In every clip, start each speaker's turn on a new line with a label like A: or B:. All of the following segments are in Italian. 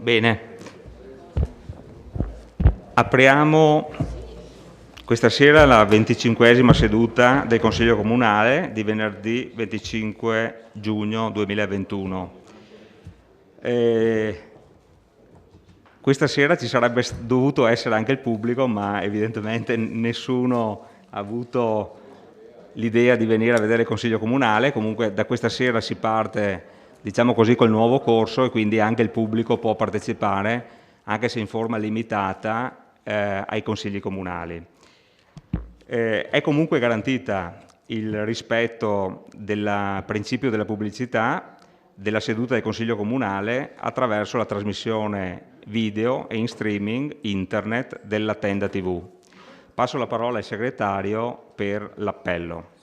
A: Bene, apriamo questa sera la 25esima seduta del Consiglio Comunale di venerdì 25 giugno 2021. Questa sera ci sarebbe dovuto essere anche il pubblico, ma evidentemente nessuno ha avuto l'idea di venire a vedere il Consiglio Comunale. Comunque da questa sera si parte, diciamo così, col nuovo corso e quindi anche il pubblico può partecipare, anche se in forma limitata, ai Consigli Comunali. È comunque garantita il rispetto del principio della pubblicità della seduta del Consiglio Comunale attraverso la trasmissione video e in streaming internet della Tenda TV. Passo la parola al segretario per l'appello.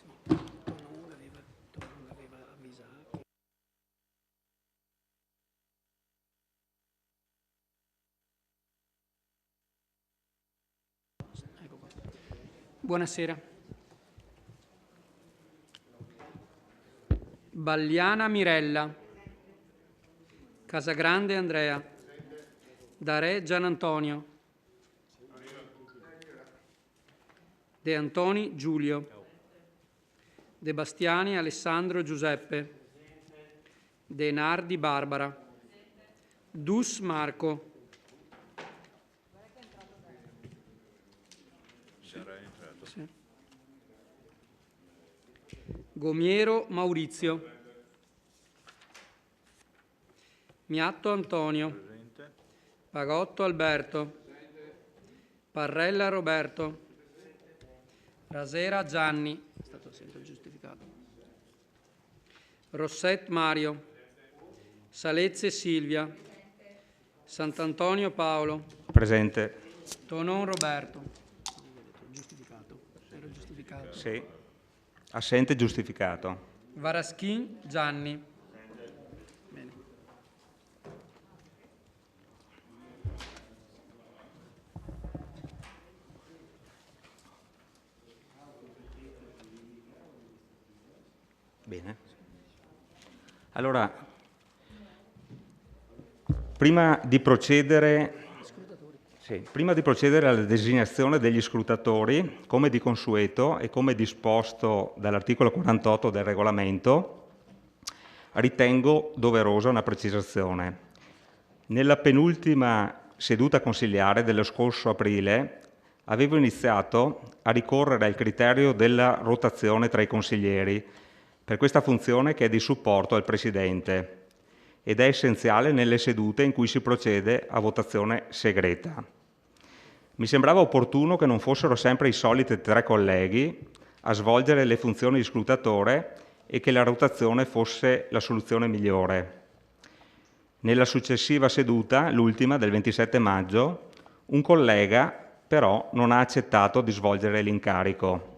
B: Buonasera. Bagliana Mirella. Casagrande Andrea. Darè Gianantonio. De Antoni Giulio. De Bastiani Alessandro Giuseppe. De Nardi Barbara. Dus Marco. Sì. Gomiero Maurizio. Miatto Antonio. Pagotto Alberto. Parrella Roberto. Rasera Gianni. È stato sempre giustificato. Rosset Mario. Salezze Silvia. Sant'Antonio Paolo.
A: Presente.
B: Tonon Roberto. Giustificato. Era giustificato.
A: Sì. Assente giustificato.
B: Varaschin Gianni. Bene.
A: Bene. Allora, prima di procedere alla designazione degli scrutatori, come di consueto e come disposto dall'articolo 48 del regolamento, ritengo doverosa una precisazione. Nella penultima seduta consiliare dello scorso aprile avevo iniziato a ricorrere al criterio della rotazione tra i consiglieri per questa funzione che è di supporto al Presidente ed è essenziale nelle sedute in cui si procede a votazione segreta. Mi sembrava opportuno che non fossero sempre i soliti 3 colleghi a svolgere le funzioni di scrutatore e che la rotazione fosse la soluzione migliore. Nella successiva seduta, l'ultima del 27 maggio, un collega però non ha accettato di svolgere l'incarico.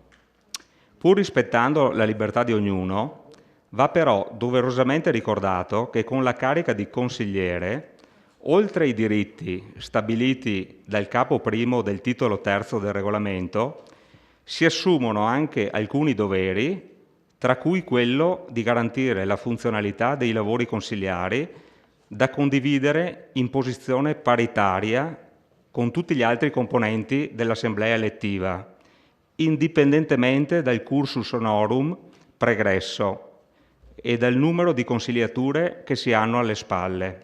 A: Pur rispettando la libertà di ognuno, va però doverosamente ricordato che con la carica di consigliere, oltre ai diritti stabiliti dal capo primo del titolo terzo del regolamento, si assumono anche alcuni doveri, tra cui quello di garantire la funzionalità dei lavori consiliari da condividere in posizione paritaria con tutti gli altri componenti dell'assemblea elettiva, indipendentemente dal cursus honorum pregresso e dal numero di consigliature che si hanno alle spalle.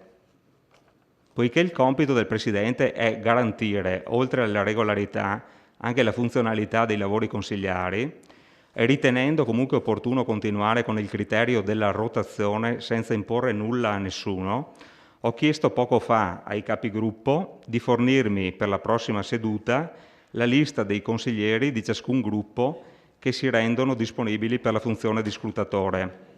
A: Poiché il compito del Presidente è garantire, oltre alla regolarità, anche la funzionalità dei lavori consiliari, e ritenendo comunque opportuno continuare con il criterio della rotazione senza imporre nulla a nessuno, ho chiesto poco fa ai capigruppo di fornirmi per la prossima seduta la lista dei consiglieri di ciascun gruppo che si rendono disponibili per la funzione di scrutatore.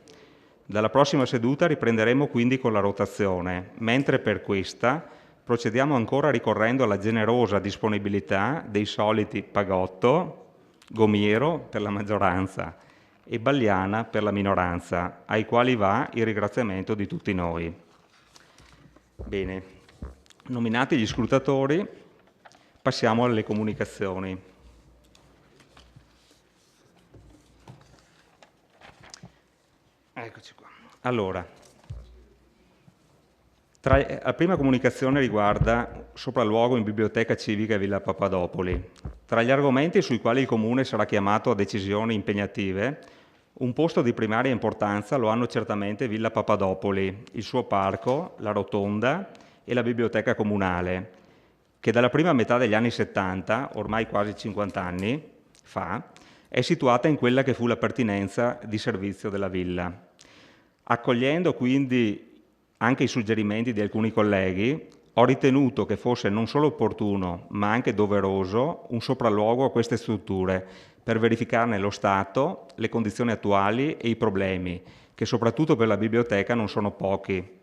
A: Dalla prossima seduta riprenderemo quindi con la rotazione, mentre per questa procediamo ancora ricorrendo alla generosa disponibilità dei soliti Pagotto, Gomiero per la maggioranza e Bagliana per la minoranza, ai quali va il ringraziamento di tutti noi. Bene, nominati gli scrutatori, passiamo alle comunicazioni. Eccoci qua. Allora, La prima comunicazione riguarda sopralluogo in biblioteca civica Villa Papadopoli. Tra gli argomenti sui quali il Comune sarà chiamato a decisioni impegnative, un posto di primaria importanza lo hanno certamente Villa Papadopoli, il suo parco, la rotonda e la biblioteca comunale, che dalla prima metà degli anni 70, ormai quasi 50 anni fa, è situata in quella che fu la pertinenza di servizio della villa. Accogliendo quindi anche i suggerimenti di alcuni colleghi, ho ritenuto che fosse non solo opportuno, ma anche doveroso un sopralluogo a queste strutture per verificarne lo stato, le condizioni attuali e i problemi, che soprattutto per la biblioteca non sono pochi.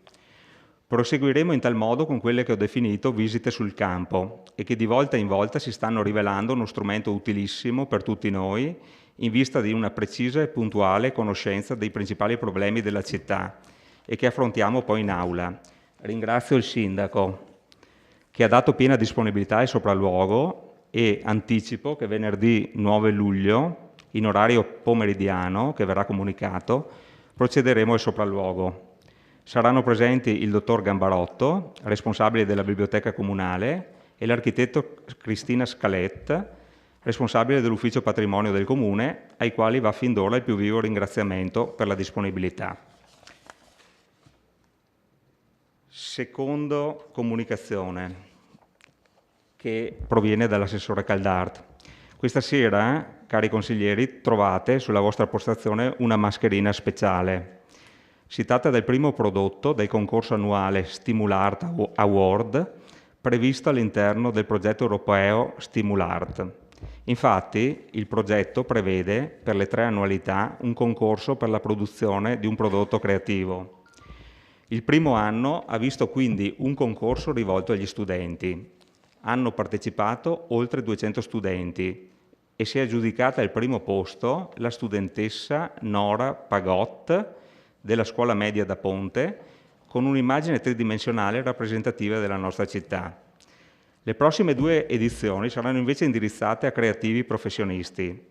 A: Proseguiremo in tal modo con quelle che ho definito visite sul campo e che di volta in volta si stanno rivelando uno strumento utilissimo per tutti noi in vista di una precisa e puntuale conoscenza dei principali problemi della città e che affrontiamo poi in aula. Ringrazio il Sindaco che ha dato piena disponibilità al sopralluogo e anticipo che venerdì 9 luglio, in orario pomeridiano, che verrà comunicato, procederemo al sopralluogo. Saranno presenti il dottor Gambarotto, responsabile della biblioteca comunale, e l'architetto Cristina Scalet, responsabile dell'ufficio patrimonio del Comune, ai quali va fin d'ora il più vivo ringraziamento per la disponibilità. Secondo comunicazione, che proviene dall'assessore Caldart. Questa sera, cari consiglieri, trovate sulla vostra postazione una mascherina speciale. Si tratta del primo prodotto del concorso annuale Stimulart Award previsto all'interno del progetto europeo Stimulart. Infatti, il progetto prevede per le 3 annualità un concorso per la produzione di un prodotto creativo. Il primo anno ha visto quindi un concorso rivolto agli studenti. Hanno partecipato oltre 200 studenti e si è aggiudicata il primo posto la studentessa Nora Pagot della scuola media da Ponte, con un'immagine tridimensionale rappresentativa della nostra città. Le prossime 2 edizioni saranno invece indirizzate a creativi professionisti.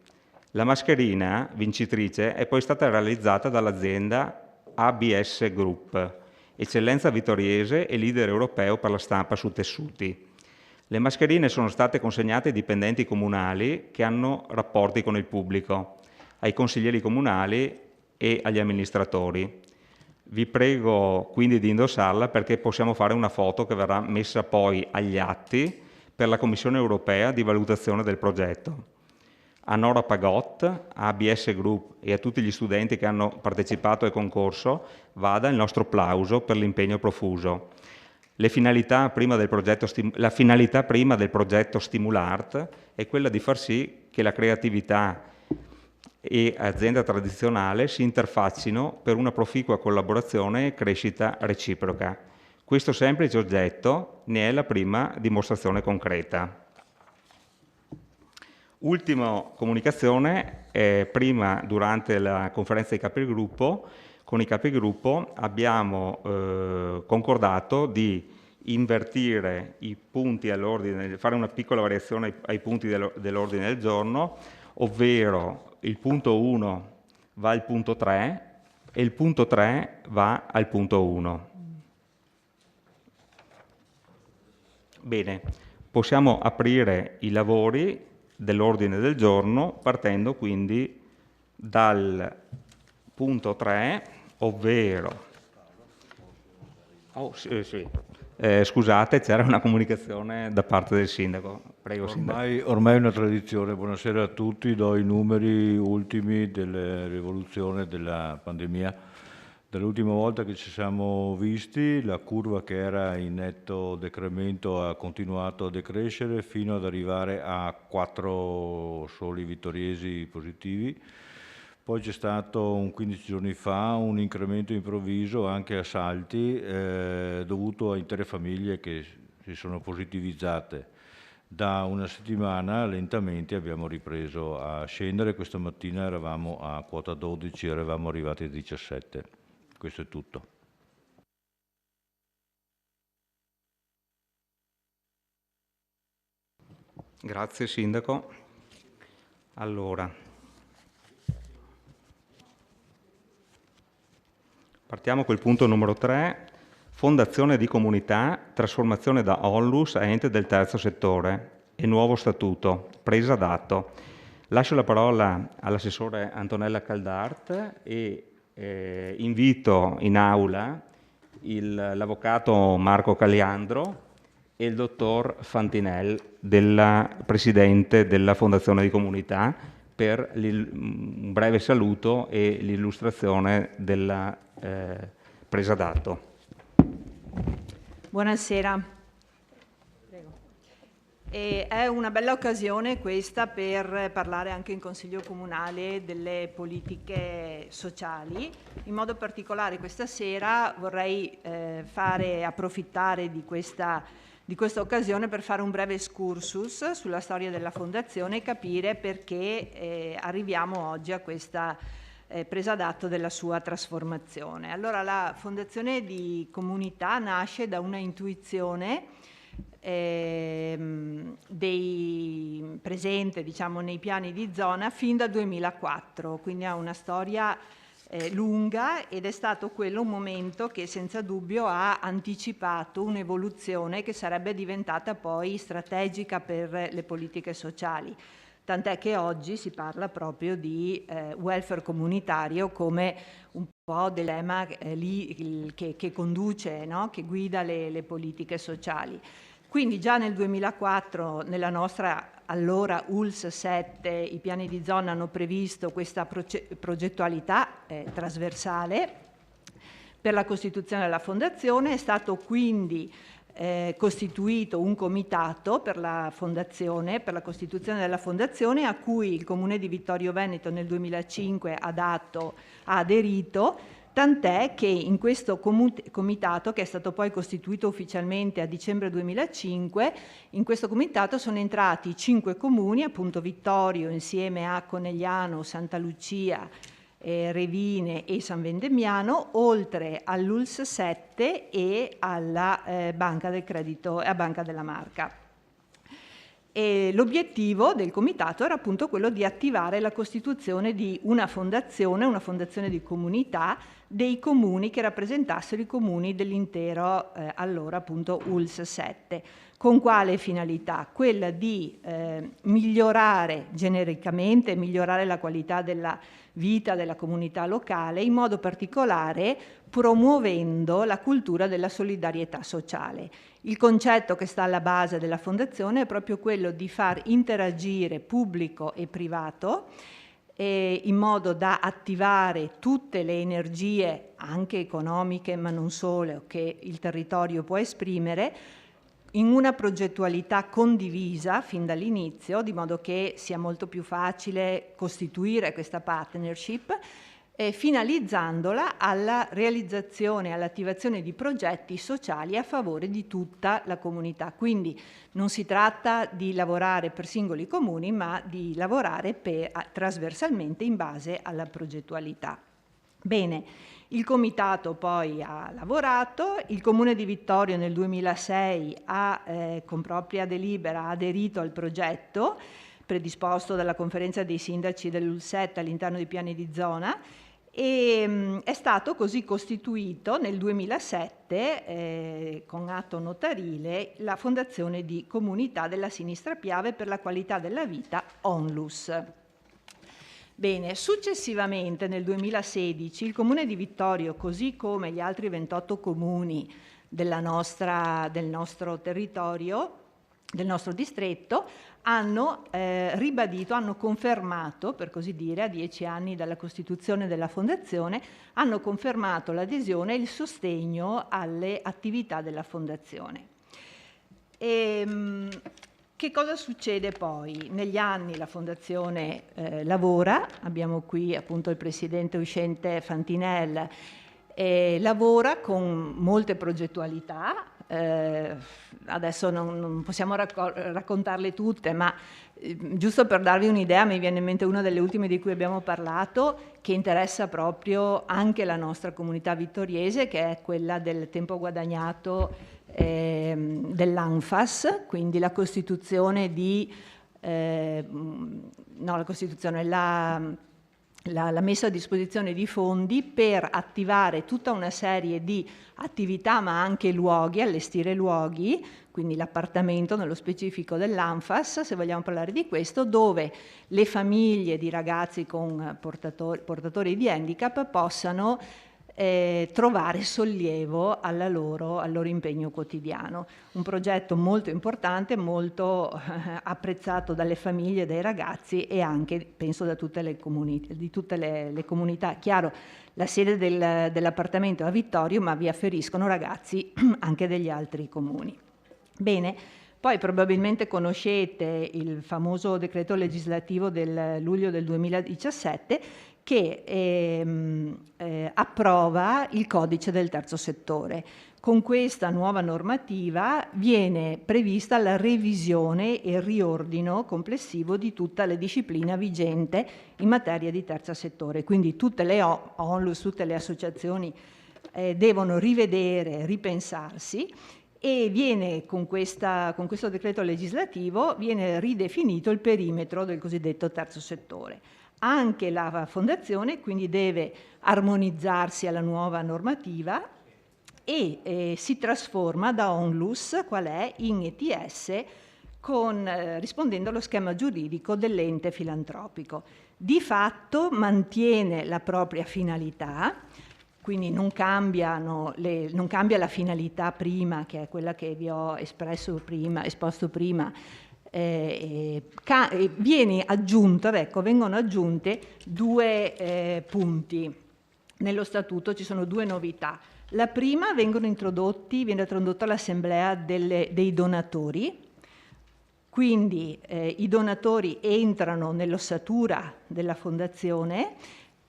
A: La mascherina vincitrice è poi stata realizzata dall'azienda ABS Group, eccellenza vittoriese e leader europeo per la stampa su tessuti. Le mascherine sono state consegnate ai dipendenti comunali che hanno rapporti con il pubblico, ai consiglieri comunali e agli amministratori. Vi prego quindi di indossarla perché possiamo fare una foto che verrà messa poi agli atti per la Commissione europea di valutazione del progetto. A Nora Pagot, a ABS Group e a tutti gli studenti che hanno partecipato al concorso vada il nostro plauso per l'impegno profuso. La finalità prima del progetto Stimulart è quella di far sì che la creatività e azienda tradizionale si interfaccino per una proficua collaborazione e crescita reciproca. Questo semplice oggetto ne è la prima dimostrazione concreta. Ultima comunicazione, prima durante la conferenza dei capigruppo, con i capigruppo abbiamo concordato di invertire i punti all'ordine, fare una piccola variazione ai punti dell'ordine del giorno, ovvero il punto 1 va al punto 3 e il punto 3 va al punto 1. Bene, possiamo aprire i lavori dell'ordine del giorno partendo quindi dal punto 3, ovvero... scusate, c'era una comunicazione da parte del Sindaco. Prego, Sindaco.
C: Ormai è una tradizione. Buonasera a tutti, do i numeri ultimi dell'evoluzione della pandemia. Dall'ultima volta che ci siamo visti, la curva che era in netto decremento ha continuato a decrescere fino ad arrivare a 4 soli vittoriesi positivi. Poi c'è stato 15 giorni fa un incremento improvviso anche a salti dovuto a intere famiglie che si sono positivizzate. Da una settimana lentamente abbiamo ripreso a scendere. Questa mattina eravamo a quota 12, eravamo arrivati a 17. Questo è tutto.
A: Grazie Sindaco. Allora, partiamo col punto numero 3, fondazione di comunità, trasformazione da onlus a ente del terzo settore e nuovo statuto, presa d'atto. Lascio la parola all'assessore Antonella Caldart e invito in aula l'avvocato Marco Caliandro e il dottor Fantinel, presidente della Fondazione di Comunità, per un breve saluto e l'illustrazione della presa d'atto.
D: Buonasera. Prego. È una bella occasione questa per parlare anche in Consiglio Comunale delle politiche sociali. In modo particolare questa sera vorrei approfittare di questa occasione per fare un breve excursus sulla storia della Fondazione e capire perché arriviamo oggi a questa presa d'atto della sua trasformazione. Allora, la Fondazione di Comunità nasce da una intuizione presente, diciamo, nei piani di zona fin dal 2004, quindi ha una storia lunga, ed è stato quello un momento che senza dubbio ha anticipato un'evoluzione che sarebbe diventata poi strategica per le politiche sociali. Tant'è che oggi si parla proprio di welfare comunitario come un po' del tema che conduce, no? Che guida le politiche sociali. Quindi già nel 2004 nella nostra allora ULSS 7 i piani di zona hanno previsto questa progettualità trasversale per la costituzione della Fondazione. È stato quindi costituito un comitato per la Fondazione, per la costituzione della Fondazione, a cui il Comune di Vittorio Veneto nel 2005 ha aderito, tant'è che in questo comitato, che è stato poi costituito ufficialmente a dicembre 2005, in questo comitato sono entrati 5 comuni, appunto Vittorio insieme a Conegliano, Santa Lucia, Revine e San Vendemiano, oltre all'ULSS 7 e alla Banca del Credito e a Banca della Marca. E l'obiettivo del comitato era appunto quello di attivare la costituzione di una fondazione di comunità dei comuni che rappresentassero i comuni dell'intero allora appunto ULSS 7. Con quale finalità? Quella di migliorare genericamente, migliorare la qualità della vita della comunità locale, in modo particolare promuovendo la cultura della solidarietà sociale. Il concetto che sta alla base della Fondazione è proprio quello di far interagire pubblico e privato in modo da attivare tutte le energie, anche economiche ma non solo, che il territorio può esprimere, in una progettualità condivisa fin dall'inizio, di modo che sia molto più facile costituire questa partnership, finalizzandola alla realizzazione, all'attivazione di progetti sociali a favore di tutta la comunità. Quindi non si tratta di lavorare per singoli comuni, ma di lavorare trasversalmente in base alla progettualità. Bene, il comitato poi ha lavorato, il Comune di Vittorio nel 2006 con propria delibera ha aderito al progetto predisposto dalla conferenza dei sindaci dell'ULSET all'interno dei piani di zona, e è stato così costituito nel 2007 con atto notarile la Fondazione di Comunità della Sinistra Piave per la qualità della vita ONLUS. Bene, successivamente nel 2016 il Comune di Vittorio, così come gli altri 28 comuni del nostro territorio, del nostro distretto, hanno ribadito, hanno confermato, per così dire, a 10 anni dalla costituzione della Fondazione, hanno confermato l'adesione e il sostegno alle attività della Fondazione. Che cosa succede poi? Negli anni la Fondazione lavora, abbiamo qui appunto il presidente uscente Fantinel, lavora con molte progettualità. Adesso non possiamo raccontarle tutte, ma giusto per darvi un'idea mi viene in mente una delle ultime di cui abbiamo parlato, che interessa proprio anche la nostra comunità vittoriese, che è quella del tempo guadagnato dell'ANFAS, quindi la costituzione la messa a disposizione di fondi per attivare tutta una serie di attività, ma anche luoghi, allestire luoghi, quindi l'appartamento nello specifico dell'ANFAS, se vogliamo parlare di questo, dove le famiglie di ragazzi con portatori di handicap possano trovare sollievo al loro impegno quotidiano. Un progetto molto importante, molto apprezzato dalle famiglie, dai ragazzi e anche, penso, da tutte le comunità. Chiaro, la sede dell'appartamento è a Vittorio, ma vi afferiscono ragazzi anche degli altri comuni. Bene, poi probabilmente conoscete il famoso decreto legislativo del luglio del 2017 che approva il codice del terzo settore. Con questa nuova normativa viene prevista la revisione e il riordino complessivo di tutta la disciplina vigente in materia di terzo settore, quindi tutte le ONLUS, tutte le associazioni devono rivedere, ripensarsi, e viene con questo decreto legislativo viene ridefinito il perimetro del cosiddetto terzo settore. Anche la fondazione quindi deve armonizzarsi alla nuova normativa e si trasforma da ONLUS, qual è, in ETS, rispondendo allo schema giuridico dell'ente filantropico. Di fatto mantiene la propria finalità, quindi non cambia la finalità prima, che è quella che vi ho esposto prima, vengono aggiunte due punti. Nello statuto ci sono due novità. La prima, viene introdotta l'assemblea dei donatori, quindi i donatori entrano nell'ossatura della fondazione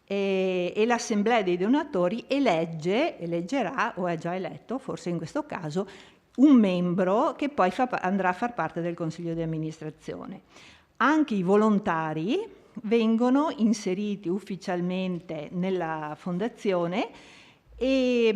D: e l'assemblea dei donatori eleggerà, o è già eletto, forse in questo caso, un membro che poi andrà a far parte del consiglio di amministrazione. Anche i volontari vengono inseriti ufficialmente nella fondazione e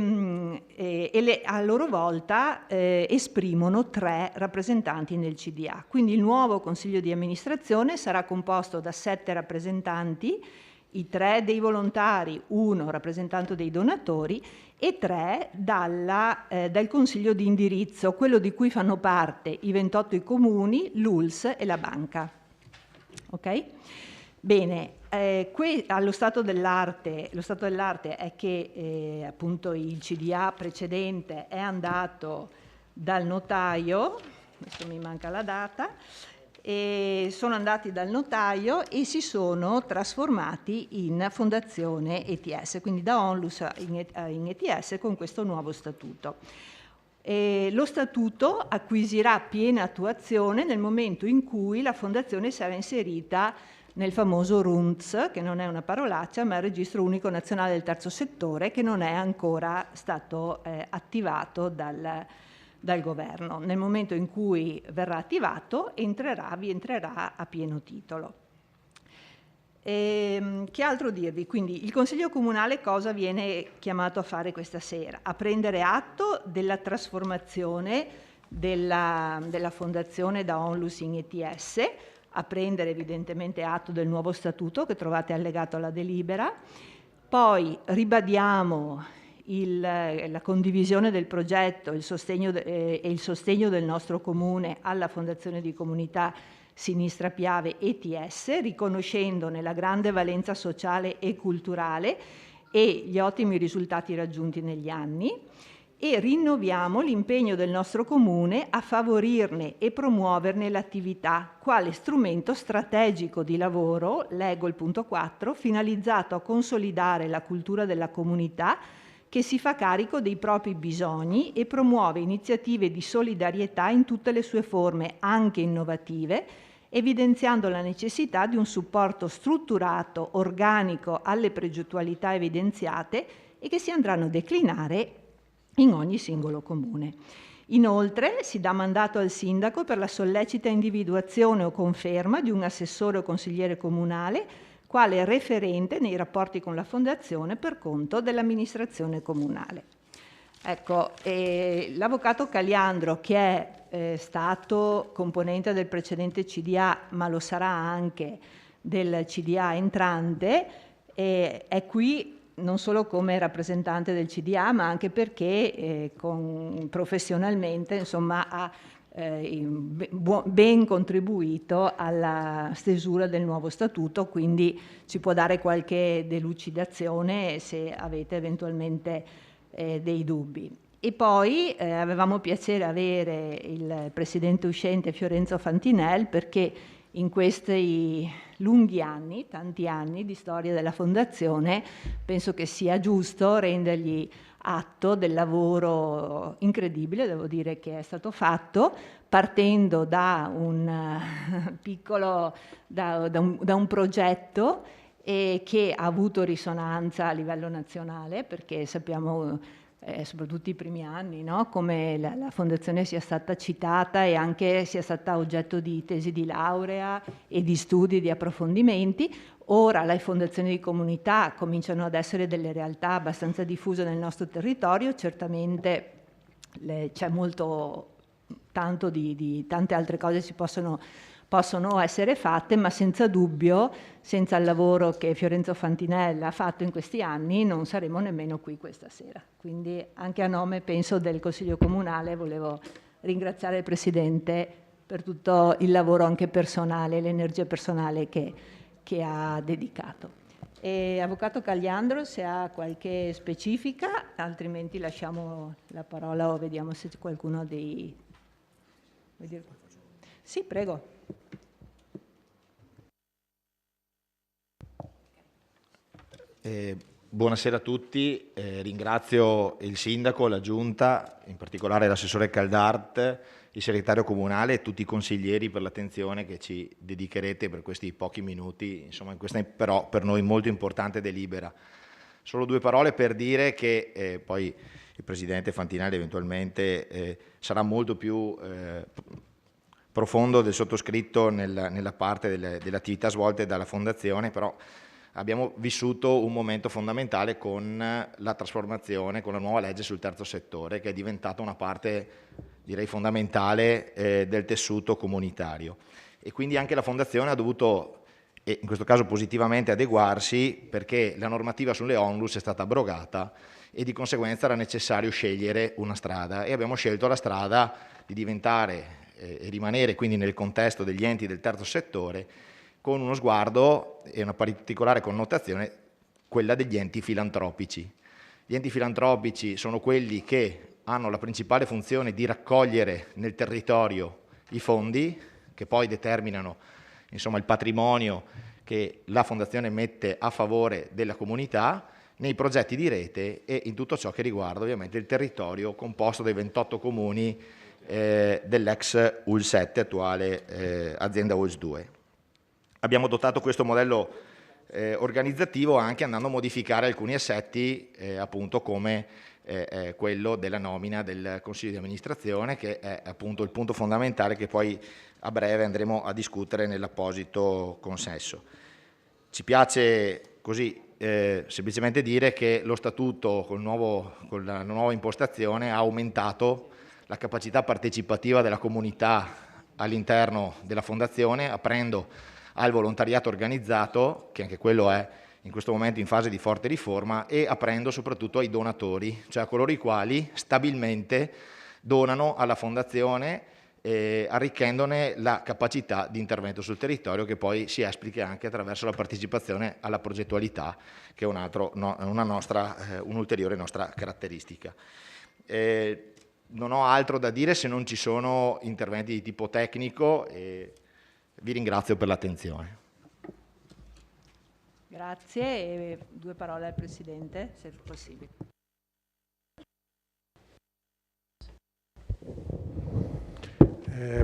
D: a loro volta esprimono 3 rappresentanti nel CDA. Quindi il nuovo consiglio di amministrazione sarà composto da 7 rappresentanti, i 3 dei volontari, 1 rappresentante dei donatori e 3 dal consiglio di indirizzo, quello di cui fanno parte i 28 comuni, l'ULS e la banca. Ok? Bene, allo stato dell'arte è che appunto il CDA precedente è andato dal notaio, adesso mi manca la data, sono andati dal notaio e si sono trasformati in fondazione ETS, quindi da ONLUS in ETS con questo nuovo statuto. Lo statuto acquisirà piena attuazione nel momento in cui la fondazione sarà inserita nel famoso RUNTS, che non è una parolaccia, ma è il Registro Unico Nazionale del Terzo Settore, che non è ancora stato attivato dal governo. Nel momento in cui verrà attivato vi entrerà a pieno titolo. Che altro dirvi? Quindi il Consiglio Comunale cosa viene chiamato a fare questa sera? A prendere atto della trasformazione della fondazione da ONLUS in ETS, a prendere evidentemente atto del nuovo statuto che trovate allegato alla delibera. Poi ribadiamo la condivisione del progetto e il sostegno del nostro comune alla Fondazione di Comunità Sinistra Piave ETS, riconoscendone la grande valenza sociale e culturale e gli ottimi risultati raggiunti negli anni, e rinnoviamo l'impegno del nostro comune a favorirne e promuoverne l'attività quale strumento strategico di lavoro, leggo il punto 4, finalizzato a consolidare la cultura della comunità che si fa carico dei propri bisogni e promuove iniziative di solidarietà in tutte le sue forme, anche innovative, evidenziando la necessità di un supporto strutturato, organico alle progettualità evidenziate e che si andranno a declinare in ogni singolo comune. Inoltre si dà mandato al sindaco per la sollecita individuazione o conferma di un assessore o consigliere comunale quale referente nei rapporti con la fondazione per conto dell'amministrazione comunale. Ecco, l'avvocato Caliandro, che è stato componente del precedente CDA, ma lo sarà anche del CDA entrante, E è qui non solo come rappresentante del CDA, ma anche perché professionalmente insomma, ha ben contribuito alla stesura del nuovo statuto, quindi ci può dare qualche delucidazione se avete eventualmente dei dubbi. E poi avevamo piacere avere il presidente uscente Fiorenzo Fantinel, perché in questi lunghi anni, tanti anni di storia della Fondazione, penso che sia giusto rendergli atto del lavoro incredibile, devo dire, che è stato fatto, partendo da un progetto che ha avuto risonanza a livello nazionale, perché sappiamo, soprattutto i primi anni, no? Come la Fondazione sia stata citata e anche sia stata oggetto di tesi di laurea e di studi, di approfondimenti. Ora le fondazioni di comunità cominciano ad essere delle realtà abbastanza diffuse nel nostro territorio, certamente c'è tanto di tante altre cose si possono essere fatte, ma senza dubbio, senza il lavoro che Fiorenzo Fantinella ha fatto in questi anni, non saremo nemmeno qui questa sera. Quindi anche a nome, penso, del Consiglio Comunale volevo ringraziare il Presidente per tutto il lavoro anche personale, l'energia personale che ha dedicato. Avvocato Cagliandro, se ha qualche specifica, altrimenti lasciamo la parola o vediamo se c'è qualcuno dei... Vuoi dire qualcosa? Sì, prego.
E: Buonasera a tutti, ringrazio il Sindaco, la Giunta, in particolare l'assessore Caldart, il segretario comunale e tutti i consiglieri per l'attenzione che ci dedicherete per questi pochi minuti, insomma in questa però per noi molto importante delibera. Solo due parole per dire che poi il Presidente Fantinelli eventualmente sarà molto più profondo del sottoscritto nella parte delle attività svolte dalla Fondazione, però abbiamo vissuto un momento fondamentale con la trasformazione, con la nuova legge sul terzo settore, che è diventata una parte, direi, fondamentale del tessuto comunitario. E quindi anche la Fondazione ha dovuto, e in questo caso positivamente, adeguarsi, perché la normativa sulle onlus è stata abrogata e di conseguenza era necessario scegliere una strada. E abbiamo scelto la strada di diventare e rimanere quindi nel contesto degli enti del terzo settore, con uno sguardo e una particolare connotazione, quella degli enti filantropici. Gli enti filantropici sono quelli che hanno la principale funzione di raccogliere nel territorio i fondi, che poi determinano, insomma, il patrimonio che la Fondazione mette a favore della comunità, nei progetti di rete e in tutto ciò che riguarda ovviamente il territorio composto dai 28 comuni dell'ex UL7, attuale azienda ULS 2. Abbiamo adottato questo modello organizzativo anche andando a modificare alcuni assetti, appunto come quello della nomina del Consiglio di amministrazione, che è appunto il punto fondamentale che poi a breve andremo a discutere nell'apposito consesso. Ci piace così semplicemente dire che lo statuto con la nuova impostazione ha aumentato la capacità partecipativa della comunità all'interno della Fondazione, aprendo al volontariato organizzato, che anche quello è in questo momento in fase di forte riforma, e aprendo soprattutto ai donatori, cioè a coloro i quali stabilmente donano alla Fondazione, arricchendone la capacità di intervento sul territorio, che poi si esplica anche attraverso la partecipazione alla progettualità, che è un'ulteriore nostra caratteristica. Non ho altro da dire se non ci sono interventi di tipo tecnico e vi ringrazio per l'attenzione.
D: Grazie e due parole al Presidente, se possibile.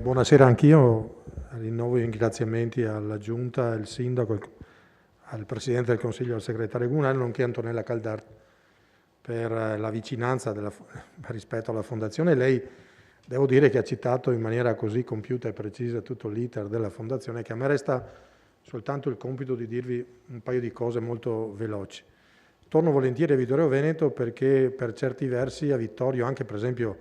F: Buonasera, anch'io rinnovo i ringraziamenti alla Giunta, al Sindaco, al Presidente del Consiglio e al Segretario Comunale, nonché a Antonella Caldart per la vicinanza rispetto alla Fondazione. Lei, devo dire che ha citato in maniera così compiuta e precisa tutto l'iter della Fondazione, che a me resta soltanto il compito di dirvi un paio di cose molto veloci. Torno volentieri a Vittorio Veneto perché per certi versi a Vittorio, anche per esempio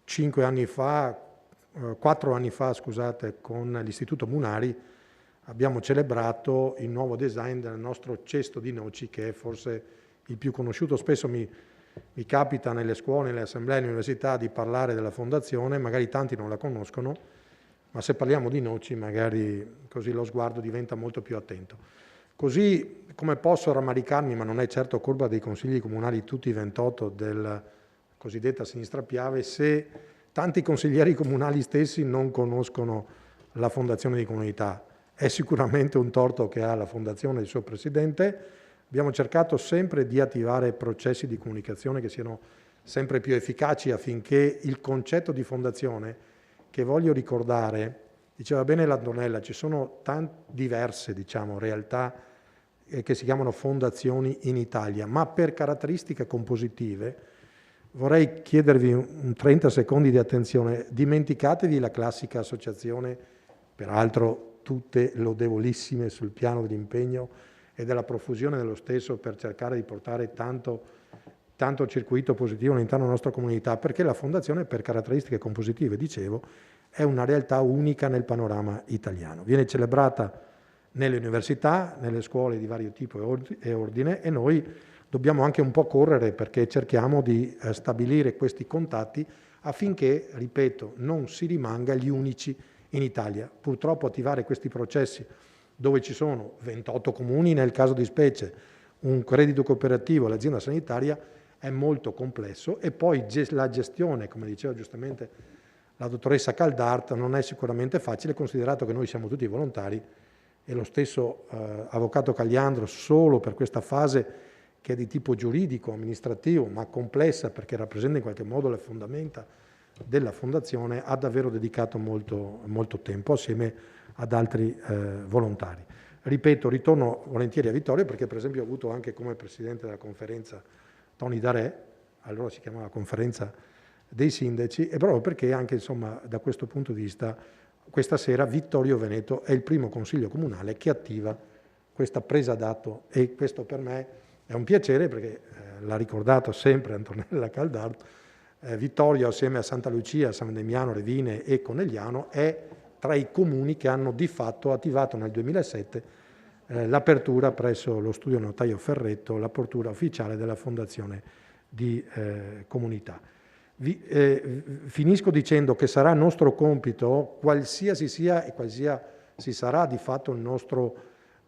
F: 4 anni fa, scusate, con l'Istituto Munari, abbiamo celebrato il nuovo design del nostro cesto di noci, che è forse il più conosciuto. Spesso mi capita nelle scuole, nelle assemblee, nelle università di parlare della fondazione, magari tanti non la conoscono, ma se parliamo di noci magari così lo sguardo diventa molto più attento. Così come posso rammaricarmi, ma non è certo colpa dei consigli comunali tutti i 28 della cosiddetta Sinistra Piave, se tanti consiglieri comunali stessi non conoscono la fondazione di comunità. È sicuramente un torto che ha la fondazione e il suo presidente. Abbiamo cercato sempre di attivare processi di comunicazione che siano sempre più efficaci affinché il concetto di fondazione, che voglio ricordare, diceva bene l'Antonella, ci sono diverse realtà che si chiamano fondazioni in Italia, ma per caratteristiche compositive vorrei chiedervi un 30 secondi di attenzione. Dimenticatevi la classica associazione, peraltro tutte lodevolissime sul piano dell'impegno e della profusione dello stesso per cercare di portare tanto circuito positivo all'interno della nostra comunità, perché la fondazione, per caratteristiche compositive, dicevo, è una realtà unica nel panorama italiano. Viene celebrata nelle università, nelle scuole di vario tipo e ordine, e noi dobbiamo anche un po' correre perché cerchiamo di stabilire questi contatti affinché, ripeto, non si rimanga gli unici in Italia. Purtroppo attivare questi processi dove ci sono 28 comuni, nel caso di specie un credito cooperativo e l'azienda sanitaria, è molto complesso, e poi la gestione, come diceva giustamente la dottoressa Caldart, non è sicuramente facile, considerato che noi siamo tutti volontari e lo stesso avvocato Cagliandro, solo per questa fase che è di tipo giuridico, amministrativo, ma complessa perché rappresenta in qualche modo le fondamenta della fondazione, ha davvero dedicato molto tempo assieme ad altri volontari. Ripeto, ritorno volentieri a Vittorio perché per esempio ho avuto anche come presidente della conferenza Tony Darè, allora si chiamava Conferenza dei Sindaci, e proprio perché anche da questo punto di vista questa sera Vittorio Veneto è il primo consiglio comunale che attiva questa presa d'atto, e questo per me è un piacere perché l'ha ricordato sempre Antonella Caldart, Vittorio assieme a Santa Lucia, San Demiano, Revine e Conegliano è tra i comuni che hanno di fatto attivato nel 2007 l'apertura presso lo studio notaio Ferretto, l'apertura ufficiale della fondazione di comunità. Finisco dicendo che sarà nostro compito, qualsiasi sia e qualsiasi sarà di fatto il nostro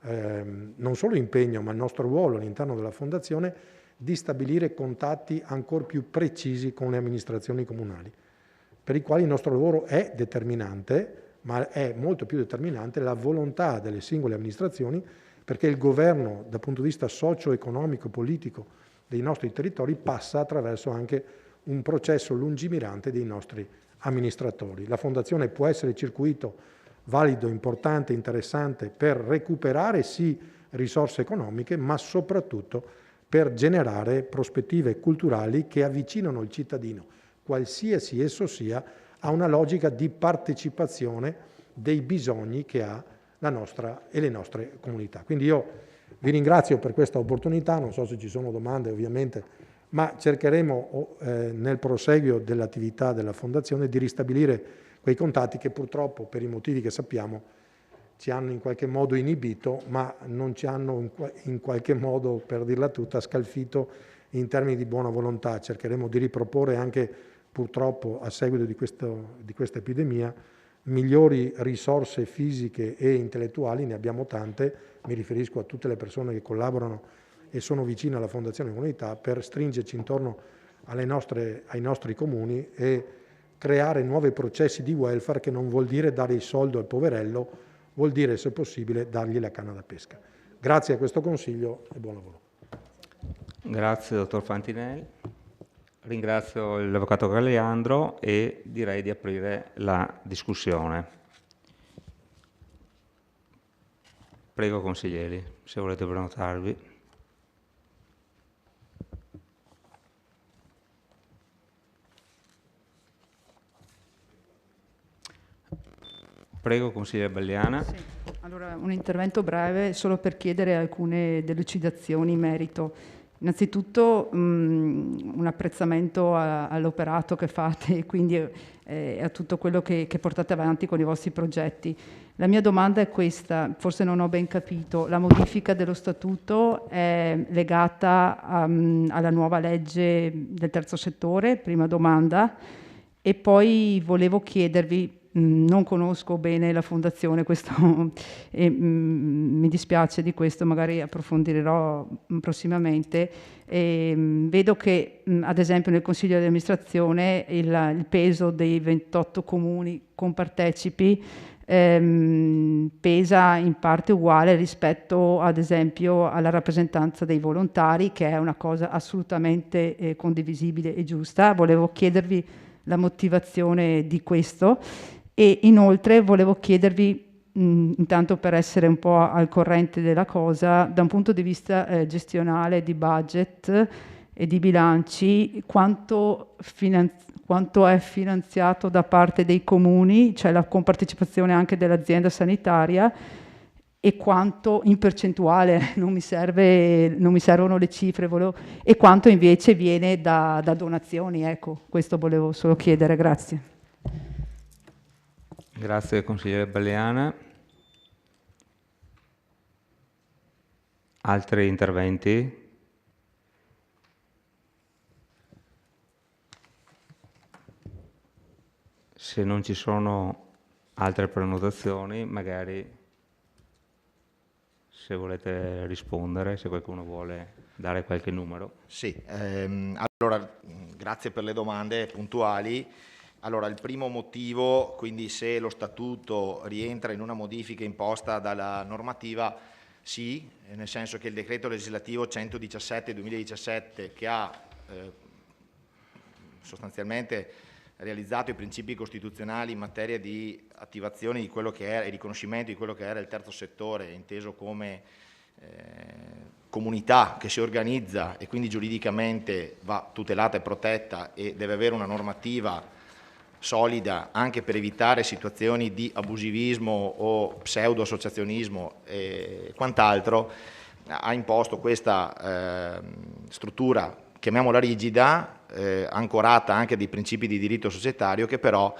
F: non solo impegno ma il nostro ruolo all'interno della fondazione, di stabilire contatti ancor più precisi con le amministrazioni comunali, per i quali il nostro lavoro è determinante, ma è molto più determinante la volontà delle singole amministrazioni, perché il governo dal punto di vista socio-economico, politico dei nostri territori passa attraverso anche un processo lungimirante dei nostri amministratori. La fondazione può essere circuito valido, importante, interessante per recuperare sì risorse economiche, ma soprattutto per generare prospettive culturali che avvicinano il cittadino, qualsiasi esso sia, a una logica di partecipazione dei bisogni che ha la nostra e le nostre comunità. Quindi io vi ringrazio per questa opportunità, non so se ci sono domande ovviamente, ma cercheremo nel proseguio dell'attività della Fondazione di ristabilire quei contatti che purtroppo, per i motivi che sappiamo, ci hanno in qualche modo inibito, ma non ci hanno in qualche modo, per dirla tutta, scalfito in termini di buona volontà. Cercheremo di riproporre anche, purtroppo, a seguito di questa epidemia, migliori risorse fisiche e intellettuali, ne abbiamo tante, mi riferisco a tutte le persone che collaborano e sono vicine alla Fondazione Comunità, per stringerci intorno ai nostri comuni e creare nuovi processi di welfare, che non vuol dire dare il soldo al poverello, vuol dire, se possibile, dargli la canna da pesca. Grazie a questo Consiglio e buon lavoro.
A: Grazie, dottor Fantinelli. Ringrazio l'Avvocato Cagliandro e direi di aprire la discussione. Prego, consiglieri, se volete prenotarvi. Prego, consigliere Belliana.
G: Sì. Allora, un intervento breve solo per chiedere alcune delucidazioni in merito. Innanzitutto un apprezzamento all'operato che fate e quindi a tutto quello che portate avanti con i vostri progetti. La mia domanda è questa, forse non ho ben capito: la modifica dello statuto è legata alla nuova legge del terzo settore? Prima domanda. E poi volevo chiedervi, non conosco bene la fondazione, e mi dispiace di questo, magari approfondirò prossimamente. Vedo che ad esempio nel consiglio di amministrazione il peso dei 28 comuni compartecipi pesa in parte uguale rispetto ad esempio alla rappresentanza dei volontari, che è una cosa assolutamente condivisibile e giusta. Volevo chiedervi la motivazione di questo. E inoltre volevo chiedervi, intanto per essere un po' al corrente della cosa, da un punto di vista gestionale, di budget e di bilanci, quanto è finanziato da parte dei comuni, cioè la compartecipazione anche dell'azienda sanitaria, e quanto in percentuale, non mi servono le cifre, e quanto invece viene da donazioni. Ecco, questo volevo solo chiedere, grazie.
A: Grazie consigliere Balleana. Altri interventi? Se non ci sono altre prenotazioni, magari se volete rispondere, se qualcuno vuole dare qualche numero.
E: Sì, allora grazie per le domande puntuali. Allora, il primo motivo, quindi se lo statuto rientra in una modifica imposta dalla normativa, sì, nel senso che il decreto legislativo 117/2017, che ha sostanzialmente realizzato i principi costituzionali in materia di attivazione di quello che era e riconoscimento di quello che era il terzo settore, inteso come comunità che si organizza e quindi giuridicamente va tutelata e protetta e deve avere una normativa solida anche per evitare situazioni di abusivismo o pseudo-associazionismo e quant'altro, ha imposto questa struttura, chiamiamola rigida, ancorata anche a dei principi di diritto societario, che però,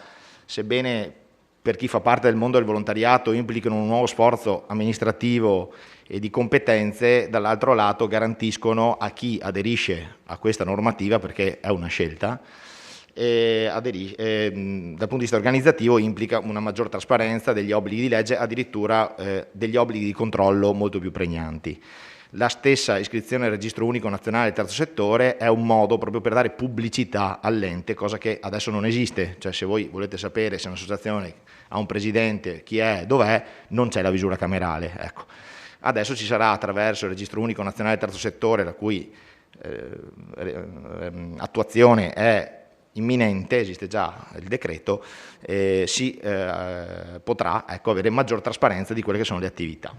E: sebbene per chi fa parte del mondo del volontariato implicano un nuovo sforzo amministrativo e di competenze, dall'altro lato garantiscono a chi aderisce a questa normativa, perché è una scelta, dal punto di vista organizzativo implica una maggior trasparenza degli obblighi di legge, addirittura degli obblighi di controllo molto più pregnanti. La stessa iscrizione al registro unico nazionale del terzo settore è un modo proprio per dare pubblicità all'ente, cosa che adesso non esiste. Cioè, se voi volete sapere se un'associazione ha un presidente, chi è, dov'è, non c'è la visura camerale. Ecco. Adesso ci sarà, attraverso il registro unico nazionale del terzo settore, la cui attuazione è imminente, esiste già il decreto, si potrà avere maggior trasparenza di quelle che sono le attività.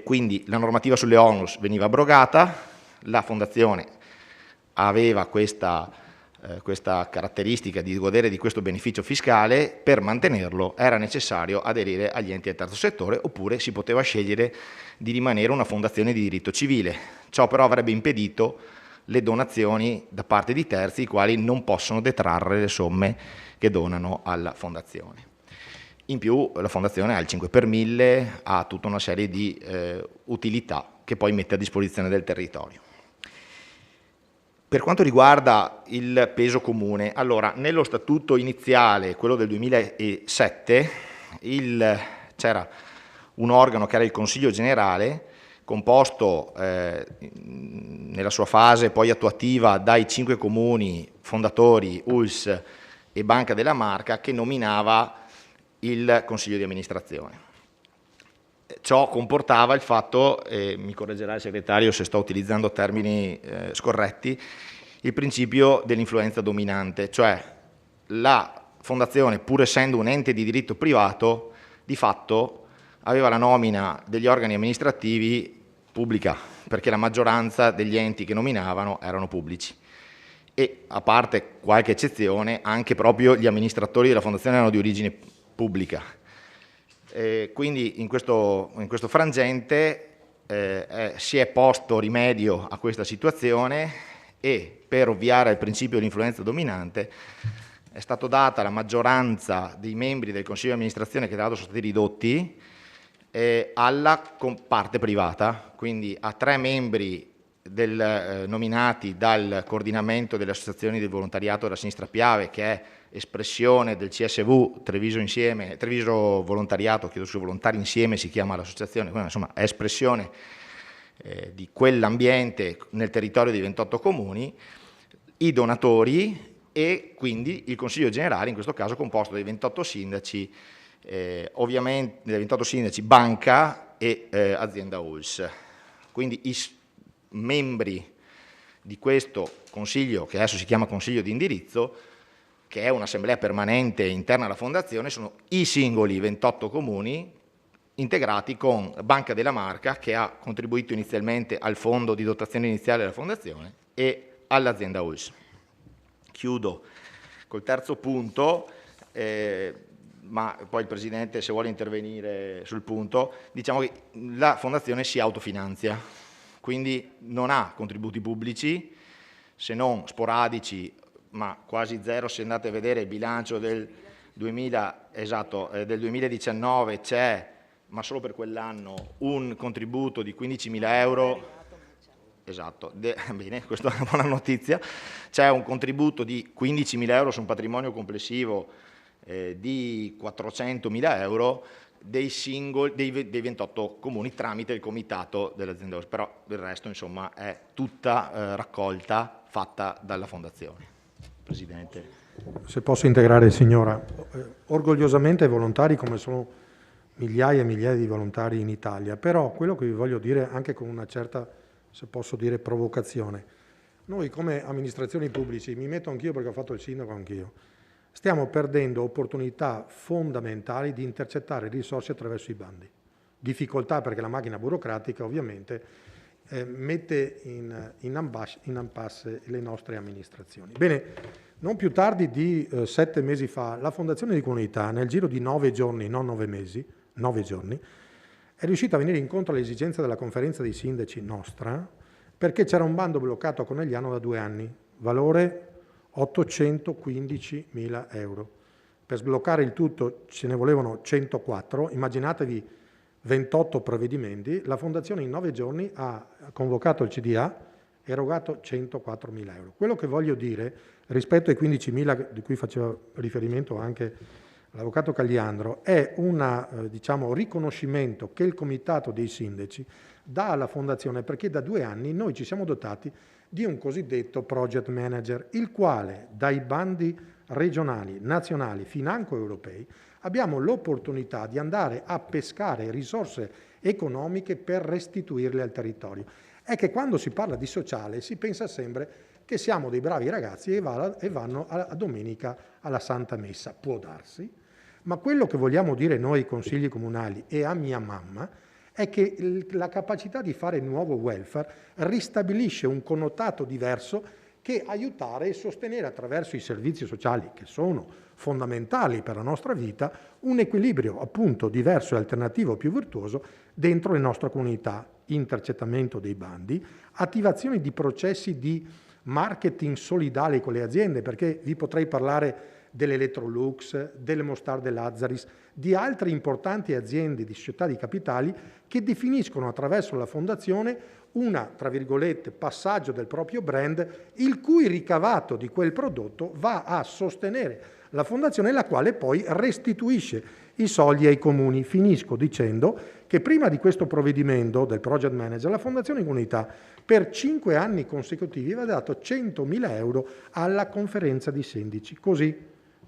E: Quindi la normativa sulle onus veniva abrogata, la Fondazione aveva questa caratteristica di godere di questo beneficio fiscale. Per mantenerlo era necessario aderire agli enti del terzo settore, oppure si poteva scegliere di rimanere una fondazione di diritto civile. Ciò però avrebbe impedito le donazioni da parte di terzi, i quali non possono detrarre le somme che donano alla Fondazione. In più la Fondazione ha il 5 per 1000, ha tutta una serie di utilità che poi mette a disposizione del territorio. Per quanto riguarda il peso comune, allora nello statuto iniziale, quello del 2007, c'era un organo che era il Consiglio Generale, composto nella sua fase poi attuativa dai 5 comuni fondatori, ULS e Banca della Marca, che nominava il Consiglio di amministrazione. Ciò comportava il fatto, mi correggerà il segretario se sto utilizzando termini scorretti, il principio dell'influenza dominante, cioè la Fondazione, pur essendo un ente di diritto privato, di fatto aveva la nomina degli organi amministrativi pubblica, perché la maggioranza degli enti che nominavano erano pubblici. E, a parte qualche eccezione, anche proprio gli amministratori della Fondazione erano di origine pubblica. Quindi in questo frangente si è posto rimedio a questa situazione e per ovviare al principio dell'influenza dominante è stata data la maggioranza dei membri del Consiglio di amministrazione, che tra l'altro sono stati ridotti, alla parte privata, quindi a 3 membri nominati dal coordinamento delle associazioni del volontariato della Sinistra Piave, che è espressione del CSV, Treviso Volontariato, Volontari Insieme si chiama l'associazione, quindi insomma è espressione di quell'ambiente nel territorio di 28 comuni, i donatori e quindi il Consiglio Generale, in questo caso composto dai 28 sindaci, ovviamente dai 28 sindaci, banca e azienda ULSS. Quindi i membri di questo Consiglio, che adesso si chiama Consiglio di Indirizzo, che è un'assemblea permanente interna alla Fondazione, sono i singoli 28 comuni integrati con Banca della Marca, che ha contribuito inizialmente al fondo di dotazione iniziale della Fondazione, e all'azienda ULSS. Chiudo col terzo punto, ma poi il Presidente, se vuole intervenire sul punto, diciamo che la Fondazione si autofinanzia, quindi non ha contributi pubblici, se non sporadici, ma quasi zero. Se andate a vedere il bilancio del 2019 c'è, ma solo per quell'anno, un contributo di 15.000 euro. Esatto, bene, questa è una buona notizia. C'è un contributo di 15.000 euro su un patrimonio complessivo di 400.000 euro dei 28 comuni tramite il comitato dell'azienda, però il resto insomma è tutta raccolta fatta dalla Fondazione. Presidente.
F: Se posso integrare, signora, orgogliosamente volontari come sono migliaia e migliaia di volontari in Italia, però quello che vi voglio dire anche con una certa, se posso dire, provocazione, noi come amministrazioni pubbliche, mi metto anch'io perché ho fatto il sindaco anch'io, stiamo perdendo opportunità fondamentali di intercettare risorse attraverso i bandi. Difficoltà perché la macchina burocratica ovviamente mette in impasse le nostre amministrazioni. Bene, non più tardi di 7 mesi fa la Fondazione di Comunità, nel giro di 9 giorni, non 9 mesi, 9 giorni, è riuscita a venire incontro alle esigenze della conferenza dei sindaci nostra, perché c'era un bando bloccato a Conegliano da 2 anni, valore 815.000 euro. Per sbloccare il tutto ce ne volevano 104, immaginatevi 28 provvedimenti. La Fondazione in 9 giorni ha convocato il CDA e erogato 104.000 euro. Quello che voglio dire rispetto ai 15.000 di cui faceva riferimento anche l'Avvocato Cagliandro è un riconoscimento che il Comitato dei Sindaci dà alla Fondazione, perché da 2 anni noi ci siamo dotati di un cosiddetto project manager, il quale dai bandi regionali, nazionali, financo europei, abbiamo l'opportunità di andare a pescare risorse economiche per restituirle al territorio. È che quando si parla di sociale si pensa sempre che siamo dei bravi ragazzi e vanno a domenica alla Santa Messa. Può darsi, ma quello che vogliamo dire noi consigli comunali e a mia mamma è che la capacità di fare nuovo welfare ristabilisce un connotato diverso che aiutare e sostenere attraverso i servizi sociali, che sono fondamentali per la nostra vita, un equilibrio appunto diverso e alternativo più virtuoso dentro le nostre comunità. Intercettamento dei bandi, attivazione di processi di marketing solidale con le aziende, perché vi potrei parlare dell'Electrolux, delle Mostarde Lazzaris, di altre importanti aziende di società di capitali che definiscono attraverso la Fondazione una, tra virgolette, passaggio del proprio brand, il cui ricavato di quel prodotto va a sostenere la Fondazione, la quale poi restituisce i soldi ai comuni. Finisco dicendo che prima di questo provvedimento del project manager, la Fondazione Comunità per 5 anni consecutivi aveva dato 100.000 euro alla conferenza di sindaci, così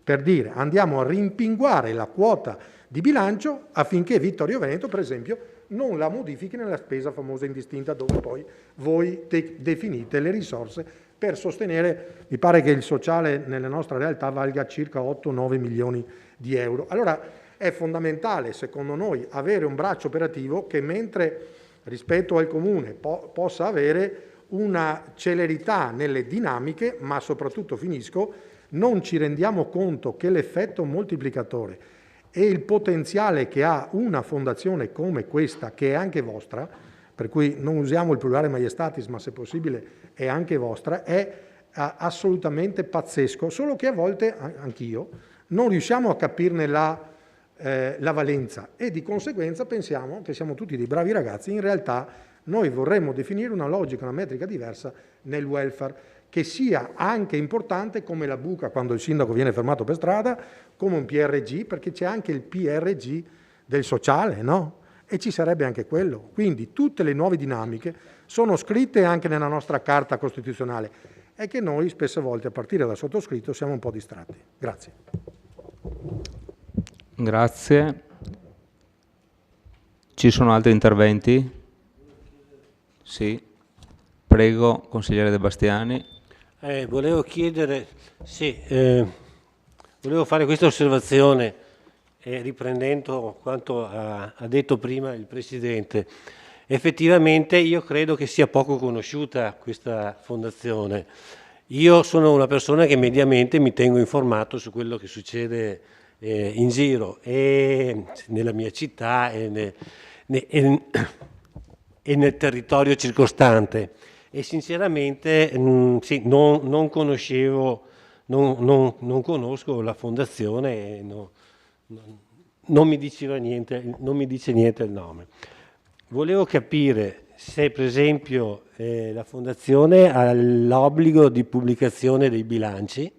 F: per dire andiamo a rimpinguare la quota di bilancio affinché Vittorio Veneto, per esempio, non la modifichi nella spesa famosa indistinta, dove poi voi definite le risorse per sostenere, mi pare che il sociale nella nostra realtà valga circa 8-9 milioni di euro. Allora è fondamentale, secondo noi, avere un braccio operativo che, mentre rispetto al Comune possa avere una celerità nelle dinamiche, ma soprattutto, finisco, non ci rendiamo conto che l'effetto moltiplicatore e il potenziale che ha una fondazione come questa, che è anche vostra, per cui non usiamo il plurale maiestatis, ma se possibile è anche vostra, è assolutamente pazzesco, solo che a volte, anch'io, non riusciamo a capirne la valenza e di conseguenza pensiamo che siamo tutti dei bravi ragazzi. In realtà noi vorremmo definire una logica, una metrica diversa nel welfare, che sia anche importante come la buca quando il sindaco viene fermato per strada, come un PRG, perché c'è anche il PRG del sociale, no? E ci sarebbe anche quello. Quindi tutte le nuove dinamiche sono scritte anche nella nostra Carta Costituzionale, è che noi spesse volte, a partire dal sottoscritto, siamo un po' distratti. Grazie.
A: Grazie. Ci sono altri interventi? Sì. Prego, consigliere De Bastiani.
H: Volevo chiedere, volevo fare questa osservazione riprendendo quanto ha detto prima il Presidente. Effettivamente io credo che sia poco conosciuta questa fondazione. Io sono una persona che mediamente mi tengo informato su quello che succede in giro e nella mia città e nel territorio circostante. E sinceramente sì, non conoscevo, non conosco la fondazione, non mi diceva niente, non mi dice niente il nome. Volevo capire se per esempio la fondazione ha l'obbligo di pubblicazione dei bilanci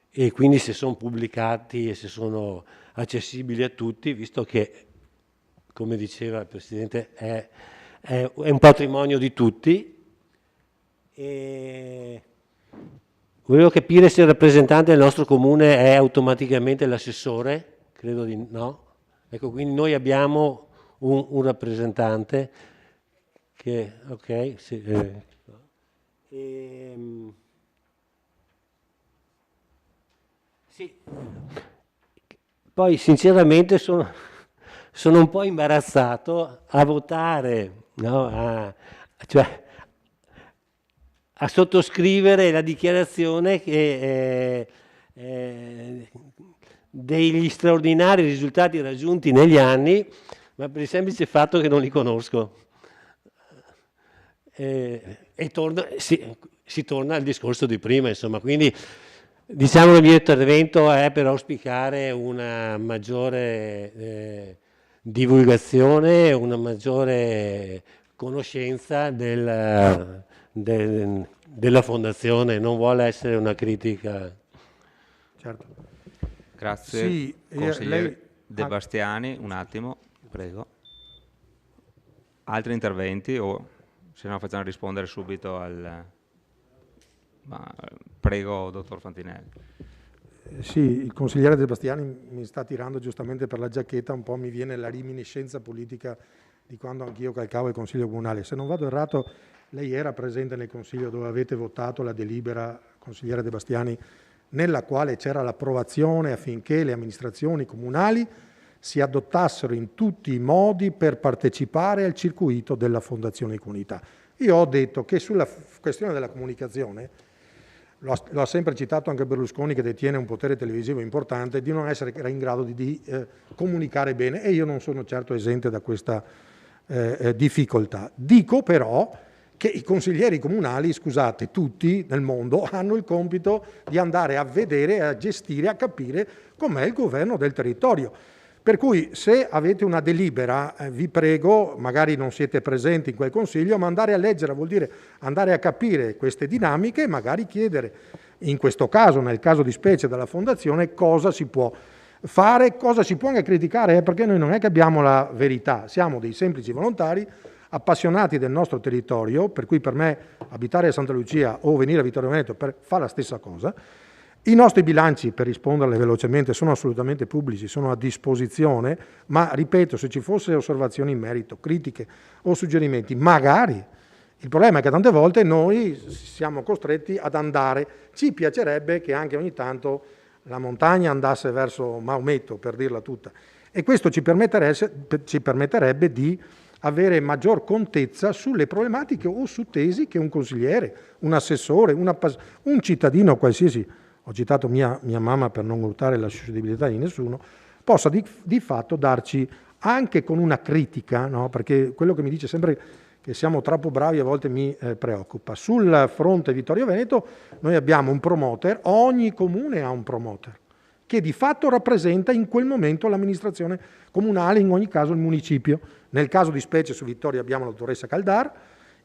H: e quindi se sono pubblicati e se sono accessibili a tutti, visto che, come diceva il Presidente, è un patrimonio di tutti. E volevo capire se il rappresentante del nostro comune è automaticamente l'assessore, credo di no. Ecco, quindi noi abbiamo un rappresentante che, ok, sì, sì. Poi sinceramente sono un po' imbarazzato a votare, no? Cioè, a sottoscrivere la dichiarazione che degli straordinari risultati raggiunti negli anni, ma per il semplice fatto che non li conosco. Si torna al discorso di prima, insomma, quindi diciamo che il mio intervento è per auspicare una maggiore divulgazione, una maggiore conoscenza della fondazione, non vuole essere una critica.
F: Certo.
A: Grazie.
F: Sì,
A: consigliere De Bastiani, un attimo, prego. Altri interventi o se no facciamo rispondere subito al... Prego, dottor Fantinelli.
F: Sì, il consigliere De Bastiani mi sta tirando giustamente per la giacchetta, un po' mi viene la riminiscenza politica di quando anch'io calcavo il Consiglio Comunale. Se non vado errato, lei era presente nel Consiglio dove avete votato la delibera, consigliere De Bastiani, nella quale c'era l'approvazione affinché le amministrazioni comunali si adottassero in tutti i modi per partecipare al circuito della Fondazione Comunità. Io ho detto che sulla questione della comunicazione, lo ha sempre citato anche Berlusconi, che detiene un potere televisivo importante, di non essere in grado di comunicare bene, e io non sono certo esente da questa difficoltà. Dico però che i consiglieri comunali, scusate, tutti nel mondo hanno il compito di andare a vedere, a gestire, a capire com'è il governo del territorio. Per cui se avete una delibera, vi prego, magari non siete presenti in quel consiglio, ma andare a leggere vuol dire andare a capire queste dinamiche e magari chiedere, in questo caso, nel caso di specie della Fondazione, cosa si può fare, cosa si può anche criticare, perché noi non è che abbiamo la verità, siamo dei semplici volontari appassionati del nostro territorio, per cui per me abitare a Santa Lucia o venire a Vittorio Veneto fa la stessa cosa. I nostri bilanci, per risponderle velocemente, sono assolutamente pubblici, sono a disposizione, ma ripeto, se ci fossero osservazioni in merito, critiche o suggerimenti, magari. Il problema è che tante volte noi siamo costretti ad andare, ci piacerebbe che anche ogni tanto la montagna andasse verso Maometto, per dirla tutta, e questo ci permetterebbe di avere maggior contezza sulle problematiche o su tesi che un consigliere, un assessore, un cittadino qualsiasi, ho citato mia mamma per non urtare la suscettibilità di nessuno, possa di fatto darci anche con una critica, no? Perché quello che mi dice sempre che siamo troppo bravi a volte mi preoccupa. Sul fronte Vittorio Veneto noi abbiamo un promoter, ogni comune ha un promoter, che di fatto rappresenta in quel momento l'amministrazione comunale, in ogni caso il municipio. Nel caso di specie su Vittorio abbiamo la dottoressa Caldar,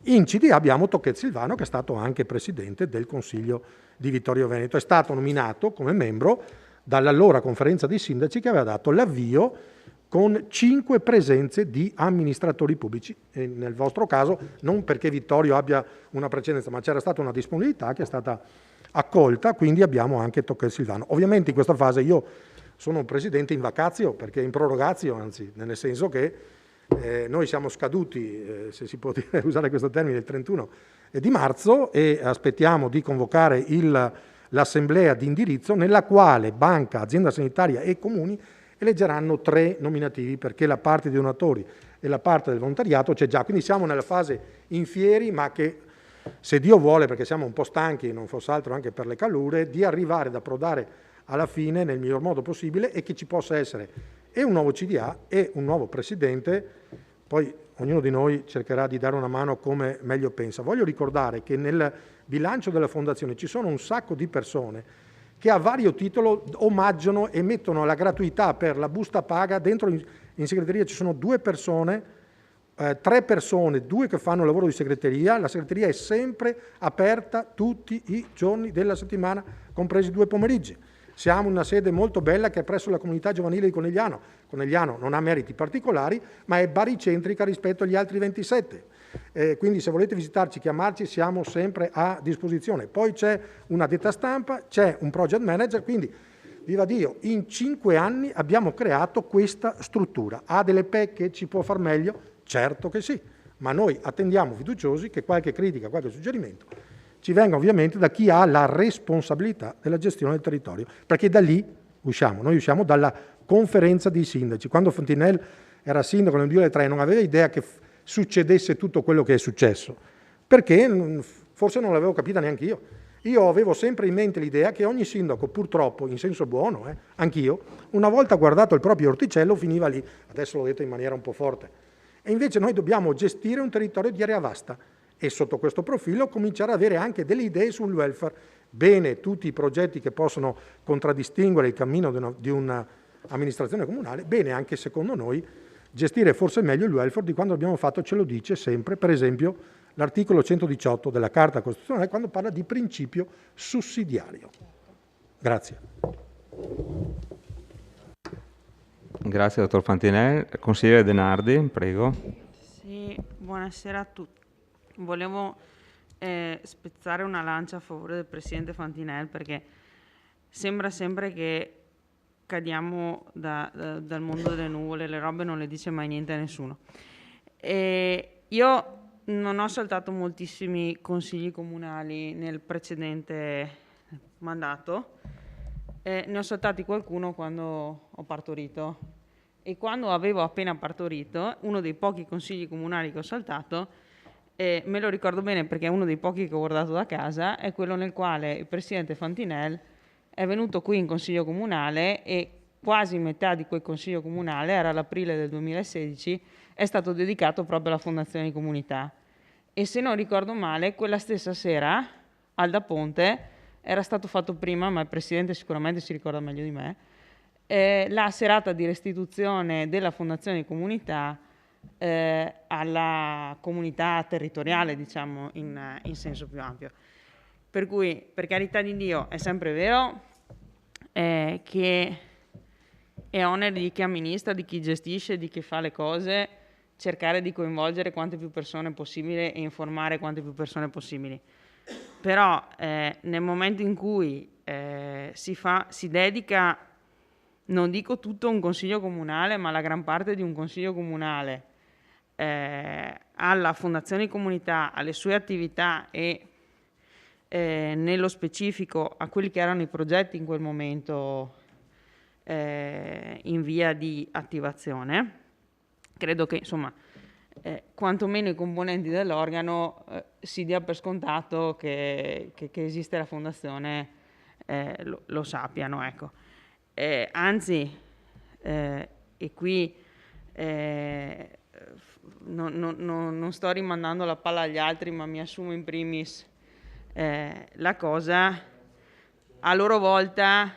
F: in CDA abbiamo Tocchet Silvano, che è stato anche presidente del Consiglio di Vittorio Veneto. È stato nominato come membro dall'allora conferenza dei sindaci che aveva dato l'avvio con 5 presenze di amministratori pubblici. E nel vostro caso, non perché Vittorio abbia una precedenza, ma c'era stata una disponibilità che è stata accolta, quindi abbiamo anche Tocchet Silvano. Ovviamente in questa fase io sono un presidente in vacazio, perché in prorogatio, anzi, nel senso che noi siamo scaduti, se si può dire, usare questo termine, il 31 di marzo e aspettiamo di convocare l'assemblea di indirizzo nella quale banca, azienda sanitaria e comuni eleggeranno 3 nominativi, perché la parte dei donatori e la parte del volontariato c'è già. Quindi siamo nella fase in fieri, ma che se Dio vuole, perché siamo un po' stanchi, non fosse altro anche per le calure, di arrivare ad approdare alla fine nel miglior modo possibile e che ci possa essere e un nuovo CDA e un nuovo presidente. Poi ognuno di noi cercherà di dare una mano come meglio pensa. Voglio ricordare che nel bilancio della Fondazione ci sono un sacco di persone che a vario titolo omaggiano e mettono la gratuità per la busta paga. Dentro in segreteria ci sono 2 persone, 3 persone, 2 che fanno lavoro di segreteria. La segreteria è sempre aperta tutti i giorni della settimana, compresi 2 pomeriggi. Siamo in una sede molto bella che è presso la comunità giovanile di Conegliano. Conegliano non ha meriti particolari, ma è baricentrica rispetto agli altri 27. Quindi se volete visitarci, chiamarci, siamo sempre a disposizione. Poi c'è una detta stampa, c'è un project manager, quindi viva Dio, in 5 anni abbiamo creato questa struttura. Ha delle pecche, ci può far meglio? Certo che sì, ma noi attendiamo fiduciosi che qualche critica, qualche suggerimento ci venga ovviamente da chi ha la responsabilità della gestione del territorio, perché da lì usciamo. Noi usciamo dalla conferenza dei sindaci. Quando Fontinel era sindaco nel 2003 non aveva idea che succedesse tutto quello che è successo, perché forse non l'avevo capita neanche io. Io avevo sempre in mente l'idea che ogni sindaco, purtroppo, in senso buono, anch'io, una volta guardato il proprio orticello finiva lì. Adesso l'ho detto in maniera un po' forte. E invece noi dobbiamo gestire un territorio di area vasta e sotto questo profilo cominciare ad avere anche delle idee sul welfare. Bene tutti i progetti che possono contraddistinguere il cammino di un'amministrazione comunale, bene anche secondo noi gestire forse meglio il welfare di quando abbiamo fatto, ce lo dice sempre, per esempio, l'articolo 118 della Carta Costituzionale quando parla di principio sussidiario. Grazie.
A: Grazie, dottor Fantinel. Consigliere Denardi, prego.
I: Sì, buonasera a tutti. Volevo spezzare una lancia a favore del Presidente Fantinel, perché sembra sempre che cadiamo dal mondo delle nuvole, le robe non le dice mai niente a nessuno. Io non ho saltato moltissimi consigli comunali nel precedente mandato, ne ho saltati qualcuno quando ho partorito, e quando avevo appena partorito uno dei pochi consigli comunali che ho saltato, me lo ricordo bene perché è uno dei pochi che ho guardato da casa, è quello nel quale il Presidente Fantinel è venuto qui in Consiglio Comunale e quasi metà di quel Consiglio Comunale, era l'aprile del 2016, è stato dedicato proprio alla Fondazione di Comunità. E se non ricordo male, quella stessa sera, Alda Ponte, era stato fatto prima, ma il Presidente sicuramente si ricorda meglio di me, la serata di restituzione della Fondazione di Comunità alla comunità territoriale, diciamo, in senso più ampio. Per cui, per carità di Dio, è sempre vero che è onere di chi amministra, di chi gestisce, di chi fa le cose, cercare di coinvolgere quante più persone possibile e informare quante più persone possibili. Però nel momento in cui si dedica, non dico tutto un consiglio comunale, ma la gran parte di un consiglio comunale alla Fondazione di Comunità, alle sue attività e nello specifico a quelli che erano i progetti in quel momento in via di attivazione, credo che insomma quantomeno i componenti dell'organo si dia per scontato che esiste la Fondazione, lo sappiano, ecco. Anzi, e qui non sto rimandando la palla agli altri, ma mi assumo in primis la cosa. A loro volta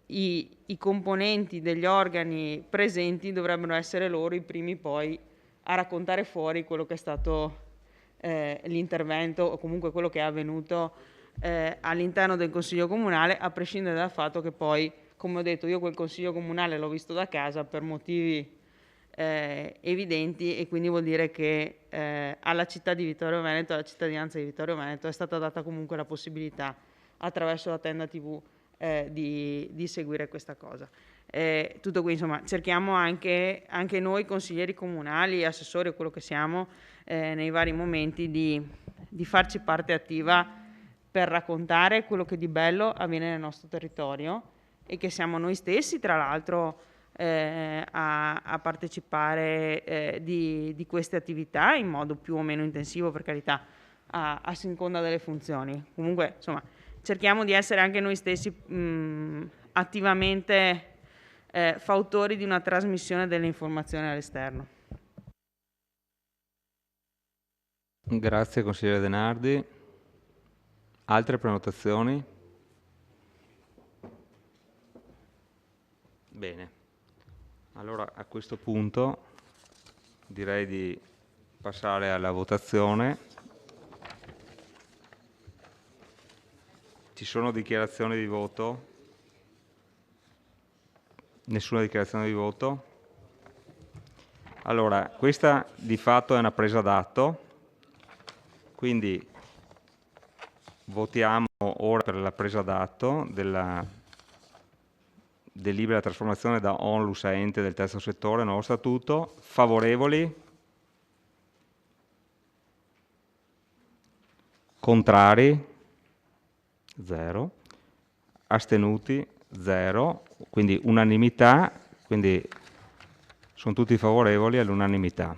I: i componenti degli organi presenti dovrebbero essere loro i primi poi a raccontare fuori quello che è stato l'intervento o comunque quello che è avvenuto all'interno del Consiglio Comunale, a prescindere dal fatto che poi, come ho detto, io quel Consiglio Comunale l'ho visto da casa per motivi evidenti, e quindi vuol dire che alla città di Vittorio Veneto, alla cittadinanza di Vittorio Veneto, è stata data comunque la possibilità attraverso la Tenda TV di seguire questa cosa. Tutto qui, insomma, cerchiamo anche noi consiglieri comunali, assessori, quello che siamo, nei vari momenti di farci parte attiva per raccontare quello che di bello avviene nel nostro territorio, e che siamo noi stessi, tra l'altro, a partecipare di queste attività in modo più o meno intensivo, per carità, a seconda delle funzioni. Comunque, insomma, cerchiamo di essere anche noi stessi attivamente fautori di una trasmissione delle informazioni all'esterno.
A: Grazie consigliere Denardi. Altre prenotazioni? Bene, allora a questo punto direi di passare alla votazione. Ci sono dichiarazioni di voto? Nessuna dichiarazione di voto? Allora, questa di fatto è una presa d'atto, quindi votiamo ora per la presa d'atto della delibera trasformazione da onlus a ente del terzo settore, nuovo statuto. Favorevoli? Contrari? 0. Astenuti? 0. Quindi unanimità, quindi sono tutti favorevoli all'unanimità.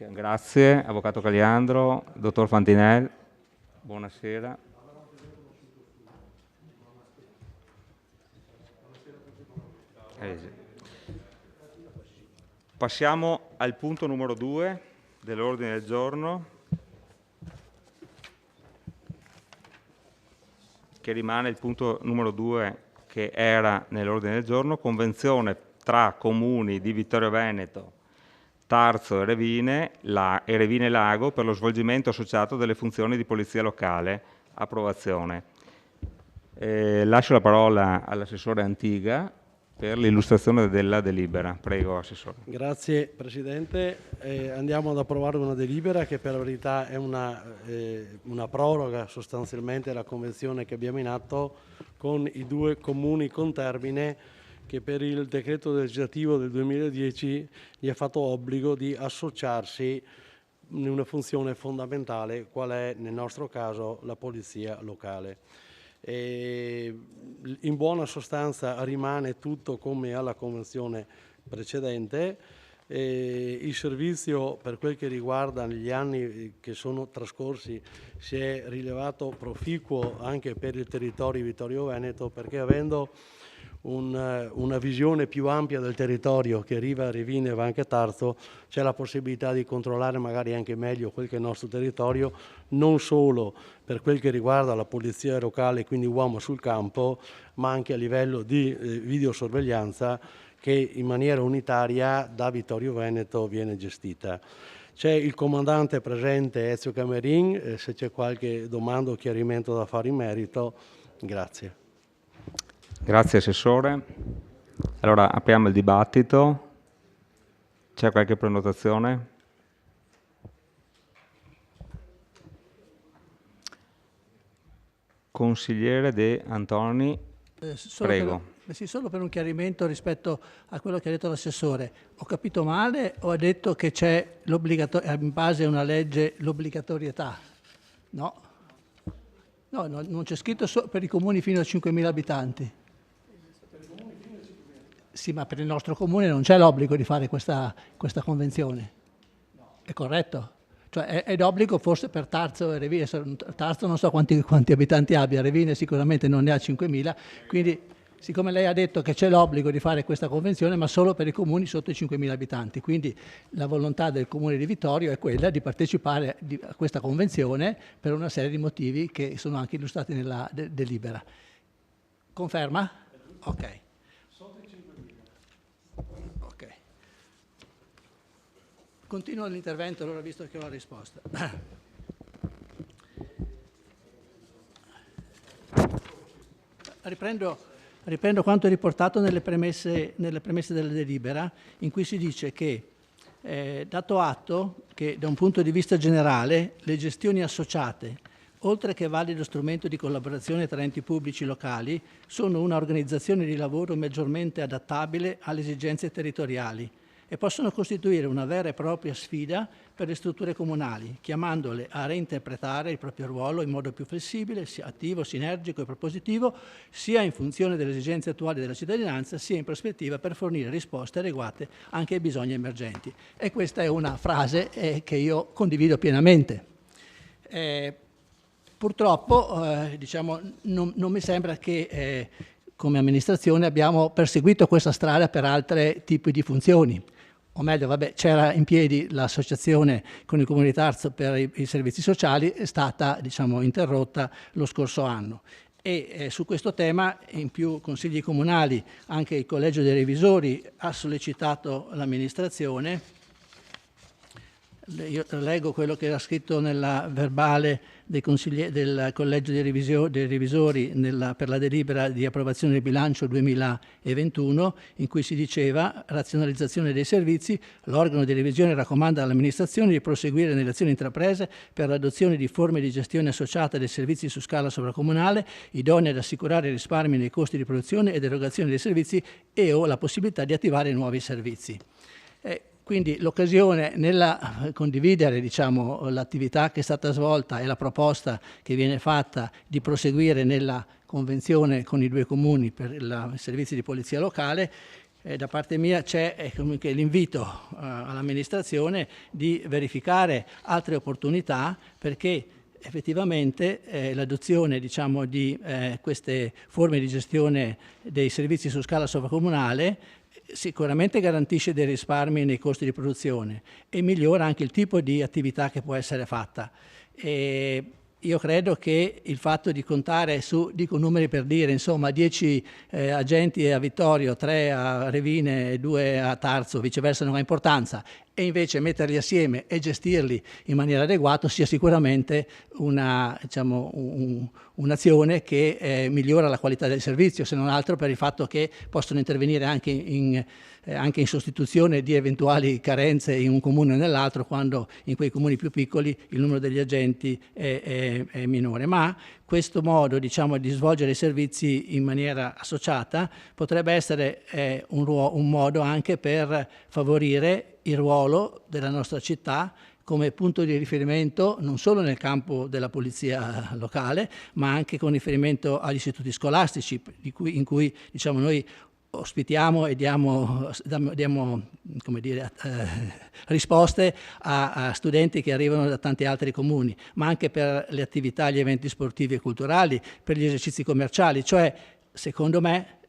A: Grazie, Avvocato Caliandro, Dottor Fantinel, buonasera. Passiamo al punto numero 2 dell'ordine del giorno, che rimane il punto numero 2 che era nell'ordine del giorno, convenzione tra comuni di Vittorio Veneto, Tarzo e Revine Lago per lo svolgimento associato delle funzioni di polizia locale. Approvazione. Lascio la parola all'assessore Antiga per l'illustrazione della delibera. Prego, Assessore.
J: Grazie Presidente. Andiamo ad approvare una delibera che per la verità è una proroga sostanzialmente della convenzione che abbiamo in atto con i due comuni contermine che per il decreto legislativo del 2010 gli ha fatto obbligo di associarsi in una funzione fondamentale, qual è nel nostro caso la polizia locale. In buona sostanza rimane tutto come alla convenzione precedente. Il servizio, per quel che riguarda gli anni che sono trascorsi, si è rilevato proficuo anche per il territorio di Vittorio Veneto, perché avendo una visione più ampia del territorio che arriva a Revine e va anche a Tarzo, c'è la possibilità di controllare magari anche meglio quel che è il nostro territorio, non solo per quel che riguarda la polizia locale, quindi uomo sul campo, ma anche a livello di videosorveglianza che in maniera unitaria da Vittorio Veneto viene gestita. C'è il comandante presente Ezio Camerin, se c'è qualche domanda o chiarimento da fare in merito, grazie.
A: Grazie Assessore. Allora apriamo il dibattito. C'è qualche prenotazione? Consigliere De Antoni, prego.
K: Solo per un chiarimento rispetto a quello che ha detto l'assessore. Ho capito male o ha detto che c'è in base a una legge l'obbligatorietà? No. No, non c'è scritto per i comuni fino a 5.000 abitanti. Sì, ma per il nostro comune non c'è l'obbligo di fare questa convenzione. È corretto? Cioè è d'obbligo forse per Tarzo e Revine. Tarzo non so quanti abitanti abbia, Revine sicuramente non ne ha 5.000, quindi siccome lei ha detto che c'è l'obbligo di fare questa convenzione, ma solo per i comuni sotto i 5.000 abitanti, quindi la volontà del comune di Vittorio è quella di partecipare a questa convenzione per una serie di motivi che sono anche illustrati nella delibera. Conferma? Ok. Ok. Continuo l'intervento allora, visto che ho la risposta. Riprendo quanto riportato nelle premesse della delibera, in cui si dice che, dato atto che da un punto di vista generale le gestioni associate, oltre che valido strumento di collaborazione tra enti pubblici locali, sono una organizzazione di lavoro maggiormente adattabile alle esigenze territoriali e possono costituire una vera e propria sfida per le strutture comunali, chiamandole a reinterpretare il proprio ruolo in modo più flessibile, sia attivo, sinergico e propositivo, sia in funzione delle esigenze attuali della cittadinanza, sia in prospettiva per fornire risposte adeguate anche ai bisogni emergenti. E questa è una frase che io condivido pienamente. Purtroppo diciamo, non mi sembra che come amministrazione abbiamo perseguito questa strada per altri tipi di funzioni. O meglio, vabbè, c'era in piedi l'associazione con il Comune di Tarzo per i servizi sociali, è stata diciamo, interrotta lo scorso anno. E su questo tema in più consigli comunali, anche il Collegio dei Revisori ha sollecitato l'amministrazione. Io leggo quello che era scritto nella verbale del Collegio dei Revisori per la delibera di approvazione del bilancio 2021, in cui si diceva razionalizzazione dei servizi, l'organo di revisione raccomanda all'amministrazione di proseguire nelle azioni intraprese per l'adozione di forme di gestione associata dei servizi su scala sovracomunale, idonee ad assicurare risparmi nei costi di produzione ed erogazione dei servizi e o la possibilità di attivare nuovi servizi. Quindi l'occasione nella condividere diciamo, l'attività che è stata svolta e la proposta che viene fatta di proseguire nella convenzione con i due comuni per i servizi di polizia locale, da parte mia c'è l'invito all'amministrazione di verificare altre opportunità perché effettivamente l'adozione diciamo, di queste forme di gestione dei servizi su scala sovracomunale sicuramente garantisce dei risparmi nei costi di produzione e migliora anche il tipo di attività che può essere fatta. E io credo che il fatto di contare su, dico numeri per dire, insomma 10 agenti a Vittorio, 3 a Revine e 2 a Tarzo, viceversa non ha importanza, e invece metterli assieme e gestirli in maniera adeguata sia sicuramente un'azione che migliora la qualità del servizio, se non altro per il fatto che possono intervenire anche in sostituzione di eventuali carenze in un comune o nell'altro, quando in quei comuni più piccoli il numero degli agenti è minore. Ma questo modo diciamo, di svolgere i servizi in maniera associata potrebbe essere un modo anche per favorire il ruolo della nostra città come punto di riferimento non solo nel campo della polizia locale, ma anche con riferimento agli istituti scolastici, in cui diciamo, noi ospitiamo e diamo come dire, risposte a studenti che arrivano da tanti altri comuni, ma anche per le attività, gli eventi sportivi e culturali, per gli esercizi commerciali. Cioè, secondo me,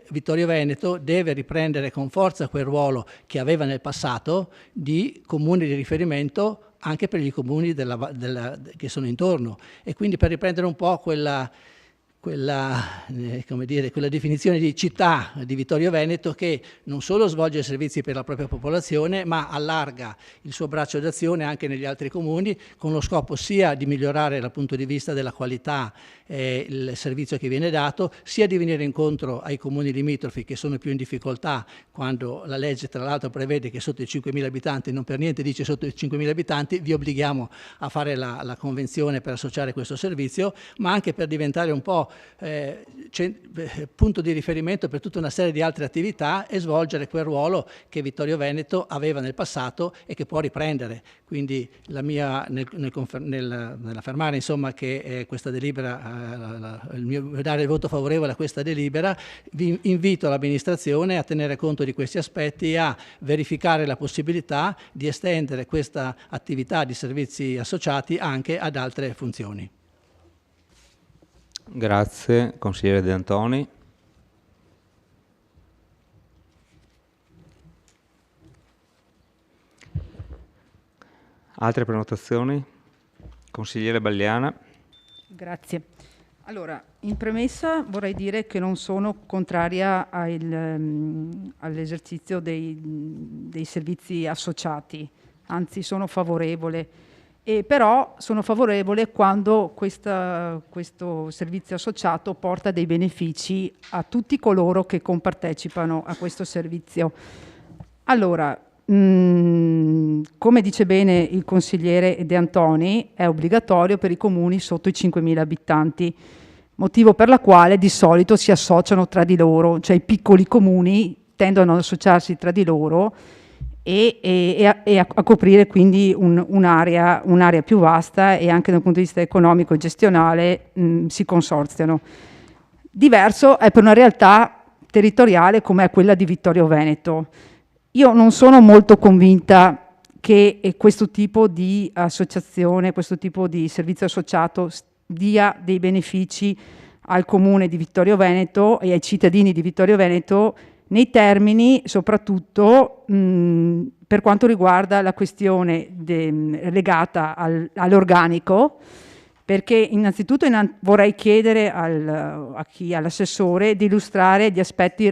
K: Vittorio Veneto deve riprendere con forza quel ruolo che aveva nel passato di comune di riferimento anche per i comuni che sono intorno, e quindi per riprendere un po' quella definizione di città di Vittorio Veneto, che non solo svolge servizi per la propria popolazione, ma allarga il suo braccio d'azione anche negli altri comuni, con lo scopo sia di migliorare dal punto di vista della qualità il servizio che viene dato, sia di venire incontro ai comuni limitrofi che sono più in difficoltà, quando la legge tra l'altro prevede che sotto i 5.000 abitanti, non per niente dice sotto i 5.000 abitanti, vi obblighiamo a fare la convenzione per associare questo servizio, ma anche per diventare un po' punto di riferimento per tutta una serie di altre attività e svolgere quel ruolo che Vittorio Veneto aveva nel passato e che può riprendere. Quindi la mia, nell'affermare insomma che questa delibera, dare il voto favorevole a questa delibera, vi invito l'amministrazione a tenere conto di questi aspetti e a verificare la possibilità di estendere questa attività di servizi associati anche ad altre funzioni.
A: Grazie, consigliere De Antoni. Altre prenotazioni? Consigliere Balliana.
G: Grazie. Allora, in premessa vorrei dire che non sono contraria all'esercizio dei servizi associati, anzi sono favorevole. Però sono favorevole quando questo servizio associato porta dei benefici a tutti coloro che compartecipano a questo servizio. Allora, come dice bene il consigliere De Antoni, è obbligatorio per i comuni sotto i 5.000 abitanti, motivo per la quale di solito si associano tra di loro, cioè i piccoli comuni tendono ad associarsi tra di loro e a coprire quindi un'area più vasta, e anche dal punto di vista economico e gestionale si consorziano. Diverso è per una realtà territoriale come è quella di Vittorio Veneto. Io non sono molto convinta che questo tipo di associazione, questo tipo di servizio associato dia dei benefici al comune di Vittorio Veneto e ai cittadini di Vittorio Veneto, nei termini soprattutto per quanto riguarda la questione legata all'organico, perché innanzitutto vorrei chiedere all'assessore di illustrare gli aspetti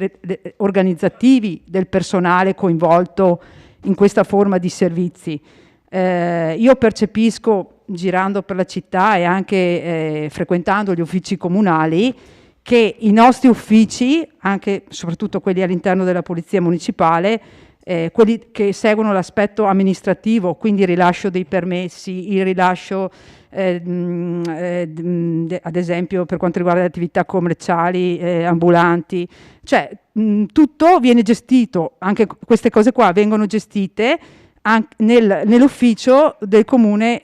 G: organizzativi del personale coinvolto in questa forma di servizi. Io percepisco, girando per la città e anche frequentando gli uffici comunali, che i nostri uffici, anche soprattutto quelli all'interno della Polizia Municipale, quelli che seguono l'aspetto amministrativo, quindi il rilascio dei permessi, il rilascio ad esempio per quanto riguarda le attività commerciali, ambulanti, cioè tutto viene gestito, anche queste cose qua vengono gestite nell'ufficio del comune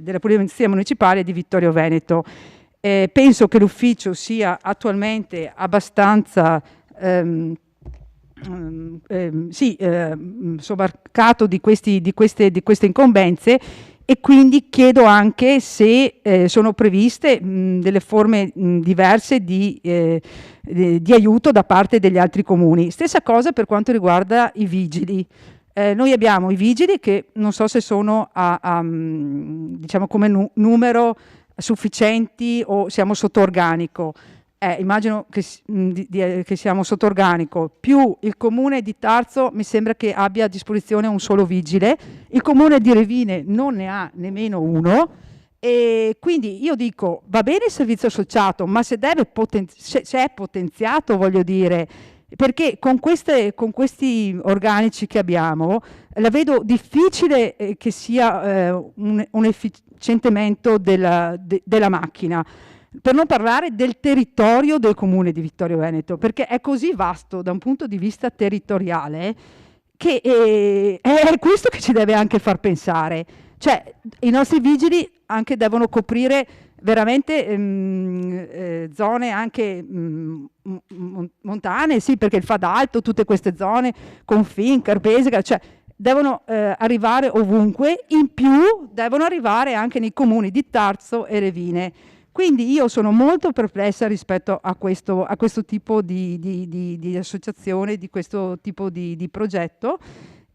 G: della Polizia Municipale di Vittorio Veneto. Penso che l'ufficio sia attualmente abbastanza sobbarcato di queste incombenze, e quindi chiedo anche se sono previste delle forme diverse di aiuto da parte degli altri comuni. Stessa cosa per quanto riguarda i vigili. Noi abbiamo i vigili che non so se sono diciamo come numero sufficienti o siamo sotto organico. Immagino che siamo sotto organico, più il comune di Tarzo mi sembra che abbia a disposizione un solo vigile, il comune di Revine non ne ha nemmeno uno, e quindi io dico va bene il servizio associato, ma se è potenziato, voglio dire, perché con questi organici che abbiamo la vedo difficile che sia un efficientamento della macchina. Per non parlare del territorio del comune di Vittorio Veneto, perché è così vasto da un punto di vista territoriale che è questo che ci deve anche far pensare. Cioè i nostri vigili anche devono coprire veramente zone anche montane, sì, perché il Fadalto, tutte queste zone, Confin, Carpesica, cioè devono arrivare ovunque, in più devono arrivare anche nei comuni di Tarzo e Revine. Quindi io sono molto perplessa rispetto a questo tipo di associazione, di questo tipo di progetto,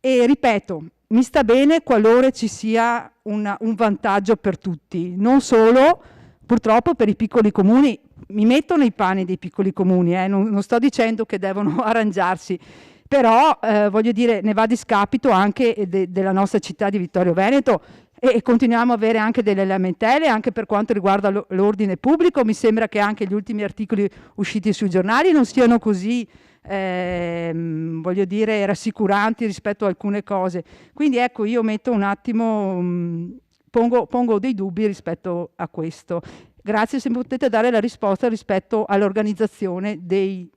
G: e ripeto, mi sta bene qualora ci sia un vantaggio per tutti, non solo purtroppo per i piccoli comuni. Mi metto nei panni dei piccoli comuni, non sto dicendo che devono arrangiarsi, però voglio dire, ne va a discapito anche della nostra città di Vittorio Veneto, e continuiamo a avere anche delle lamentele anche per quanto riguarda l'ordine pubblico. Mi sembra che anche gli ultimi articoli usciti sui giornali non siano così voglio dire rassicuranti rispetto a alcune cose. Quindi ecco, io metto un attimo, pongo dei dubbi rispetto a questo. Grazie se potete dare la risposta rispetto all'organizzazione del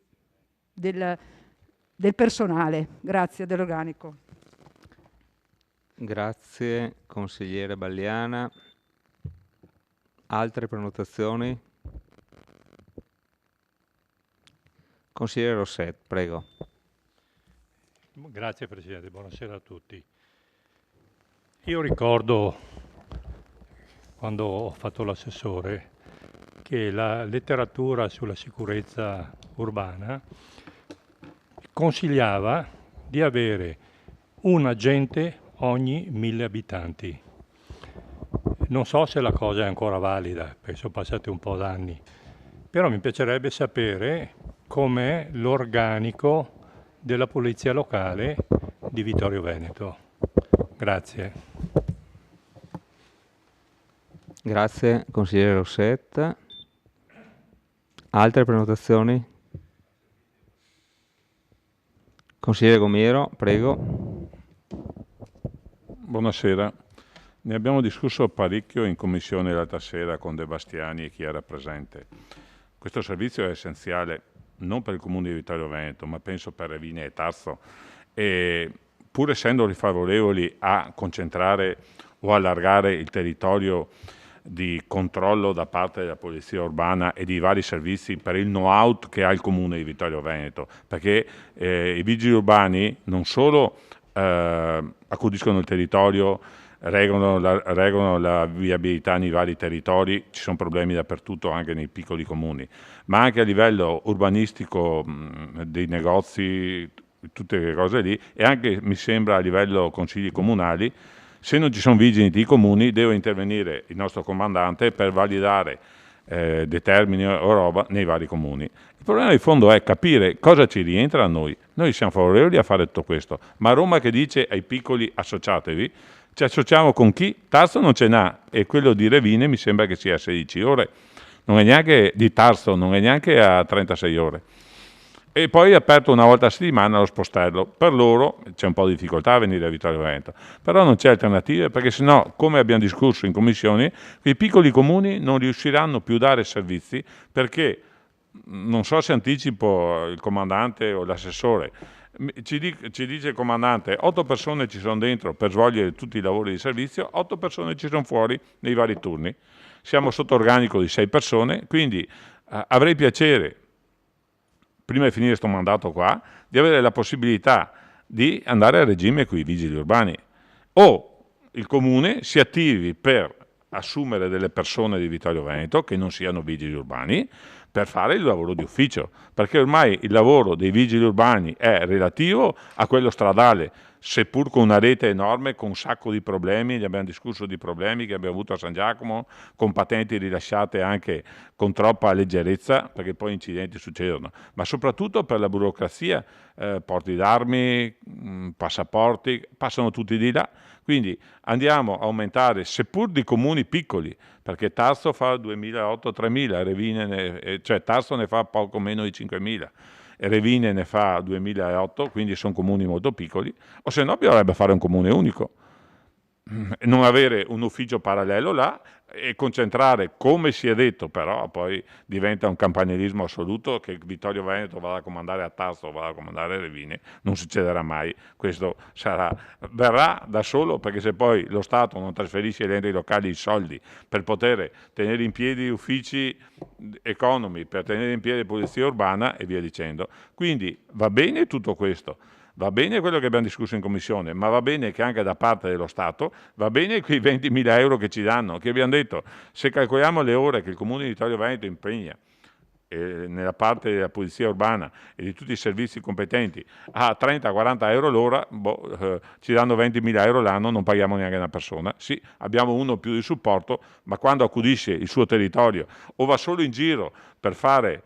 G: personale. Grazie, dell'organico.
A: Grazie consigliere Balliana. Altre prenotazioni? Consigliere Rosset, prego.
L: Grazie Presidente, buonasera a tutti. Io ricordo, quando ho fatto l'assessore, che la letteratura sulla sicurezza urbana consigliava di avere un agente ogni 1000 abitanti. Non so se la cosa è ancora valida, perché sono passati un po' d'anni, però mi piacerebbe sapere com'è l'organico della polizia locale di Vittorio Veneto. Grazie.
A: Grazie, consigliere Rossetta. Altre prenotazioni? Consigliere Gomiero, prego.
M: Buonasera. Ne abbiamo discusso parecchio in commissione l'altra sera con De Bastiani e chi era presente. Questo servizio è essenziale non per il comune di Vittorio Veneto, ma penso per Revine e Tarso, e pur essendo rifavorevoli a concentrare o allargare il territorio di controllo da parte della polizia urbana e di vari servizi per il know-how che ha il comune di Vittorio Veneto, perché i vigili urbani non solo accudiscono il territorio, regolano la viabilità nei vari territori, ci sono problemi dappertutto anche nei piccoli comuni, ma anche a livello urbanistico dei negozi, tutte le cose lì, e anche mi sembra a livello consigli comunali. Se non ci sono vigili nei comuni deve intervenire il nostro comandante per validare determini o roba nei vari comuni. Il problema di fondo è capire cosa ci rientra a noi. Noi siamo favorevoli a fare tutto questo, ma Roma che dice ai piccoli associatevi, ci associamo con chi? Tarso non ce n'ha, e quello di Revine mi sembra che sia a 16 ore, non è neanche di Tarso, non è neanche a 36 ore. E poi è aperto una volta a settimana lo spostello. Per loro c'è un po' di difficoltà a venire a Vittorio Veneto, però non c'è alternativa, perché sennò, come abbiamo discusso in commissione, i piccoli comuni non riusciranno più a dare servizi, perché non so se anticipo il comandante o l'assessore, ci dice il comandante 8 persone ci sono dentro per svolgere tutti i lavori di servizio, 8 persone ci sono fuori nei vari turni, siamo sotto organico di 6 persone, quindi avrei piacere, prima di finire questo mandato qua, di avere la possibilità di andare a regime con i vigili urbani, o il comune si attivi per assumere delle persone di Vittorio Veneto che non siano vigili urbani per fare il lavoro di ufficio, perché ormai il lavoro dei vigili urbani è relativo a quello stradale, seppur con una rete enorme, con un sacco di problemi, ne abbiamo discusso di problemi che abbiamo avuto a San Giacomo, con patenti rilasciate anche con troppa leggerezza, perché poi incidenti succedono, ma soprattutto per la burocrazia, porti d'armi, passaporti, passano tutti di là. Quindi andiamo a aumentare, seppur di comuni piccoli, perché Tarso fa 2008-3000, Revine cioè Tarso ne fa poco meno di 5000, Revine ne fa 2008, quindi sono comuni molto piccoli, o se no bisognerebbe fare un comune unico, non avere un ufficio parallelo là e concentrare, come si è detto, però poi diventa un campanilismo assoluto, che Vittorio Veneto vada a comandare a Tarso o vada a comandare a Revine, non succederà mai, questo verrà da solo, perché se poi lo Stato non trasferisce agli enti locali i soldi per poter tenere in piedi uffici economi, per tenere in piedi polizia urbana e via dicendo. Quindi va bene tutto questo, va bene quello che abbiamo discusso in commissione, ma va bene che anche da parte dello Stato, va bene quei 20.000 euro che ci danno, che abbiamo detto, se calcoliamo le ore che il Comune di Vittorio Veneto impegna nella parte della polizia urbana e di tutti i servizi competenti a 30-40 euro l'ora, ci danno 20.000 euro l'anno, non paghiamo neanche una persona. Sì, abbiamo uno più di supporto, ma quando accudisce il suo territorio o va solo in giro per fare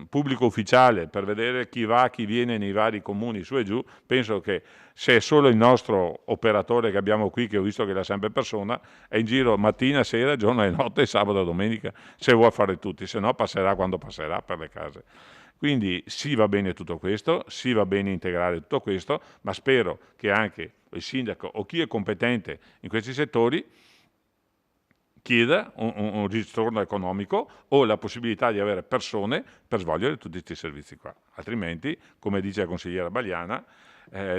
M: pubblico ufficiale, per vedere chi va, chi viene nei vari comuni su e giù, penso che se è solo il nostro operatore che abbiamo qui, che ho visto che è la sempre persona, è in giro mattina, sera, giorno e notte, sabato e domenica, se vuole fare tutti, se no passerà quando passerà per le case. Quindi sì, va bene tutto questo, sì, va bene integrare tutto questo, ma spero che anche il sindaco o chi è competente in questi settori chieda un ritorno economico o la possibilità di avere persone per svolgere tutti questi servizi qua. Altrimenti, come dice la consigliera Bagliana,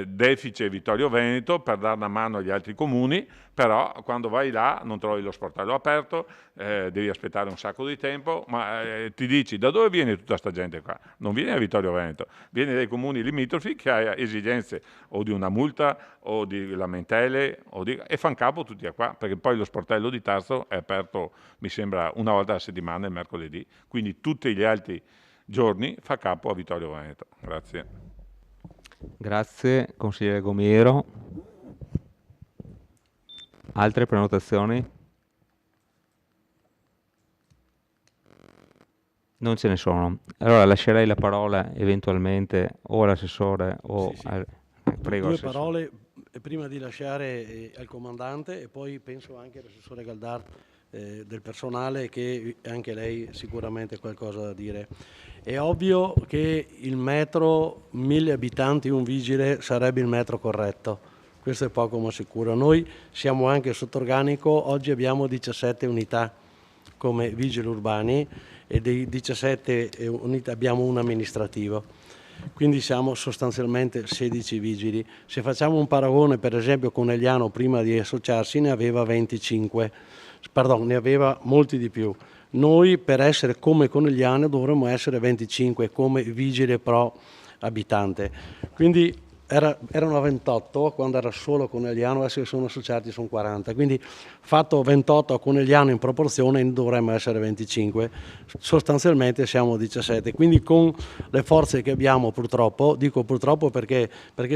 M: deficit Vittorio Veneto per dare una mano agli altri comuni, però quando vai là non trovi lo sportello aperto, devi aspettare un sacco di tempo, ma ti dici da dove viene tutta sta gente qua? Non viene da Vittorio Veneto, viene dai comuni limitrofi che ha esigenze o di una multa o di lamentele e fan capo tutti a qua, perché poi lo sportello di Tarso è aperto, mi sembra, una volta alla settimana, il mercoledì, quindi tutti gli altri giorni fa capo a Vittorio Veneto. Grazie.
A: Grazie, consigliere Gomiero. Altre prenotazioni? Non ce ne sono. Allora lascerei la parola eventualmente o all'assessore o
J: Sì, sì.
A: al... Prego,
J: Due
A: assessore.
J: parole prima di lasciare al comandante e poi penso anche all'assessore Galdar del personale, che anche lei sicuramente ha qualcosa da dire. È ovvio che il metro 1000 abitanti un vigile sarebbe il metro corretto, questo è poco ma sicuro. Noi siamo anche sotto organico, oggi abbiamo 17 unità come vigili urbani e dei 17 unità abbiamo un amministrativo. Quindi siamo sostanzialmente 16 vigili. Se facciamo un paragone, per esempio, Conegliano prima di associarsi ne aveva 25, pardon, ne aveva molti di più. Noi per essere come Conegliano dovremmo essere 25 come vigile pro abitante. Quindi erano 28 quando era solo Conegliano, adesso sono associati, sono 40. Quindi fatto 28 a Conegliano in proporzione dovremmo essere 25, sostanzialmente siamo 17. Quindi con le forze che abbiamo purtroppo, dico purtroppo perché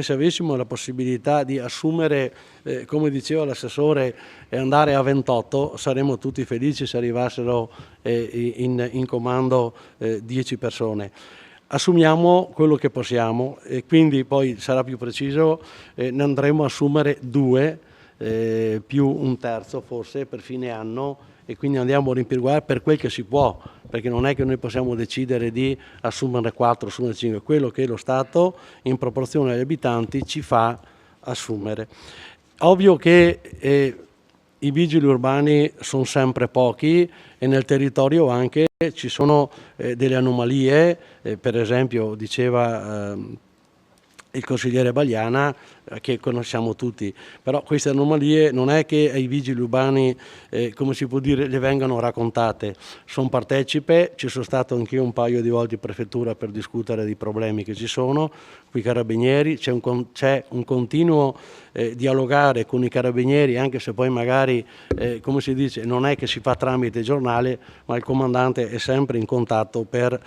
J: se avessimo la possibilità di assumere, come diceva l'assessore, e andare a 28 saremmo tutti felici se arrivassero in comando 10 persone. Assumiamo quello che possiamo e quindi poi sarà più preciso, ne andremo a assumere 2 più un terzo forse per fine anno, e quindi andiamo a rimpinguare per quel che si può, perché non è che noi possiamo decidere di assumerne 4, assumerne 5, quello che lo Stato in proporzione agli abitanti ci fa assumere. Ovvio che i vigili urbani sono sempre pochi e nel territorio anche ci sono delle anomalie, per esempio diceva il consigliere Bagliana, che conosciamo tutti, però queste anomalie non è che ai vigili urbani, come si può dire, le vengano raccontate. Sono partecipe, ci sono stato anch'io un paio di volte in prefettura per discutere dei problemi che ci sono, qui i carabinieri, c'è un continuo dialogare con i carabinieri, anche se poi magari, come si dice, non è che si fa tramite giornale, ma il comandante è sempre in contatto per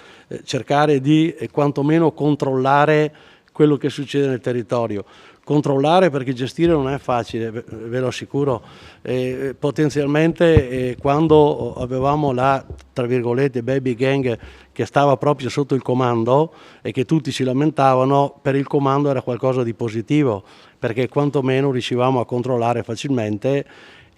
J: cercare di quantomeno controllare quello che succede nel territorio. Controllare perché gestire non è facile, ve lo assicuro. Potenzialmente quando avevamo la, tra virgolette, baby gang che stava proprio sotto il comando e che tutti si lamentavano, per il comando era qualcosa di positivo, perché quantomeno riuscivamo a controllare facilmente,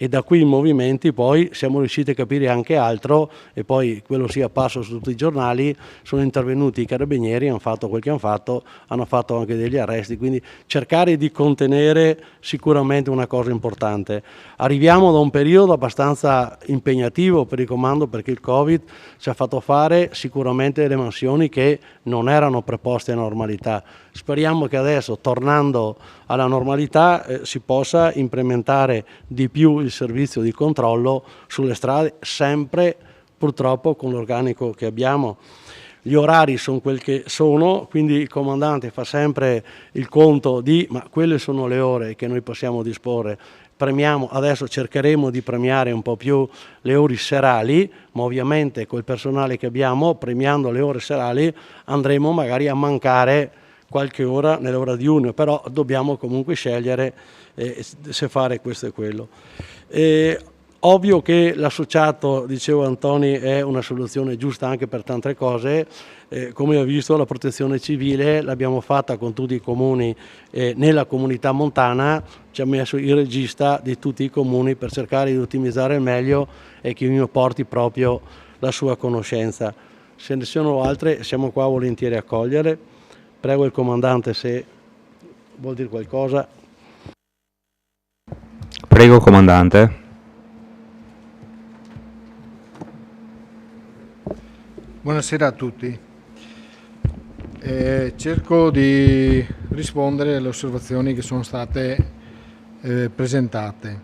J: e da qui i movimenti poi siamo riusciti a capire anche altro, e poi quello sia passo su tutti i giornali, sono intervenuti i carabinieri, hanno fatto quel che hanno fatto anche degli arresti, quindi cercare di contenere sicuramente una cosa importante. Arriviamo da un periodo abbastanza impegnativo per il comando, perché il Covid ci ha fatto fare sicuramente delle mansioni che non erano preposte a normalità. Speriamo che adesso, tornando alla normalità, si possa implementare di più il servizio di controllo sulle strade, sempre purtroppo con l'organico che abbiamo. Gli orari sono quel che sono, quindi il comandante fa sempre il conto di ma quelle sono le ore che noi possiamo disporre. Premiamo, adesso cercheremo di premiare un po' più le ore serali, ma ovviamente col personale che abbiamo, premiando le ore serali, andremo magari a mancare qualche ora nell'ora diurna, però dobbiamo comunque scegliere se fare questo e quello. Ovvio che l'associato, dicevo Antoni, è una soluzione giusta anche per tante cose. Come ho visto, la protezione civile l'abbiamo fatta con tutti i comuni nella comunità montana, ci ha messo il regista di tutti i comuni per cercare di ottimizzare al meglio e che ognuno porti proprio la sua conoscenza. Se ne sono altre siamo qua volentieri a cogliere. Prego il comandante se vuol dire qualcosa.
A: Prego comandante.
N: Buonasera a tutti. Cerco di rispondere alle osservazioni che sono state presentate.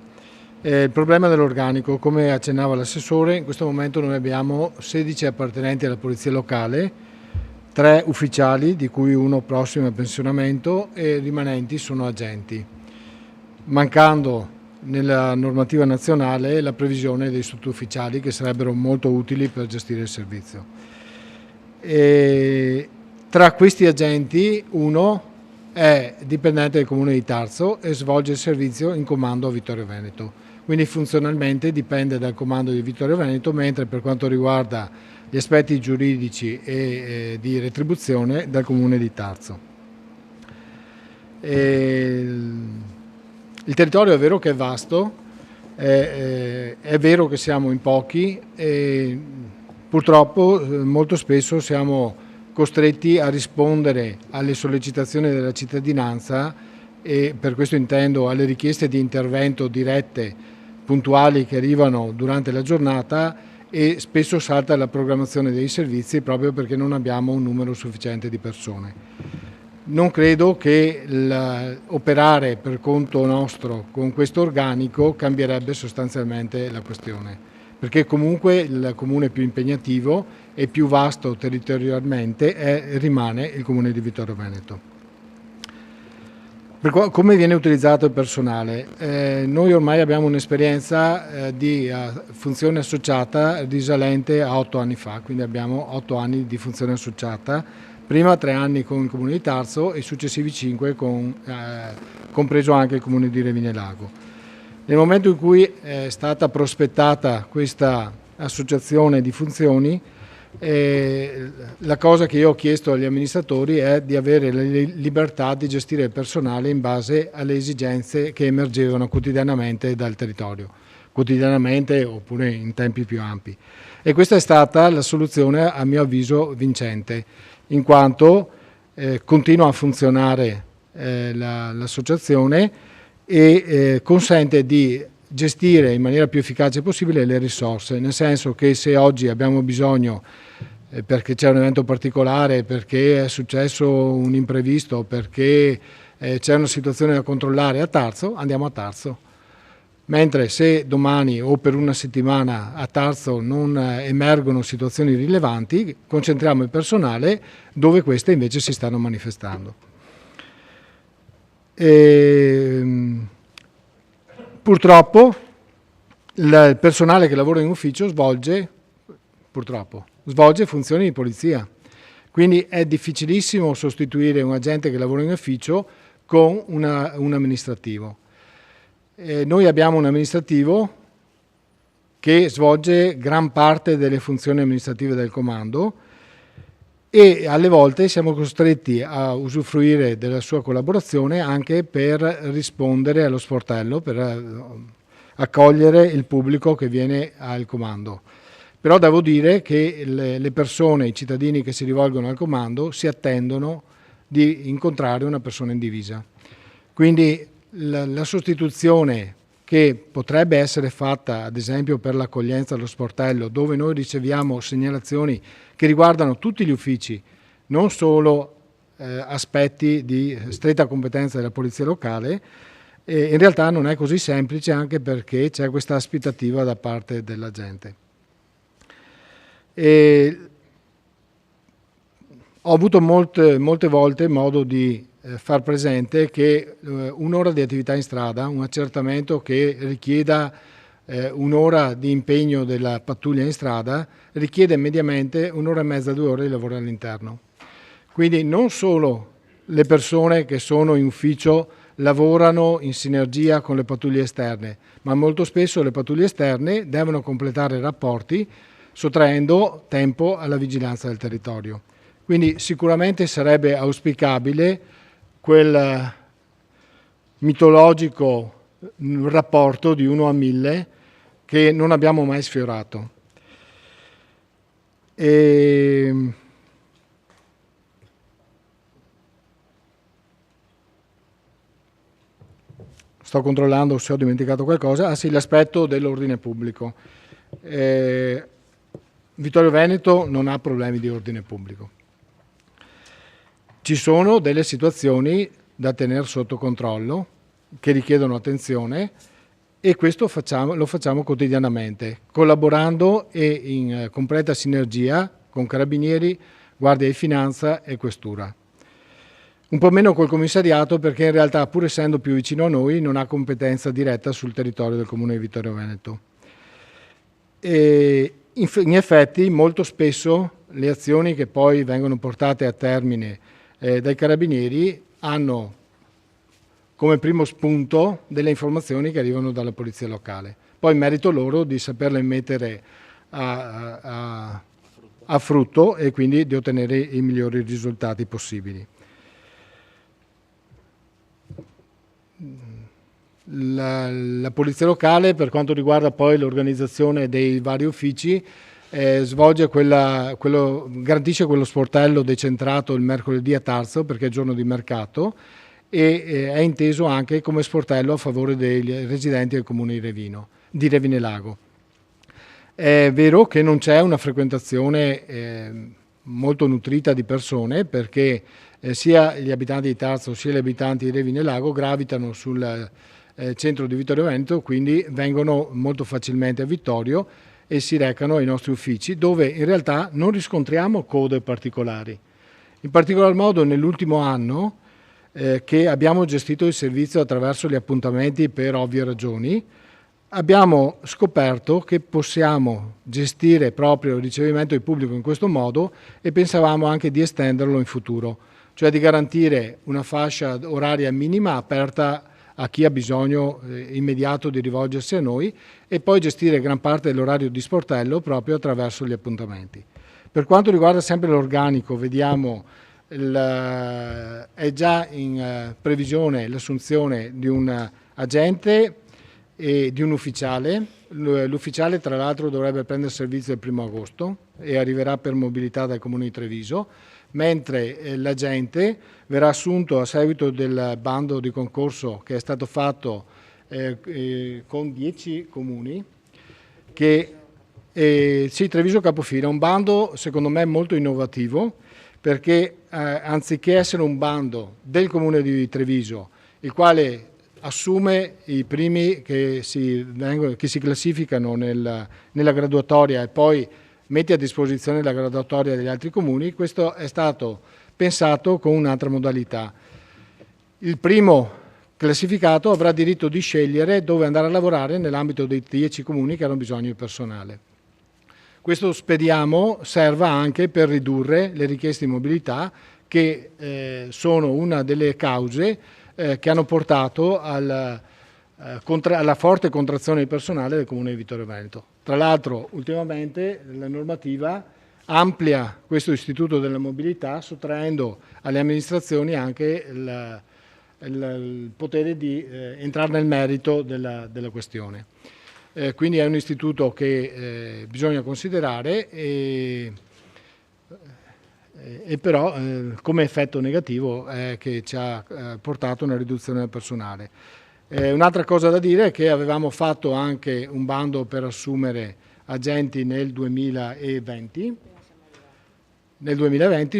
N: Il problema dell'organico, come accennava l'assessore, in questo momento noi abbiamo 16 appartenenti alla polizia locale, 3 ufficiali, di cui uno prossimo al pensionamento, e i rimanenti sono agenti, mancando nella normativa nazionale la previsione dei sottufficiali che sarebbero molto utili per gestire il servizio. E tra questi agenti uno è dipendente del comune di Tarzo e svolge il servizio in comando a Vittorio Veneto. quindi funzionalmente dipende dal comando di Vittorio Veneto, mentre per quanto riguarda gli aspetti giuridici e di retribuzione dal comune di Tarzo. Il territorio è vero che è vasto, è vero che siamo in pochi e purtroppo molto spesso siamo costretti a rispondere alle sollecitazioni della cittadinanza e per questo intendo alle richieste di intervento dirette, puntuali che arrivano durante la giornata e spesso salta la programmazione dei servizi proprio perché non abbiamo un numero sufficiente di persone. Non credo che operare per conto nostro con questo organico cambierebbe sostanzialmente la questione, perché comunque il comune più impegnativo e più vasto territorialmente rimane il comune di Vittorio Veneto. Come viene utilizzato il personale? Noi ormai abbiamo un'esperienza di funzione associata risalente a 8 anni fa, quindi abbiamo 8 anni di funzione associata, prima 3 anni con il comune di Tarzo e successivi 5 compreso anche il comune di Revine-Lago. Nel momento in cui è stata prospettata questa associazione di funzioni, la cosa che io ho chiesto agli amministratori è di avere la libertà di gestire il personale in base alle esigenze che emergevano quotidianamente dal territorio, quotidianamente oppure in tempi più ampi. E questa è stata la soluzione a mio avviso vincente, in quanto continua a funzionare l'associazione e consente di gestire in maniera più efficace possibile le risorse, nel senso che se oggi abbiamo bisogno perché c'è un evento particolare, perché è successo un imprevisto, perché c'è una situazione da controllare a Tarzo, andiamo a Tarzo. Mentre se domani o per una settimana a Tarzo non emergono situazioni rilevanti, concentriamo il personale dove queste invece si stanno manifestando. Purtroppo il personale che lavora in ufficio svolge funzioni di polizia, quindi è difficilissimo sostituire un agente che lavora in ufficio con un amministrativo. Noi abbiamo un amministrativo che svolge gran parte delle funzioni amministrative del comando e alle volte siamo costretti a usufruire della sua collaborazione anche per rispondere allo sportello, per accogliere il pubblico che viene al comando. Però devo dire che le persone, i cittadini che si rivolgono al comando si attendono di incontrare una persona in divisa. Quindi la sostituzione che potrebbe essere fatta ad esempio per l'accoglienza allo sportello, dove noi riceviamo segnalazioni che riguardano tutti gli uffici, non solo aspetti di stretta competenza della polizia locale, in realtà non è così semplice, anche perché c'è questa aspettativa da parte della gente. Ho avuto molte volte modo di far presente che un'ora di attività in strada, un accertamento che richieda un'ora di impegno della pattuglia in strada, richiede mediamente 1 ora e mezza, 2 ore di lavoro all'interno. Quindi non solo le persone che sono in ufficio lavorano in sinergia con le pattuglie esterne, ma molto spesso le pattuglie esterne devono completare rapporti sottraendo tempo alla vigilanza del territorio. Quindi sicuramente sarebbe auspicabile quel mitologico rapporto di 1 a 1000 che non abbiamo mai sfiorato. Sto controllando se ho dimenticato qualcosa. Ah sì, l'aspetto dell'ordine pubblico. Vittorio Veneto non ha problemi di ordine pubblico. Ci sono delle situazioni da tenere sotto controllo che richiedono attenzione e questo lo facciamo quotidianamente, collaborando e in completa sinergia con Carabinieri, Guardia di Finanza e Questura. Un po' meno col commissariato perché in realtà, pur essendo più vicino a noi, non ha competenza diretta sul territorio del comune di Vittorio Veneto. In effetti molto spesso le azioni che poi vengono portate a termine dai Carabinieri hanno come primo spunto delle informazioni che arrivano dalla polizia locale. Poi merito loro di saperle mettere a frutto e quindi di ottenere i migliori risultati possibili. La polizia locale, per quanto riguarda poi l'organizzazione dei vari uffici, garantisce quello sportello decentrato il mercoledì a Tarso, perché è giorno di mercato, e è inteso anche come sportello a favore dei residenti del comune di Revinelago. È vero che non c'è una frequentazione molto nutrita di persone, perché sia gli abitanti di Tarso sia gli abitanti di Revinelago gravitano sul centro di Vittorio Veneto, quindi vengono molto facilmente a Vittorio e si recano ai nostri uffici, dove in realtà non riscontriamo code particolari. In particolar modo nell'ultimo anno che abbiamo gestito il servizio attraverso gli appuntamenti per ovvie ragioni, abbiamo scoperto che possiamo gestire proprio il ricevimento di pubblico in questo modo e pensavamo anche di estenderlo in futuro, cioè di garantire una fascia oraria minima aperta a chi ha bisogno immediato di rivolgersi a noi e poi gestire gran parte dell'orario di sportello proprio attraverso gli appuntamenti. Per quanto riguarda sempre l'organico, vediamo è già in previsione l'assunzione di un agente e di un ufficiale. L'ufficiale tra l'altro dovrebbe prendere servizio il 1° agosto e arriverà per mobilità dal Comune di Treviso, mentre l'agente verrà assunto a seguito del bando di concorso che è stato fatto con 10 comuni, sì, Treviso Capofila, un bando secondo me molto innovativo, perché anziché essere un bando del Comune di Treviso, il quale assume i primi che si classificano nella graduatoria e poi mette a disposizione la graduatoria degli altri comuni, questo è stato pensato con un'altra modalità. Il primo classificato avrà diritto di scegliere dove andare a lavorare nell'ambito dei 10 comuni che hanno bisogno di personale. Questo speriamo serva anche per ridurre le richieste di mobilità, che sono una delle cause che hanno portato alla forte contrazione di personale del Comune di Vittorio Veneto. Tra l'altro, ultimamente la normativa amplia questo istituto della mobilità, sottraendo alle amministrazioni anche il potere di entrare nel merito della questione. Quindi è un istituto che bisogna considerare e però come effetto negativo è che ci ha portato a una riduzione del personale. Un'altra cosa da dire è che avevamo fatto anche un bando per assumere agenti nel 2020,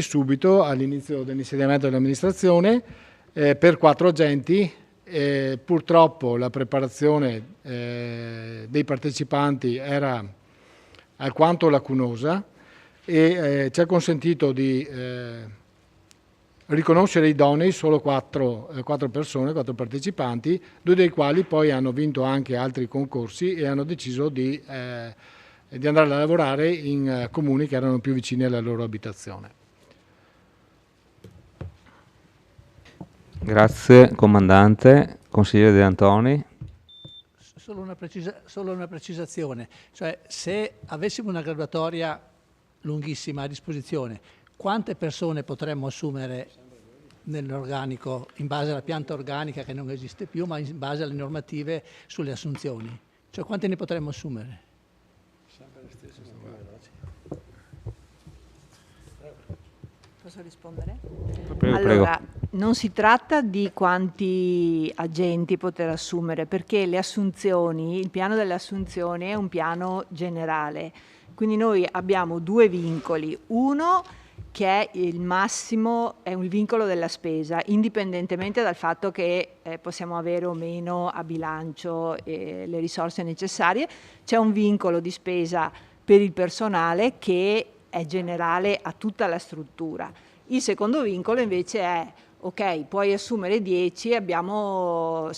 N: subito all'inizio dell'insediamento dell'amministrazione, per 4 agenti. Purtroppo la preparazione dei partecipanti era alquanto lacunosa e ci ha consentito di riconoscere idonei solo 4 persone, 4 partecipanti, 2 dei quali poi hanno vinto anche altri concorsi e hanno deciso di andare a lavorare in comuni che erano più vicini alla loro abitazione.
A: Grazie Comandante. Consigliere De Antoni.
K: Solo una precisazione, cioè se avessimo una graduatoria lunghissima a disposizione, quante persone potremmo assumere nell'organico in base alla pianta organica che non esiste più, ma in base alle normative sulle assunzioni? Cioè quante ne potremmo assumere?
D: Posso rispondere?
A: Prego,
D: allora,
A: prego.
D: Non si tratta di quanti agenti poter assumere, perché le assunzioni, il piano delle assunzioni è un piano generale. Quindi noi abbiamo 2 vincoli. Uno che è il massimo, è un vincolo della spesa, indipendentemente dal fatto che possiamo avere o meno a bilancio le risorse necessarie. C'è un vincolo di spesa per il personale che è generale a tutta la struttura. Il secondo vincolo invece è, ok, puoi assumere 10, abbiamo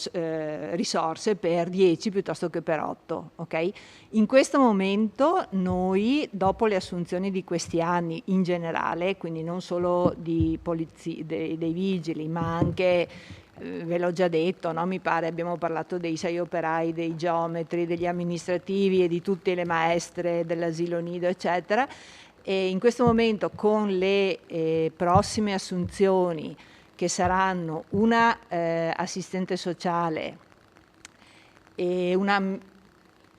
D: risorse per 10 piuttosto che per 8, ok? In questo momento noi, dopo le assunzioni di questi anni in generale, quindi non solo di dei vigili, ma anche ve l'ho già detto, no? Mi pare abbiamo parlato dei 6 operai, dei geometri, degli amministrativi e di tutte le maestre dell'asilo nido, eccetera. E in questo momento, con le prossime assunzioni, che saranno una assistente sociale e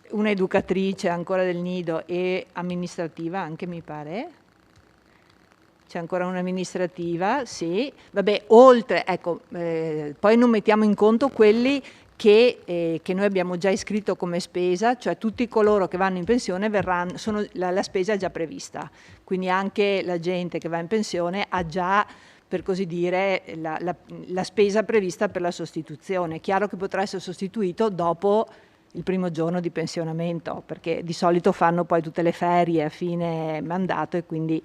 D: un'educatrice ancora del nido e amministrativa anche, mi pare. C'è ancora un'amministrativa, sì. Vabbè, oltre, ecco, poi non mettiamo in conto quelli che noi abbiamo già iscritto come spesa, cioè tutti coloro che vanno in pensione la spesa è già prevista, quindi anche la gente che va in pensione ha già, per così dire, la spesa prevista per la sostituzione. È chiaro che potrà essere sostituito dopo il primo giorno di pensionamento, perché di solito fanno poi tutte le ferie a fine mandato e quindi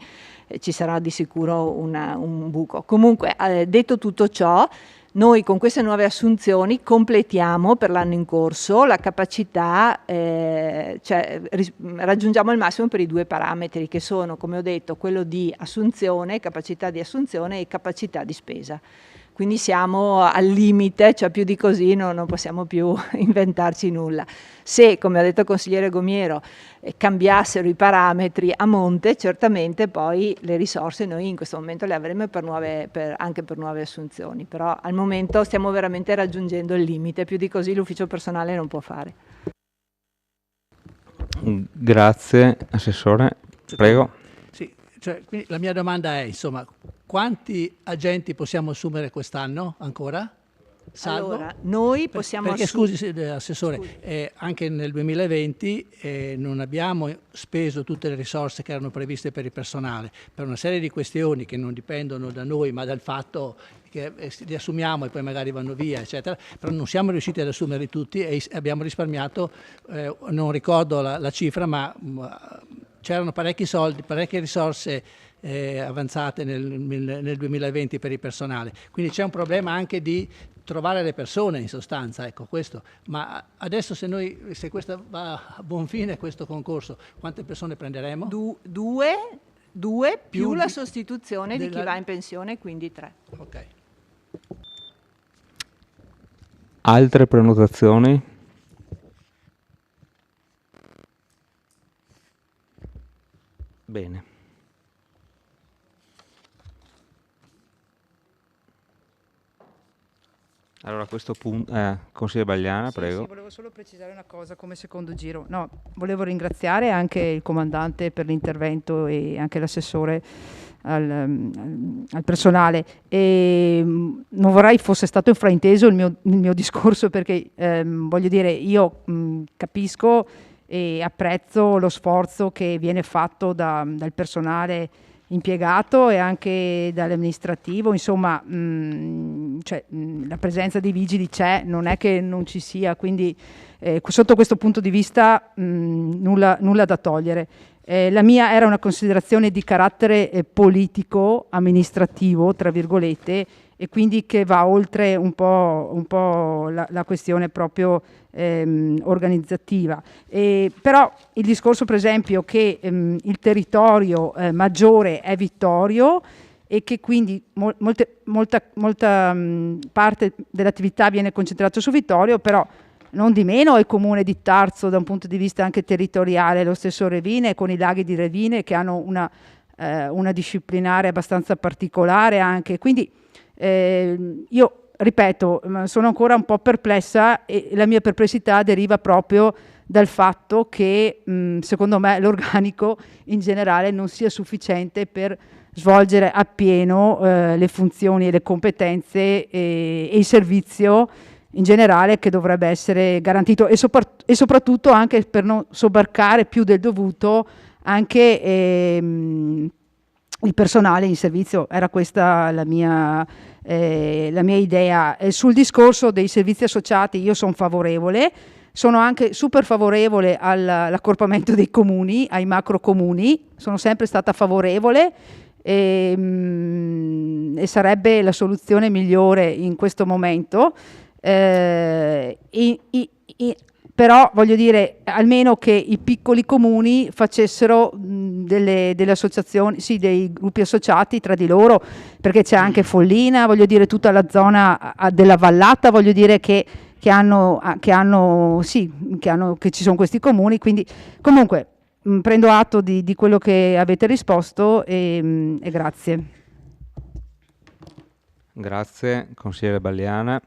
D: ci sarà di sicuro un buco. Comunque, detto tutto ciò, noi con queste nuove assunzioni completiamo per l'anno in corso la capacità, cioè raggiungiamo il massimo per i 2 parametri che sono, come ho detto, quello di assunzione, capacità di assunzione e capacità di spesa. Quindi siamo al limite, cioè più di così non possiamo più inventarci nulla. Se, come ha detto il consigliere Gomiero, cambiassero i parametri a monte, certamente poi le risorse noi in questo momento le avremo anche per nuove assunzioni, però al momento stiamo veramente raggiungendo il limite, più di così l'ufficio personale non può fare.
A: Grazie, Assessore. Prego.
K: Sì, cioè, quindi la mia domanda è, insomma, quanti agenti possiamo assumere quest'anno ancora? Salvo?
D: Allora, noi possiamo
K: perché scusi Assessore, anche nel 2020 non abbiamo speso tutte le risorse che erano previste per il personale, per una serie di questioni che non dipendono da noi ma dal fatto che li assumiamo e poi magari vanno via, eccetera, però non siamo riusciti ad assumerli tutti e abbiamo risparmiato, non ricordo la cifra, ma c'erano parecchi soldi, parecchie risorse avanzate nel 2020 per il personale, quindi c'è un problema anche di trovare le persone, in sostanza, ecco questo. Ma adesso se questo va a buon fine, questo concorso, quante persone prenderemo?
D: Due più la sostituzione di chi va in pensione, quindi 3.
K: Ok.
A: Altre prenotazioni? Bene. Allora a questo punto, consigliere Bagliana, prego.
G: Sì, volevo solo precisare una cosa come secondo giro. No, volevo ringraziare anche il comandante per l'intervento e anche l'assessore al personale. E non vorrei fosse stato frainteso il mio discorso, perché voglio dire, io capisco e apprezzo lo sforzo che viene fatto dal personale impiegato e anche dall'amministrativo, insomma, la presenza dei vigili c'è, non è che non ci sia, quindi sotto questo punto di vista nulla da togliere. La mia era una considerazione di carattere politico, amministrativo, tra virgolette, e quindi che va oltre un po' la questione proprio organizzativa. Però il discorso, per esempio, che il territorio maggiore è Vittorio e che quindi molta parte dell'attività viene concentrata su Vittorio, però non di meno il comune di Tarzo da un punto di vista anche territoriale, lo stesso Revine con i laghi di Revine che hanno una disciplinare abbastanza particolare anche, quindi io ripeto, sono ancora un po' perplessa e la mia perplessità deriva proprio dal fatto che secondo me l'organico in generale non sia sufficiente per svolgere appieno le funzioni e le competenze e il servizio in generale che dovrebbe essere garantito e soprattutto anche per non sobbarcare più del dovuto anche il personale in servizio. Era questa la mia idea. Sul discorso dei servizi associati io sono favorevole, sono anche super favorevole all'accorpamento dei comuni, ai macro comuni, sono sempre stata favorevole e sarebbe la soluzione migliore in questo momento, per però voglio dire almeno che i piccoli comuni facessero delle associazioni, sì, dei gruppi associati tra di loro, perché c'è anche Follina, voglio dire tutta la zona della Vallata, voglio dire che ci sono questi comuni, quindi comunque prendo atto di quello che avete risposto e grazie.
A: Grazie, consigliere Balliana.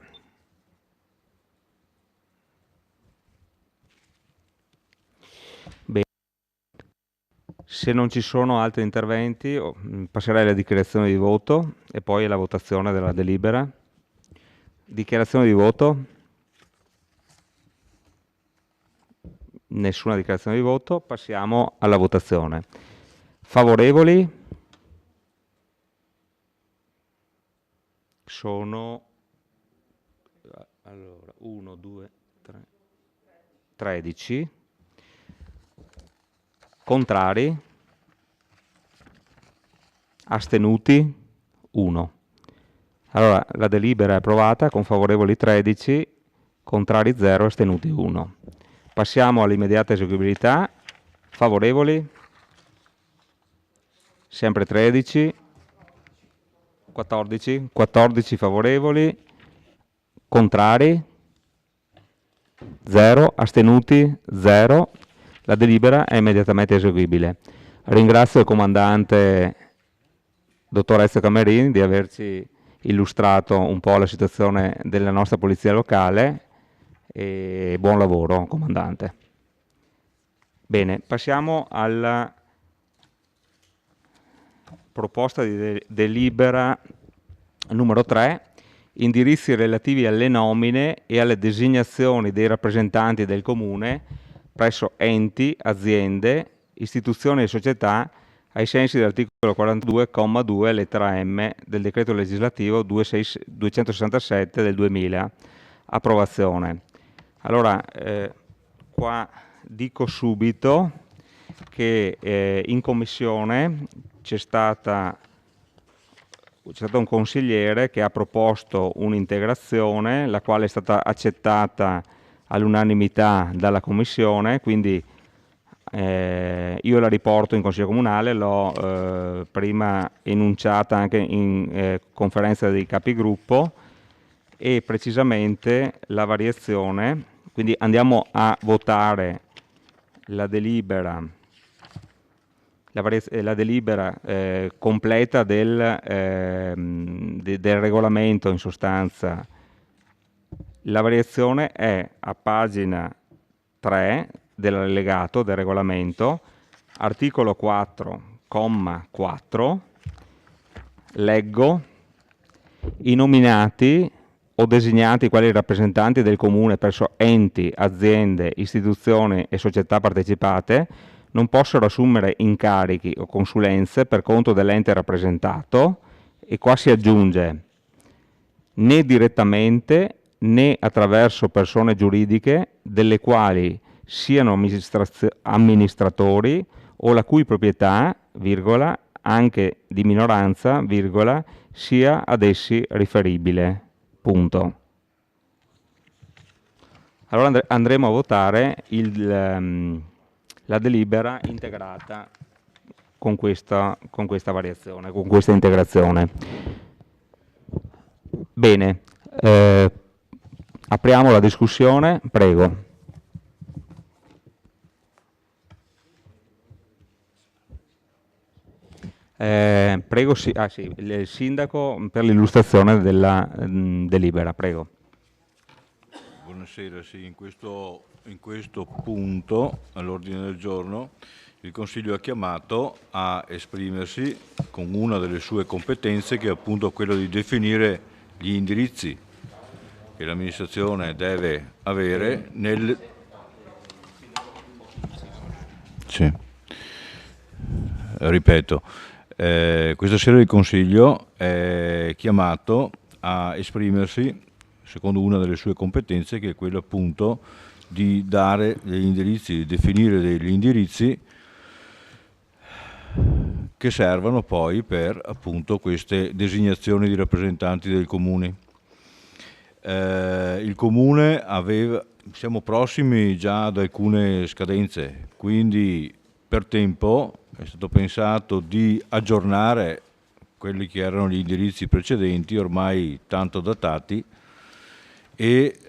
A: Bene. Se non ci sono altri interventi, passerei alla dichiarazione di voto e poi alla votazione della delibera. Dichiarazione di voto? Nessuna dichiarazione di voto, passiamo alla votazione. Favorevoli? Sono 1, 2, 3, 13. Contrari? Astenuti? 1. Allora, la delibera è approvata con favorevoli 13, contrari 0, astenuti 1. Passiamo all'immediata eseguibilità. Favorevoli? Sempre 13. 14 favorevoli. Contrari? 0. Astenuti? 0. La delibera è immediatamente eseguibile. Ringrazio il comandante dottor Ezio Camerini di averci illustrato un po' la situazione della nostra polizia locale e buon lavoro, comandante. Bene, passiamo alla proposta di delibera numero 3, indirizzi relativi alle nomine e alle designazioni dei rappresentanti del Comune presso enti, aziende, istituzioni e società ai sensi dell'articolo 42,2 lettera M del decreto legislativo 267 del 2000. Approvazione. Allora, qua dico subito che in commissione c'è stato un consigliere che ha proposto un'integrazione, la quale è stata accettata all'unanimità dalla commissione, quindi io la riporto in Consiglio Comunale, l'ho prima enunciata anche in conferenza dei capigruppo, e precisamente la variazione, quindi andiamo a votare la delibera completa del regolamento. In sostanza la variazione è a pagina 3 dell'allegato del regolamento, articolo 4,4, leggo: i nominati o designati quali rappresentanti del Comune presso enti, aziende, istituzioni e società partecipate non possono assumere incarichi o consulenze per conto dell'ente rappresentato, e qua si aggiunge né direttamente né attraverso persone giuridiche delle quali siano amministratori o la cui proprietà, virgola, anche di minoranza, virgola, sia ad essi riferibile. Punto. Allora andremo a votare la delibera integrata con questa variazione, con questa integrazione. Bene, apriamo la discussione, prego. Prego, il sindaco per l'illustrazione della delibera, prego.
C: Buonasera, sì, in questo punto all'ordine del giorno il Consiglio è chiamato a esprimersi con una delle sue competenze, che è appunto quello di definire gli indirizzi che l'amministrazione deve avere nel... Sì. Ripeto, questa sera il Consiglio è chiamato a esprimersi secondo una delle sue competenze, che è quella appunto di dare degli indirizzi, di definire degli indirizzi che servano poi per appunto queste designazioni di rappresentanti del Comune. Il Comune siamo prossimi già ad alcune scadenze, quindi per tempo è stato pensato di aggiornare quelli che erano gli indirizzi precedenti, ormai tanto datati, e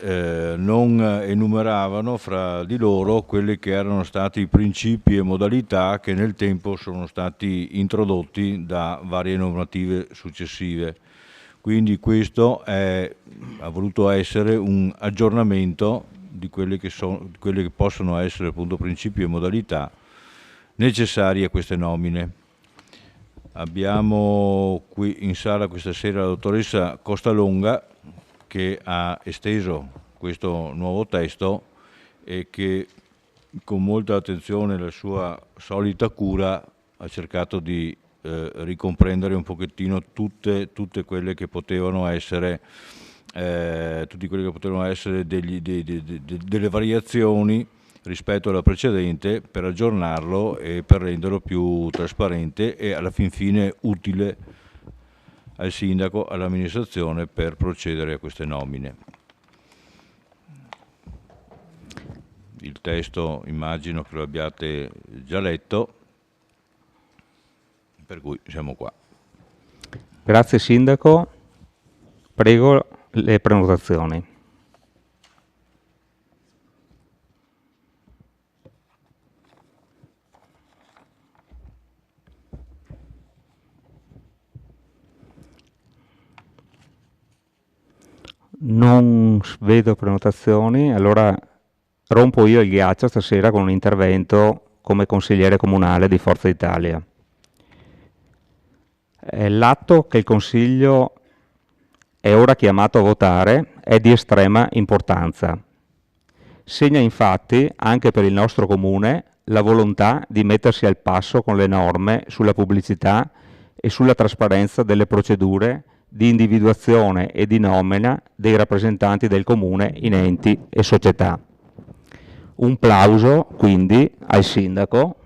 C: non enumeravano fra di loro quelli che erano stati i principi e modalità che nel tempo sono stati introdotti da varie normative successive. Quindi questo ha voluto essere un aggiornamento di quelli che possono essere appunto principi e modalità necessari a queste nomine. Abbiamo qui in sala questa sera la dottoressa Costalonga, che ha esteso questo nuovo testo e che con molta attenzione e la sua solita cura ha cercato di ricomprendere un pochettino tutte quelle che potevano essere delle variazioni rispetto alla precedente, per aggiornarlo e per renderlo più trasparente e alla fin fine utile al sindaco, all'amministrazione per procedere a queste nomine. Il testo immagino che lo abbiate già letto, per cui siamo qua.
A: Grazie Sindaco, prego le prenotazioni. Non vedo prenotazioni, allora rompo io il ghiaccio stasera con un intervento come consigliere comunale di Forza Italia. L'atto che il Consiglio è ora chiamato a votare è di estrema importanza. Segna infatti, anche per il nostro comune, la volontà di mettersi al passo con le norme sulla pubblicità e sulla trasparenza delle procedure di individuazione e di nomina dei rappresentanti del comune in enti e società. Un plauso quindi al sindaco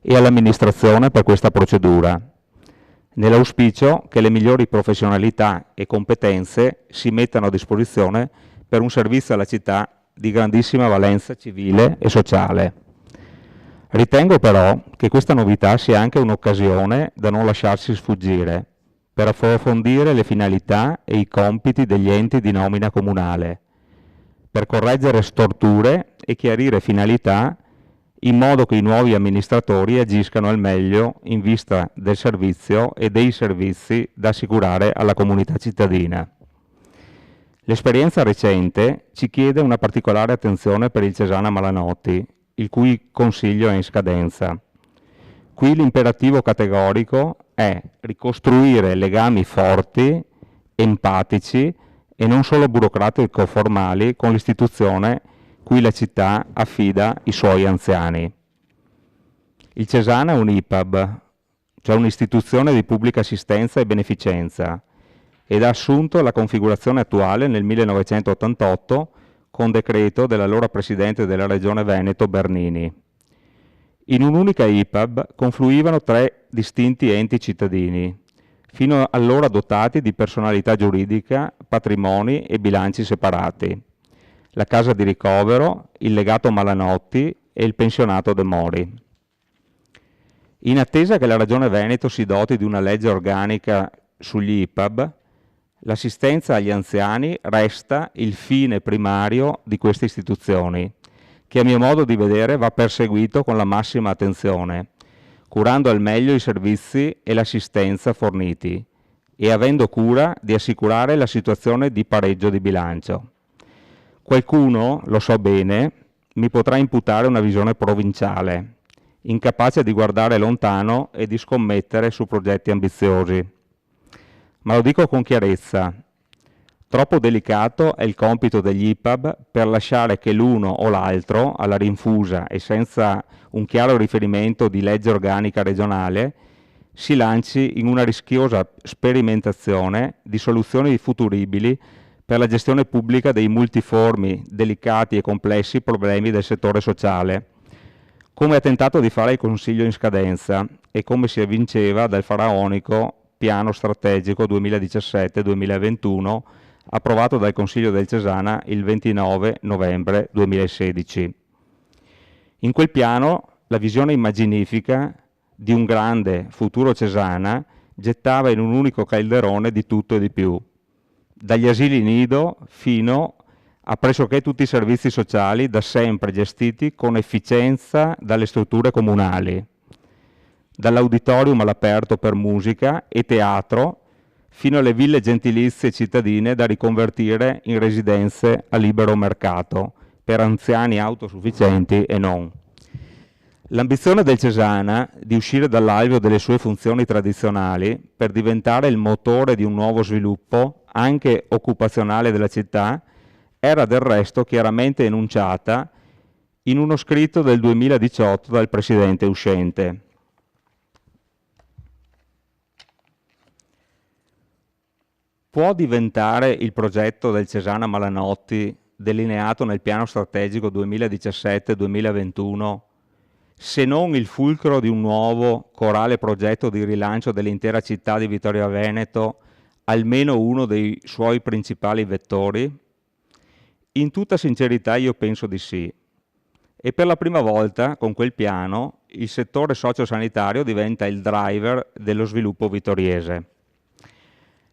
A: e all'amministrazione per questa procedura, nell'auspicio che le migliori professionalità e competenze si mettano a disposizione per un servizio alla città di grandissima valenza civile e sociale. Ritengo però che questa novità sia anche un'occasione da non lasciarsi sfuggire per approfondire le finalità e i compiti degli enti di nomina comunale, per correggere storture e chiarire finalità in modo che i nuovi amministratori agiscano al meglio in vista del servizio e dei servizi da assicurare alla comunità cittadina. L'esperienza recente ci chiede una particolare attenzione per il Cesana Malanotti, il cui consiglio è in scadenza. Qui l'imperativo categorico è ricostruire legami forti, empatici e non solo burocratico-formali con l'istituzione cui la città affida i suoi anziani. Il Cesana è un IPAB, cioè un'istituzione di pubblica assistenza e beneficenza, ed ha assunto la configurazione attuale nel 1988 con decreto dell'allora Presidente della Regione Veneto Bernini. In un'unica IPAB confluivano 3 distinti enti cittadini, fino allora dotati di personalità giuridica, patrimoni e bilanci separati: la casa di ricovero, il legato Malanotti e il pensionato De Mori. In attesa che la Regione Veneto si doti di una legge organica sugli IPAB, l'assistenza agli anziani resta il fine primario di queste istituzioni, che a mio modo di vedere va perseguito con la massima attenzione, curando al meglio i servizi e l'assistenza forniti e avendo cura di assicurare la situazione di pareggio di bilancio. Qualcuno, lo so bene, mi potrà imputare una visione provinciale, incapace di guardare lontano e di scommettere su progetti ambiziosi. Ma lo dico con chiarezza: troppo delicato è il compito degli IPAB per lasciare che l'uno o l'altro, alla rinfusa e senza un chiaro riferimento di legge organica regionale, si lanci in una rischiosa sperimentazione di soluzioni futuribili per la gestione pubblica dei multiformi, delicati e complessi problemi del settore sociale, come ha tentato di fare il Consiglio in scadenza e come si evinceva dal faraonico Piano Strategico 2017-2021 approvato dal Consiglio del Cesana il 29 novembre 2016. In quel piano la visione immaginifica di un grande futuro Cesana gettava in un unico calderone di tutto e di più, dagli asili nido fino a pressoché tutti i servizi sociali da sempre gestiti con efficienza dalle strutture comunali, dall'auditorium all'aperto per musica e teatro fino alle ville gentilizie cittadine da riconvertire in residenze a libero mercato per anziani autosufficienti e non. L'ambizione del Cesana di uscire dall'alveo delle sue funzioni tradizionali per diventare il motore di un nuovo sviluppo, anche occupazionale della città, era del resto chiaramente enunciata in uno scritto del 2018 dal presidente uscente. Può diventare il progetto del Cesana Malanotti, delineato nel piano strategico 2017-2021, se non il fulcro di un nuovo corale progetto di rilancio dell'intera città di Vittorio Veneto, almeno uno dei suoi principali vettori? In tutta sincerità io penso di sì. E per la prima volta, con quel piano, il settore sociosanitario diventa il driver dello sviluppo vittoriese.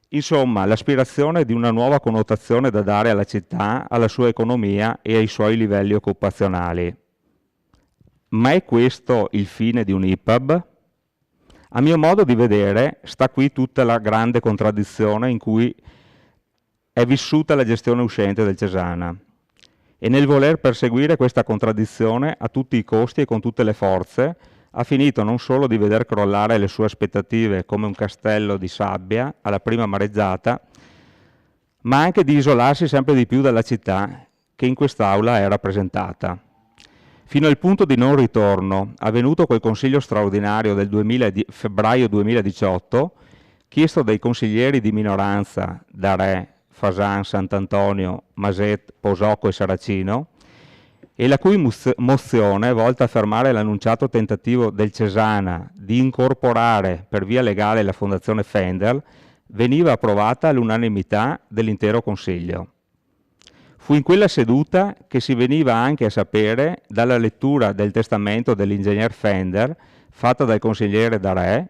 A: Insomma, l'aspirazione di una nuova connotazione da dare alla città, alla sua economia e ai suoi livelli occupazionali. Ma è questo il fine di un IPAB? A mio modo di vedere, sta qui tutta la grande contraddizione in cui è vissuta la gestione uscente del Cesana. E nel voler perseguire questa contraddizione a tutti i costi e con tutte le forze, ha finito non solo di veder crollare le sue aspettative come un castello di sabbia alla prima mareggiata, ma anche di isolarsi sempre di più dalla città che in quest'aula è rappresentata. Fino al punto di non ritorno, avvenuto quel consiglio straordinario del febbraio 2018, chiesto dai consiglieri di minoranza, Darè, Fasan, Sant'Antonio, Maset, Posocco e Saracino, e la cui mozione, volta a fermare l'annunciato tentativo del Cesana di incorporare per via legale la Fondazione Fender, veniva approvata all'unanimità dell'intero Consiglio. Fu in quella seduta che si veniva anche a sapere, dalla lettura del testamento dell'ingegner Fender, fatta dal consigliere Darè,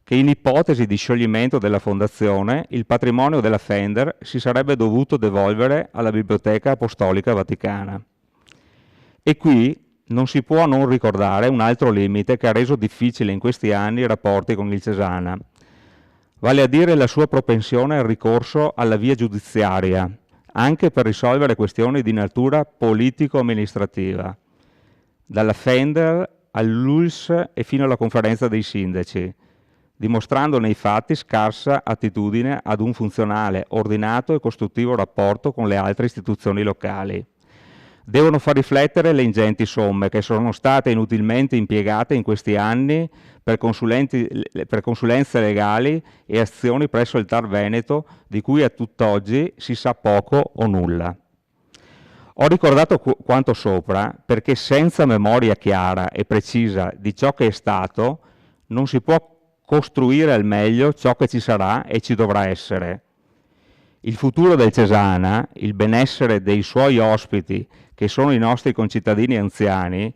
A: che in ipotesi di scioglimento della Fondazione, il patrimonio della Fender si sarebbe dovuto devolvere alla Biblioteca Apostolica Vaticana. E qui non si può non ricordare un altro limite che ha reso difficile in questi anni i rapporti con il Cesana, vale a dire la sua propensione al ricorso alla via giudiziaria, anche per risolvere questioni di natura politico-amministrativa, dalla Fender all'ULS e fino alla conferenza dei sindaci, dimostrando nei fatti scarsa attitudine ad un funzionale, ordinato e costruttivo rapporto con le altre istituzioni locali. Devono far riflettere le ingenti somme che sono state inutilmente impiegate in questi anni per consulenze legali e azioni presso il TAR Veneto, di cui a tutt'oggi si sa poco o nulla. Ho ricordato quanto sopra perché senza memoria chiara e precisa di ciò che è stato non si può costruire al meglio ciò che ci sarà e ci dovrà essere. Il futuro del Cesana, il benessere dei suoi ospiti, che sono i nostri concittadini anziani,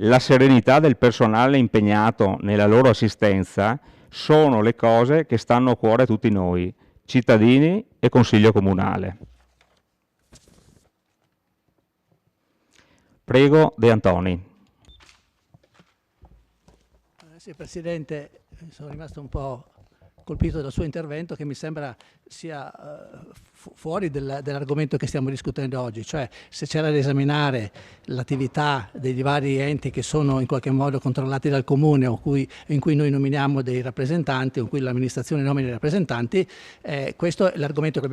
A: la serenità del personale impegnato nella loro assistenza, sono le cose che stanno a cuore a tutti noi, cittadini e Consiglio Comunale. Prego, De Antoni.
K: Sì, Presidente, sono rimasto un po' colpito dal suo intervento, che mi sembra sia fuori dell'argomento che stiamo discutendo oggi, cioè se c'era da esaminare l'attività dei vari enti che sono in qualche modo controllati dal Comune o in cui noi nominiamo dei rappresentanti o in cui l'amministrazione nomina i rappresentanti, questo è l'argomento che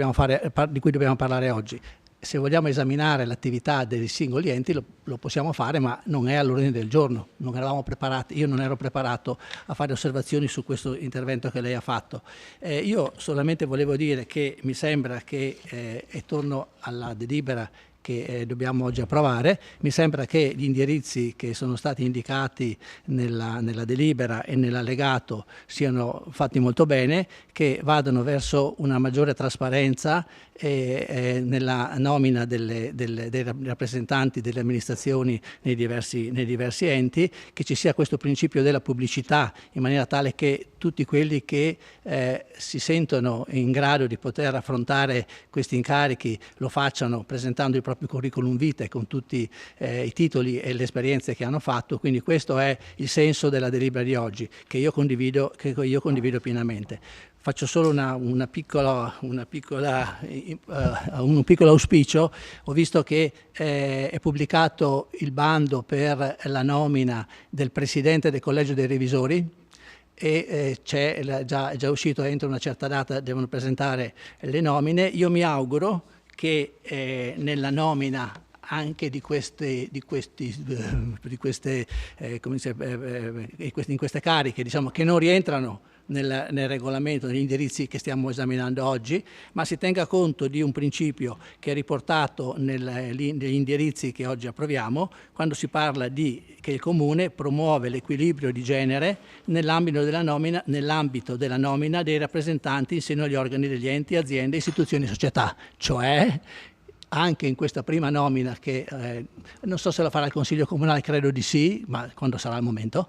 K: di cui dobbiamo parlare oggi. Se vogliamo esaminare l'attività dei singoli enti lo possiamo fare, ma non è all'ordine del giorno, non eravamo preparati, io non ero preparato a fare osservazioni su questo intervento che lei ha fatto. Io solamente volevo dire che mi sembra che, e torno alla delibera che dobbiamo oggi approvare. Mi sembra che gli indirizzi che sono stati indicati nella delibera e nell'allegato siano fatti molto bene, che vadano verso una maggiore trasparenza nella nomina dei rappresentanti delle amministrazioni nei diversi enti, che ci sia questo principio della pubblicità in maniera tale che tutti quelli che si sentono in grado di poter affrontare questi incarichi lo facciano presentando il proprio curriculum vitae con tutti i titoli e le esperienze che hanno fatto. Quindi questo è il senso della delibera di oggi, che io condivido pienamente. Faccio solo un piccolo auspicio. Ho visto che è pubblicato il bando per la nomina del Presidente del Collegio dei Revisori e è già uscito, entro una certa data devono presentare le nomine. Io mi auguro che nella nomina anche in queste cariche, diciamo, che non rientrano nel regolamento, negli indirizzi che stiamo esaminando oggi, ma si tenga conto di un principio che è riportato negli indirizzi che oggi approviamo, quando si parla che il Comune promuove l'equilibrio di genere nell'ambito della nomina dei rappresentanti in seno agli organi degli enti, aziende, istituzioni e società, cioè anche in questa prima nomina che non so se la farà il Consiglio Comunale, credo di sì, ma quando sarà il momento,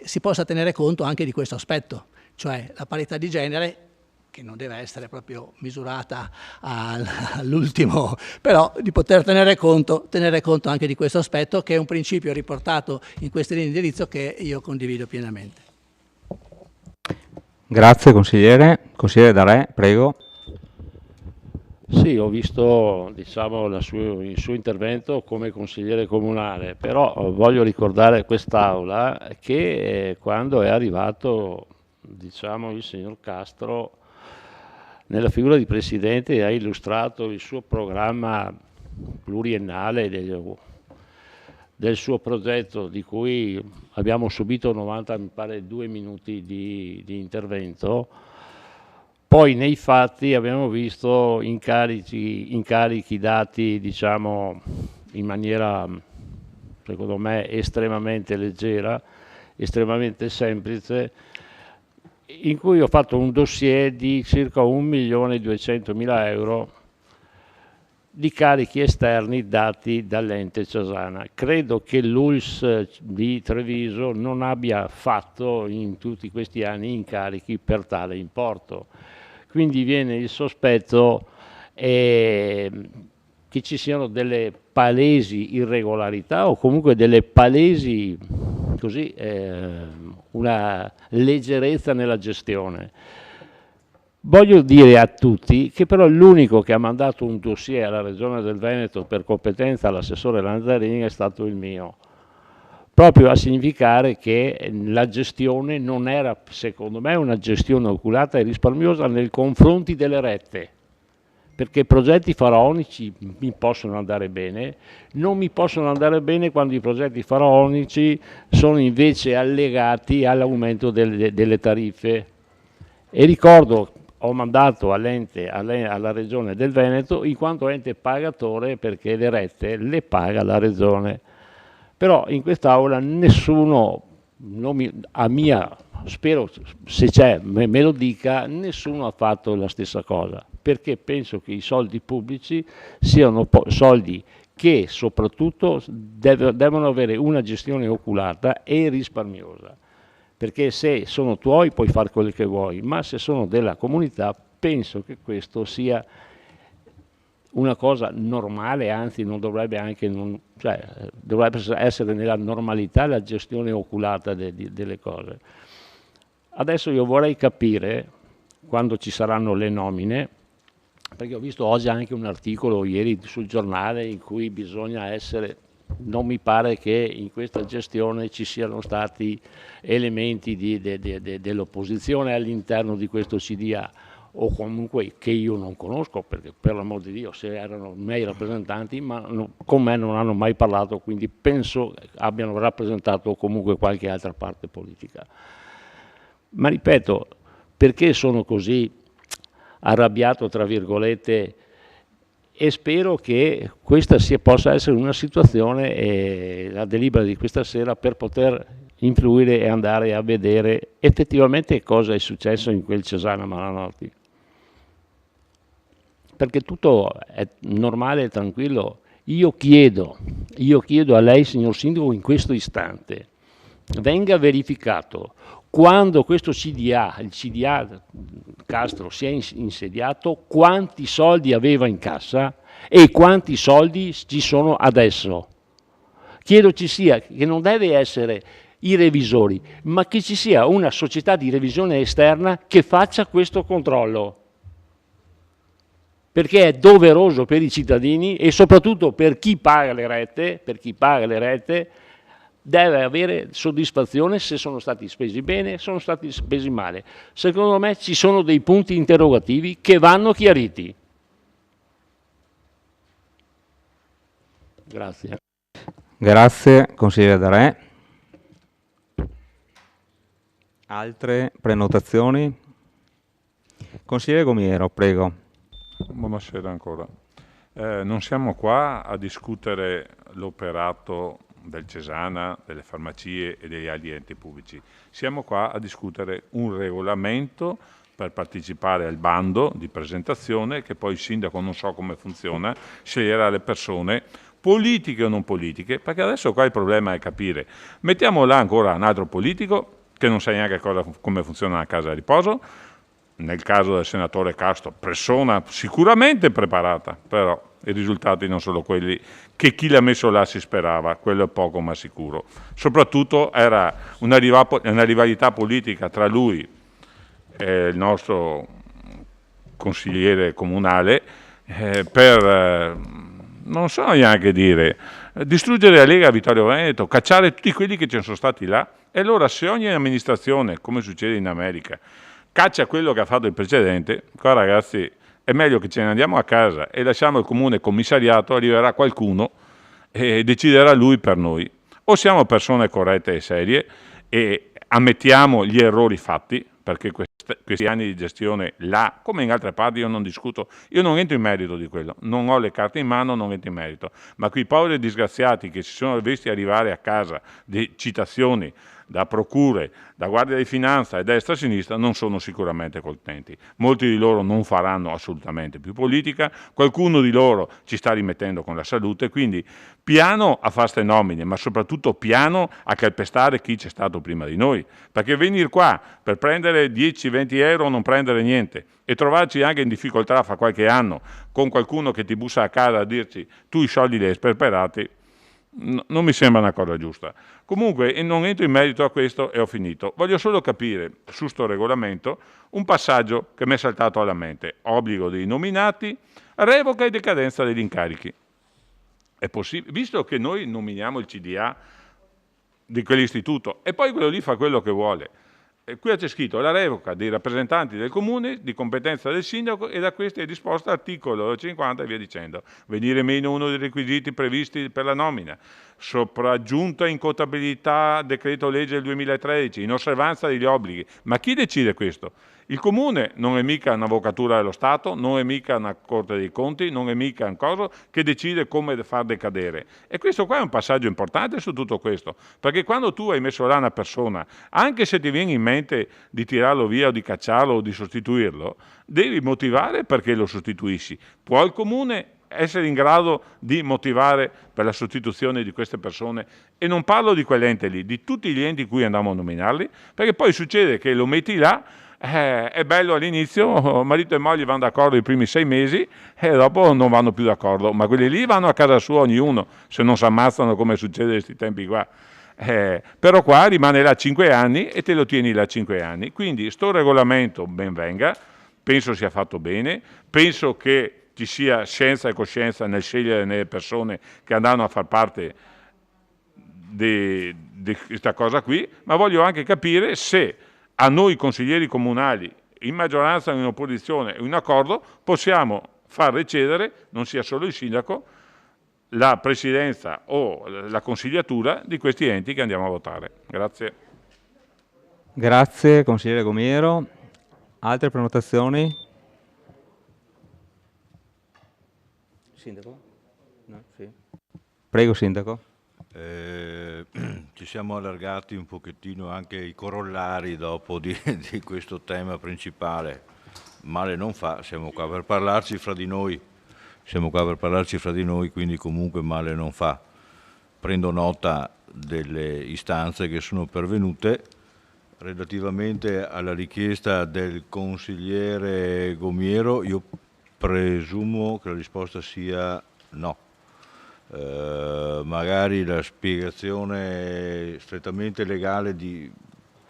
K: si possa tenere conto anche di questo aspetto, cioè la parità di genere, che non deve essere proprio misurata all'ultimo, però di poter tenere conto anche di questo aspetto, che è un principio riportato in queste linee di indirizzo che io condivido pienamente.
A: Grazie consigliere. Consigliere Darè, prego.
O: Sì, ho visto, diciamo, il suo intervento come consigliere comunale, però voglio ricordare a quest'Aula che quando è arrivato, diciamo, il signor Castro nella figura di presidente ha illustrato il suo programma pluriennale del suo progetto, di cui abbiamo subito 90, mi pare, 2 minuti di intervento. Poi nei fatti abbiamo visto incarichi dati, diciamo, in maniera, secondo me, estremamente leggera, estremamente semplice, in cui ho fatto un dossier di circa 1.200.000 euro di carichi esterni dati dall'ente Ciasana. Credo che l'ULSS di Treviso non abbia fatto in tutti questi anni incarichi per tale importo. Quindi viene il sospetto che ci siano delle palesi irregolarità o comunque delle palesi, così, una leggerezza nella gestione. Voglio dire a tutti che però l'unico che ha mandato un dossier alla Regione del Veneto per competenza all'assessore Lanzarini è stato il mio, proprio a significare che la gestione non era, secondo me, una gestione oculata e risparmiosa nei confronti delle rette, perché progetti faraonici mi possono andare bene, non mi possono andare bene quando i progetti faraonici sono invece allegati all'aumento delle tariffe. E ricordo, ho mandato alla Regione del Veneto in quanto ente pagatore, perché le rette le paga la Regione. Però in quest'Aula nessuno, spero, se c'è me lo dica, nessuno ha fatto la stessa cosa, perché penso che i soldi pubblici siano soldi che soprattutto devono avere una gestione oculata e risparmiosa, perché se sono tuoi puoi fare quello che vuoi, ma se sono della comunità penso che questo sia una cosa normale, anzi non dovrebbe dovrebbe essere nella normalità la gestione oculata delle cose. Adesso io vorrei capire, quando ci saranno le nomine, perché ho visto oggi anche un articolo ieri sul giornale in cui bisogna essere, non mi pare che in questa gestione ci siano stati elementi dell'opposizione all'interno di questo CDA, o comunque che io non conosco, perché per l'amor di Dio, se erano miei rappresentanti, ma con me non hanno mai parlato, quindi penso abbiano rappresentato comunque qualche altra parte politica. Ma ripeto, perché sono così arrabbiato, tra virgolette, e spero che questa possa essere una situazione, la delibera di questa sera, per poter influire e andare a vedere effettivamente cosa è successo in quel Cesana Malanotti. Perché tutto è normale e tranquillo. Io chiedo a lei, signor Sindaco, in questo istante, venga verificato quando questo CDA, il CDA Castro, si è insediato, quanti soldi aveva in cassa e quanti soldi ci sono adesso. Chiedo ci sia, che non deve essere i revisori, ma che ci sia una società di revisione esterna che faccia questo controllo. Perché è doveroso per i cittadini e soprattutto per chi paga le rette, deve avere soddisfazione se sono stati spesi bene, sono stati spesi male. Secondo me ci sono dei punti interrogativi che vanno chiariti. Grazie.
A: Grazie, consigliere Darè. Altre prenotazioni? Consigliere Gomiero, prego.
M: Buonasera ancora. Non siamo qua a discutere l'operato del Cesana, delle farmacie e degli altri enti pubblici. Siamo qua a discutere un regolamento per partecipare al bando di presentazione che poi il sindaco, non so come funziona, sceglierà le persone politiche o non politiche, perché adesso qua il problema è capire. Mettiamo là ancora un altro politico che non sa neanche come funziona la casa di riposo. Nel caso del senatore Castro, persona sicuramente preparata, però i risultati non sono quelli che chi l'ha messo là si sperava, quello è poco ma sicuro. Soprattutto era una rivalità politica tra lui e il nostro consigliere comunale per, non so neanche dire, distruggere la Lega Vittorio Veneto, cacciare tutti quelli che ci sono stati là. E allora se ogni amministrazione, come succede in America, caccia quello che ha fatto il precedente, qua ragazzi è meglio che ce ne andiamo a casa e lasciamo il comune commissariato, arriverà qualcuno e deciderà lui per noi. O siamo persone corrette e serie e ammettiamo gli errori fatti, perché questi anni di gestione là, come in altre parti, io non discuto, io non entro in merito di quello, non ho le carte in mano, non entro in merito, ma quei poveri disgraziati che si sono visti arrivare a casa di citazioni da procure, da Guardia di Finanza e destra e sinistra non sono sicuramente contenti. Molti di loro non faranno assolutamente più politica, qualcuno di loro ci sta rimettendo con la salute, quindi piano a fare ste nomine, ma soprattutto piano a calpestare chi c'è stato prima di noi, perché venire qua per prendere 10-20 euro non prendere niente e trovarci anche in difficoltà fra qualche anno con qualcuno che ti bussa a casa a dirci tu i soldi li hai sperperati, non mi sembra una cosa giusta. Comunque, e non entro in merito a questo e ho finito. Voglio solo capire su sto regolamento un passaggio che mi è saltato alla mente. Obbligo dei nominati, revoca e decadenza degli incarichi. È possibile, visto che noi nominiamo il CDA di quell'istituto e poi quello lì fa quello che vuole. Qui c'è scritto la revoca dei rappresentanti del comune di competenza del sindaco e da questi è disposto articolo 50 e via dicendo. Venire meno uno dei requisiti previsti per la nomina, sopraggiunta in contabilità decreto legge del 2013, in osservanza degli obblighi. Ma chi decide questo? Il comune non è mica un'avvocatura dello Stato, non è mica una Corte dei Conti, non è mica un coso che decide come far decadere. E questo qua è un passaggio importante su tutto questo, perché quando tu hai messo là una persona, anche se ti viene in mente di tirarlo via o di cacciarlo o di sostituirlo, devi motivare perché lo sostituisci. Può il comune essere in grado di motivare per la sostituzione di queste persone, e non parlo di quell'ente lì, di tutti gli enti cui andiamo a nominarli, perché poi succede che lo metti là, è bello all'inizio, marito e moglie vanno d'accordo i primi 6 mesi e dopo non vanno più d'accordo, ma quelli lì vanno a casa sua ognuno, se non si ammazzano come succede in questi tempi qua. Però qua rimane là 5 anni e te lo tieni là 5 anni, quindi sto regolamento ben venga, penso sia fatto bene, penso che ci sia scienza e coscienza nel scegliere le persone che andranno a far parte di questa cosa qui, ma voglio anche capire se a noi consiglieri comunali, in maggioranza o in opposizione, in accordo, possiamo far recedere, non sia solo il sindaco, la presidenza o la consigliatura di questi enti che andiamo a votare. Grazie.
A: Grazie, consigliere Gomiero. Altre prenotazioni? Sindaco? No? Sì. Prego, Sindaco.
C: Ci siamo allargati un pochettino anche i corollari dopo di questo tema principale. Male non fa, siamo qua per parlarci fra di noi. Quindi comunque male non fa. Prendo nota delle istanze che sono pervenute relativamente alla richiesta del consigliere Gomiero. Io presumo che la risposta sia no. Magari la spiegazione strettamente legale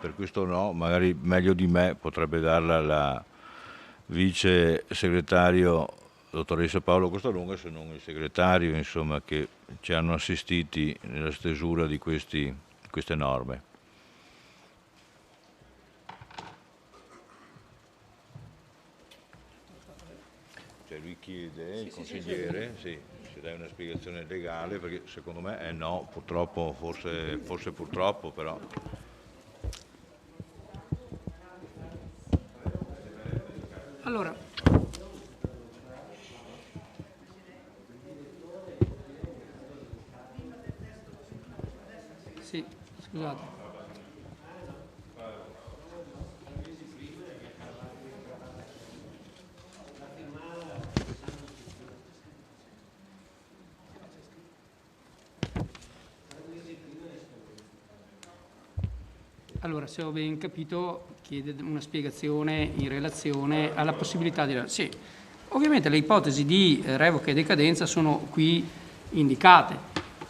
C: per questo no, magari meglio di me potrebbe darla la vice segretario dottoressa Paolo Costalunga, se non il segretario, insomma, che ci hanno assistiti nella stesura di queste norme. Cioè lui chiede, il consigliere, sì, se dai una spiegazione legale, perché secondo me è no, purtroppo, forse purtroppo, però.
B: Allora, sì, scusate. Allora, se ho ben capito, chiede una spiegazione in relazione alla possibilità di... Sì, ovviamente le ipotesi di revoca e decadenza sono qui indicate.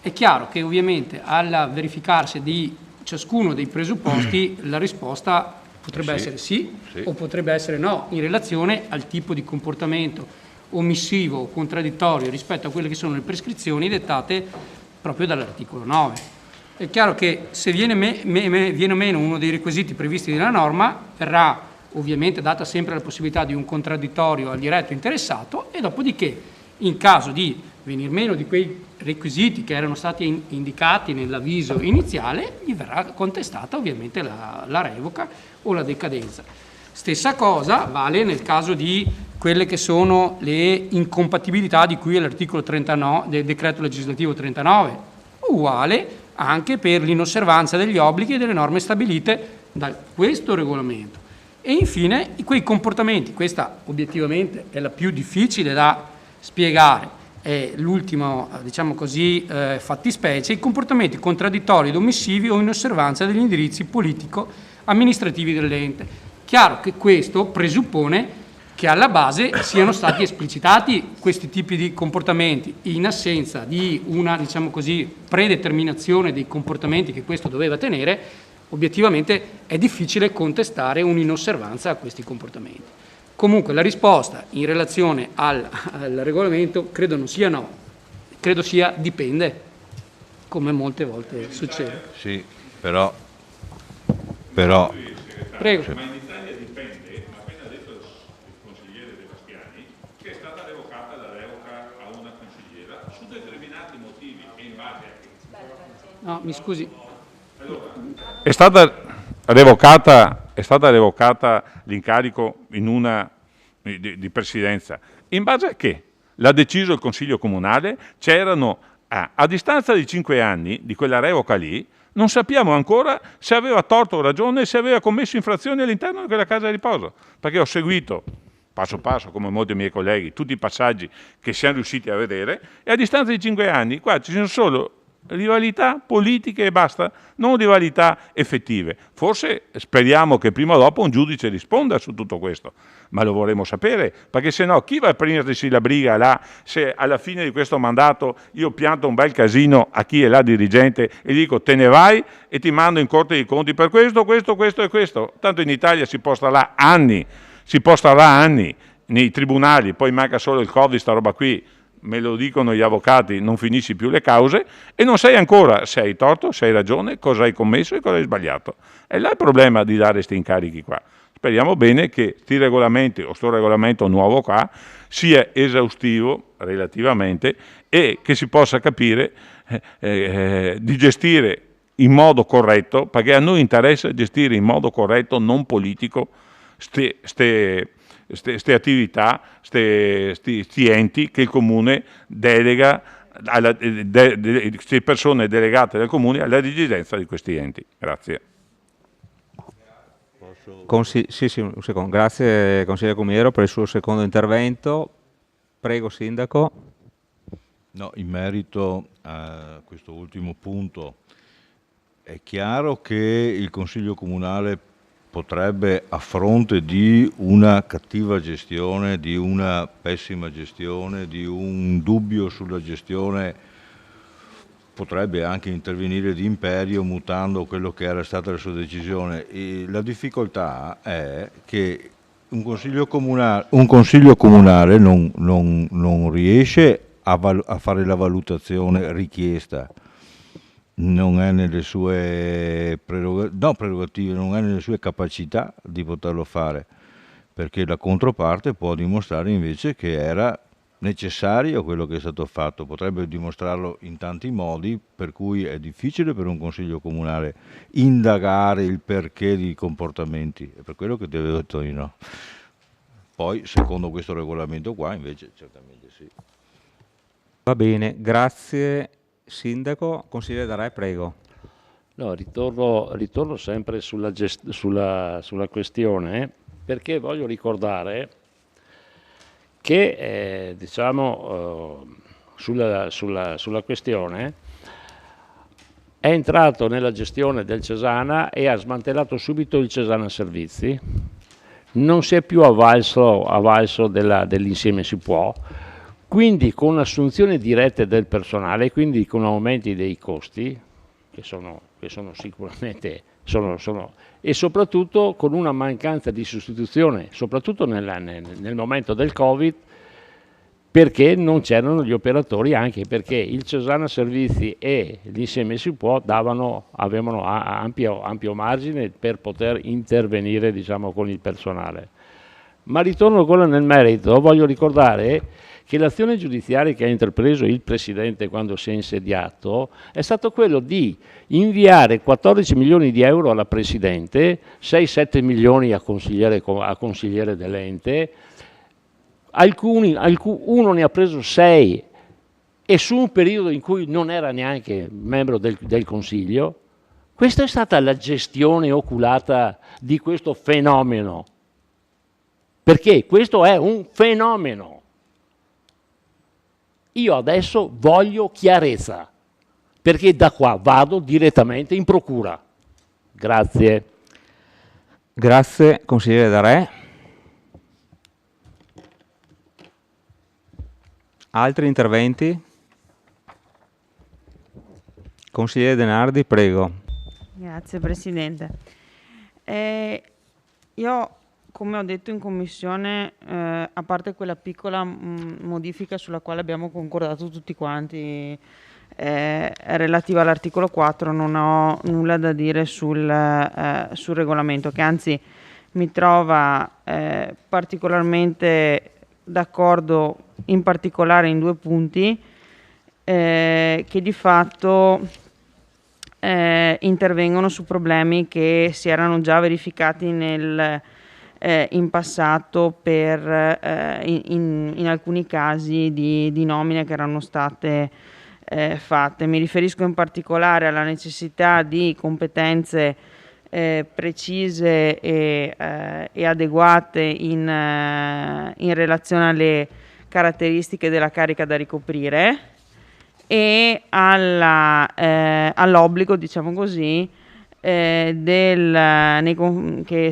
B: È chiaro che ovviamente al verificarsi di ciascuno dei presupposti la risposta potrebbe essere sì o potrebbe essere no, in relazione al tipo di comportamento omissivo o contraddittorio rispetto a quelle che sono le prescrizioni dettate proprio dall'articolo 9. È chiaro che se viene meno uno dei requisiti previsti nella norma, verrà ovviamente data sempre la possibilità di un contraddittorio al diretto interessato e dopodiché, in caso di venir meno di quei requisiti che erano stati indicati nell'avviso iniziale, gli verrà contestata ovviamente la revoca o la decadenza. Stessa cosa vale nel caso di quelle che sono le incompatibilità di cui è l'articolo 39 del decreto legislativo 39, uguale anche per l'inosservanza degli obblighi e delle norme stabilite da questo regolamento. E infine quei comportamenti, questa obiettivamente è la più difficile da spiegare, è l'ultimo, diciamo così, fattispecie, i comportamenti contraddittori ed omissivi o in osservanza degli indirizzi politico-amministrativi dell'ente. Chiaro che questo presuppone che alla base siano stati esplicitati questi tipi di comportamenti in assenza di una, diciamo così, predeterminazione dei comportamenti che questo doveva tenere. Obiettivamente è difficile contestare un'inosservanza a questi comportamenti. Comunque la risposta in relazione al regolamento credo non sia no, credo sia dipende, come molte volte succede.
C: Sì, però...
B: Prego.
M: Ma in Italia dipende, ma appena detto il consigliere De Bastiani, che è stata revocata la revoca a una consigliera su determinati motivi e in base a che?
B: No, mi scusi.
M: È stata revocata l'incarico di presidenza. In base a che? L'ha deciso il Consiglio Comunale? C'erano, a distanza di 5 anni di quella revoca lì, non sappiamo ancora se aveva torto o ragione, se aveva commesso infrazioni all'interno di quella casa di riposo, perché ho seguito passo passo, come molti miei colleghi, tutti i passaggi che siamo riusciti a vedere, e a distanza di 5 anni qua ci sono solo rivalità politiche e basta, non rivalità effettive. Forse speriamo che prima o dopo un giudice risponda su tutto questo, ma lo vorremmo sapere, perché se no chi va a prendersi la briga là, se alla fine di questo mandato io pianto un bel casino a chi è là dirigente e dico te ne vai e ti mando in Corte dei Conti per questo e questo. Tanto in Italia si può stare là anni, nei tribunali, poi manca solo il Covid, sta roba qui, me lo dicono gli avvocati, non finisci più le cause e non sai ancora se hai torto, se hai ragione, cosa hai commesso e cosa hai sbagliato. E là il problema di dare questi incarichi qua. Speriamo bene che sti regolamenti o sto regolamento nuovo qua sia esaustivo relativamente e che si possa capire di gestire in modo corretto, perché a noi interessa gestire in modo corretto, non politico, queste attività, questi enti che il Comune delega, queste persone delegate dal Comune alla dirigenza di questi enti. Grazie.
A: Sì, un secondo. Grazie consigliere Cumiero per il suo secondo intervento. Prego Sindaco.
C: No, in merito a questo ultimo punto è chiaro che il Consiglio Comunale potrebbe, a fronte di una cattiva gestione, di una pessima gestione, di un dubbio sulla gestione, potrebbe anche intervenire di imperio mutando quello che era stata la sua decisione. E la difficoltà è che un Consiglio Comunale non riesce a fare la valutazione richiesta, non è nelle sue prerogative, non è nelle sue capacità di poterlo fare, perché la controparte può dimostrare invece che era necessario quello che è stato fatto, potrebbe dimostrarlo in tanti modi, per cui è difficile per un Consiglio Comunale indagare il perché di comportamenti, è per quello che ti avevo detto di no. Poi, secondo questo regolamento qua, invece, certamente sì.
A: Va bene, grazie Sindaco. Consigliere D'Arè, prego.
O: No, ritorno sempre sulla questione, perché voglio ricordare che sulla questione è entrato nella gestione del Cesana e ha smantellato subito il Cesana Servizi, non si è più avvalso dell'insieme si può, quindi con assunzioni dirette del personale, quindi con aumenti dei costi che sono sicuramente e soprattutto con una mancanza di sostituzione, soprattutto nel momento del Covid, perché non c'erano gli operatori, anche perché il Cesana Servizi e l'insieme si può avevano ampio margine per poter intervenire, diciamo, con il personale. Ma ritorno ancora nel merito, voglio ricordare che l'azione giudiziaria che ha intrapreso il Presidente quando si è insediato è stato quello di inviare 14 milioni di euro alla Presidente, 6-7 milioni a consigliere dell'ente, uno ne ha preso 6 e su un periodo in cui non era neanche membro del Consiglio. Questa è stata la gestione oculata di questo fenomeno, perché questo è un fenomeno. Io adesso voglio chiarezza, perché da qua vado direttamente in procura. Grazie.
A: Grazie, consigliere D'Arè. Altri interventi? Consigliere Denardi, prego.
I: Grazie Presidente. Io, come ho detto in Commissione, a parte quella piccola modifica sulla quale abbiamo concordato tutti quanti, relativa all'articolo 4, non ho nulla da dire sul regolamento, che anzi mi trova particolarmente d'accordo, in particolare in 2 punti, che di fatto intervengono su problemi che si erano già verificati in passato in alcuni casi di nomine che erano state fatte. Mi riferisco in particolare alla necessità di competenze precise e adeguate in relazione alle caratteristiche della carica da ricoprire e all'obbligo, diciamo così, che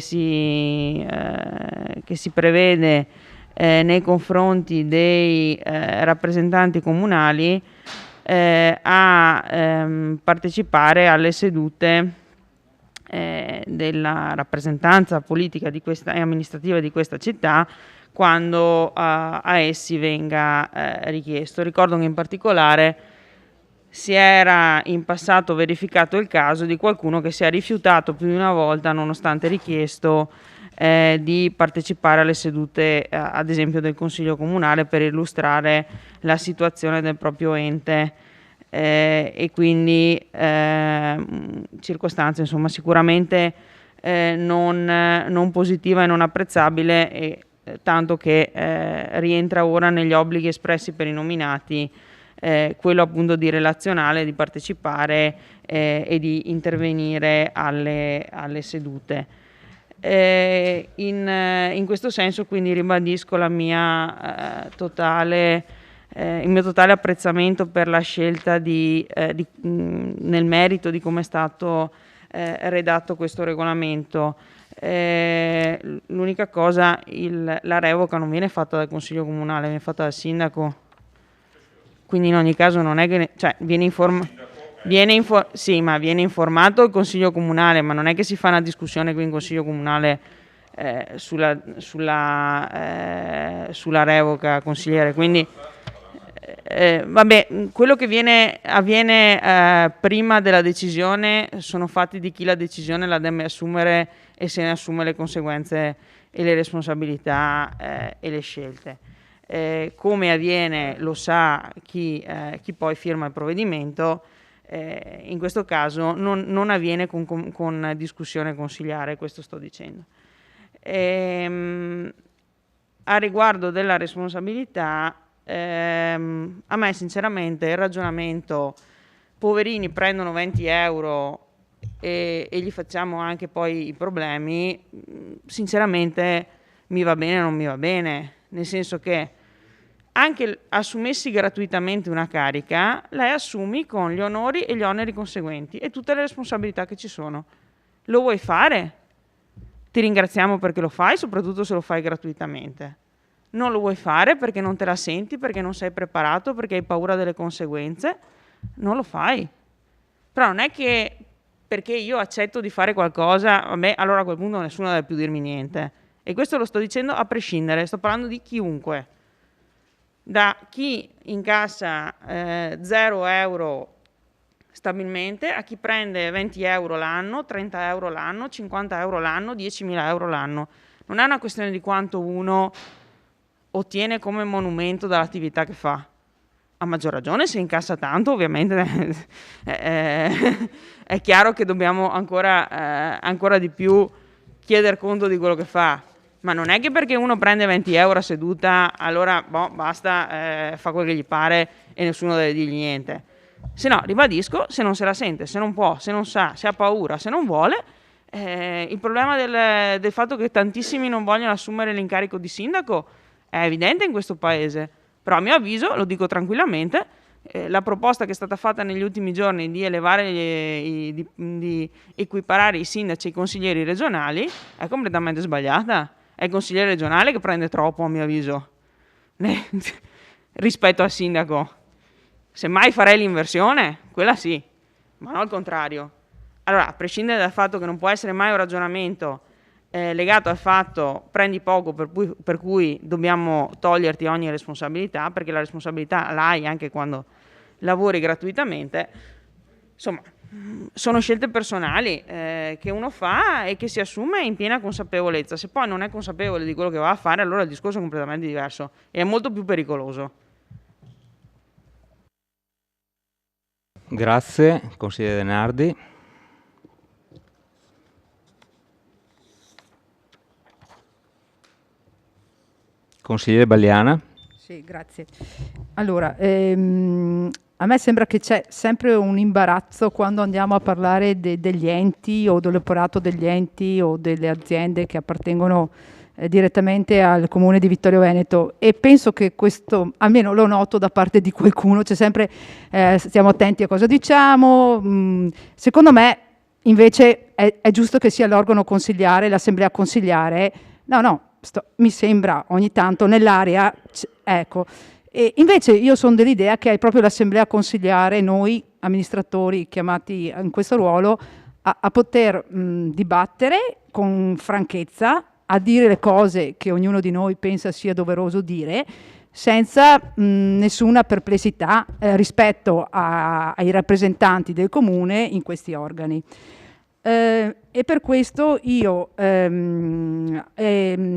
I: si prevede nei confronti dei rappresentanti comunali a partecipare alle sedute della rappresentanza politica e amministrativa di questa città quando a essi venga richiesto. Ricordo che in particolare si era in passato verificato il caso di qualcuno che si è rifiutato più di una volta, nonostante richiesto, di partecipare alle sedute, ad esempio del Consiglio Comunale, per illustrare la situazione del proprio ente, e quindi circostanza, insomma, sicuramente non positiva e non apprezzabile, e tanto che rientra ora negli obblighi espressi per i nominati quello appunto di relazionare, di partecipare e di intervenire alle sedute. In questo senso quindi ribadisco il mio totale apprezzamento per la scelta nel merito di come è stato redatto questo regolamento. L'unica cosa, la revoca non viene fatta dal Consiglio Comunale, viene fatta dal Sindaco, quindi in ogni caso non è che viene informato il Consiglio Comunale, ma non è che si fa una discussione qui in Consiglio Comunale sulla revoca, consigliere. Quindi quello che avviene prima della decisione sono fatti di chi la decisione la deve assumere e se ne assume le conseguenze e le responsabilità e le scelte. Come avviene lo sa chi poi firma il provvedimento. In questo caso non avviene con discussione consigliare, questo sto dicendo. A riguardo della responsabilità, a me sinceramente il ragionamento poverini prendono 20 euro e gli facciamo anche poi i problemi, sinceramente mi va bene o non mi va bene, nel senso che anche assumessi gratuitamente una carica, lei assumi con gli onori e gli oneri conseguenti e tutte le responsabilità che ci sono. Lo vuoi fare? Ti ringraziamo perché lo fai, soprattutto se lo fai gratuitamente. Non lo vuoi fare perché non te la senti, perché non sei preparato, perché hai paura delle conseguenze, non lo fai. Però non è che perché io accetto di fare qualcosa, vabbè, allora a quel punto nessuno deve più dirmi niente. E questo lo sto dicendo a prescindere, sto parlando di chiunque. Da chi incassa 0 euro stabilmente a chi prende 20 euro l'anno, 30 euro l'anno, 50 euro l'anno, 10.000 euro l'anno. Non è una questione di quanto uno ottiene come monumento dall'attività che fa. A maggior ragione se incassa tanto, ovviamente è chiaro che dobbiamo ancora di più chiedere conto di quello che fa. Ma non è che perché uno prende 20 euro a seduta, allora basta, fa quello che gli pare e nessuno deve dirgli niente. Se no, ribadisco, se non se la sente, se non può, se non sa, se ha paura, se non vuole, il problema del fatto che tantissimi non vogliono assumere l'incarico di sindaco è evidente in questo paese. Però a mio avviso, lo dico tranquillamente, la proposta che è stata fatta negli ultimi giorni di elevare, di equiparare i sindaci ai consiglieri regionali è completamente sbagliata. È il consigliere regionale che prende troppo, a mio avviso, rispetto al sindaco. Semmai farei l'inversione, quella sì, ma non il contrario. Allora, a prescindere dal fatto che non può essere mai un ragionamento legato al fatto prendi poco per cui dobbiamo toglierti ogni responsabilità, perché la responsabilità l'hai anche quando lavori gratuitamente, insomma, sono scelte personali che uno fa e che si assume in piena consapevolezza. Se poi non è consapevole di quello che va a fare, allora il discorso è completamente diverso e è molto più pericoloso.
A: Grazie, consigliere De Nardi. Consigliere Balliana.
G: Sì, grazie. Allora, a me sembra che c'è sempre un imbarazzo quando andiamo a parlare degli enti o dell'operato degli enti o delle aziende che appartengono direttamente al Comune di Vittorio Veneto, e penso che questo, almeno lo noto da parte di qualcuno, c'è sempre stiamo attenti a cosa diciamo. Secondo me invece è giusto che sia l'organo consigliare, l'assemblea consigliare. No, mi sembra ogni tanto nell'area, ecco. E invece io sono dell'idea che è proprio l'assemblea consigliare, noi amministratori chiamati in questo ruolo, a poter dibattere con franchezza, a dire le cose che ognuno di noi pensa sia doveroso dire, senza nessuna perplessità rispetto ai rappresentanti del comune in questi organi. E per questo io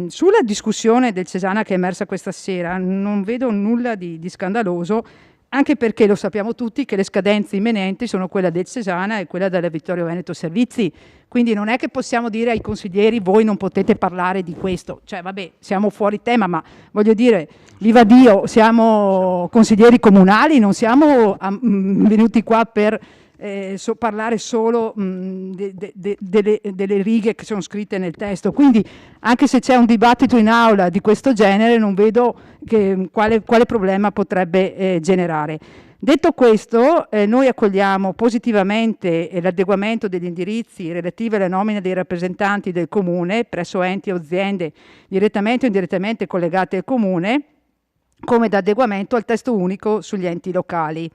G: sulla discussione del Cesana che è emersa questa sera non vedo nulla di scandaloso. anche perché lo sappiamo tutti che le scadenze imminenti sono quella del Cesana e quella della Vittorio Veneto Servizi, quindi non è che possiamo dire ai consiglieri voi non potete parlare di questo, cioè vabbè, siamo fuori tema, ma voglio dire, viva Dio, siamo consiglieri comunali, non siamo venuti qua per parlare solo delle righe che sono scritte nel testo, quindi anche se c'è un dibattito in aula di questo genere non vedo quale problema potrebbe generare. Detto questo, noi accogliamo positivamente l'adeguamento degli indirizzi relativi alla nomina dei rappresentanti del Comune presso enti o aziende direttamente o indirettamente collegate al Comune, come da adeguamento al testo unico sugli enti locali.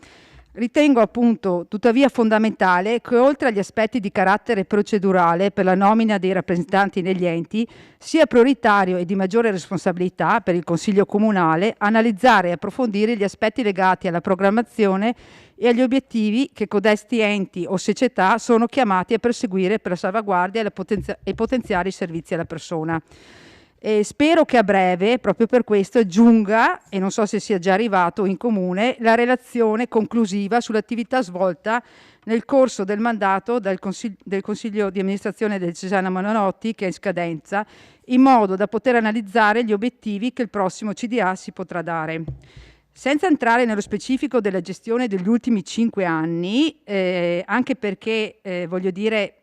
G: Ritengo appunto tuttavia fondamentale che oltre agli aspetti di carattere procedurale per la nomina dei rappresentanti negli enti, sia prioritario e di maggiore responsabilità per il Consiglio Comunale analizzare e approfondire gli aspetti legati alla programmazione e agli obiettivi che codesti enti o società sono chiamati a perseguire per la salvaguardia e potenziare i servizi alla persona. E spero che a breve, proprio per questo, giunga, e non so se sia già arrivato in Comune, la relazione conclusiva sull'attività svolta nel corso del mandato del Consiglio di amministrazione del Cesana Buonanotte, che è in scadenza, in modo da poter analizzare gli obiettivi che il prossimo CDA si potrà dare. Senza entrare nello specifico della gestione degli ultimi 5 anni, anche perché, voglio dire,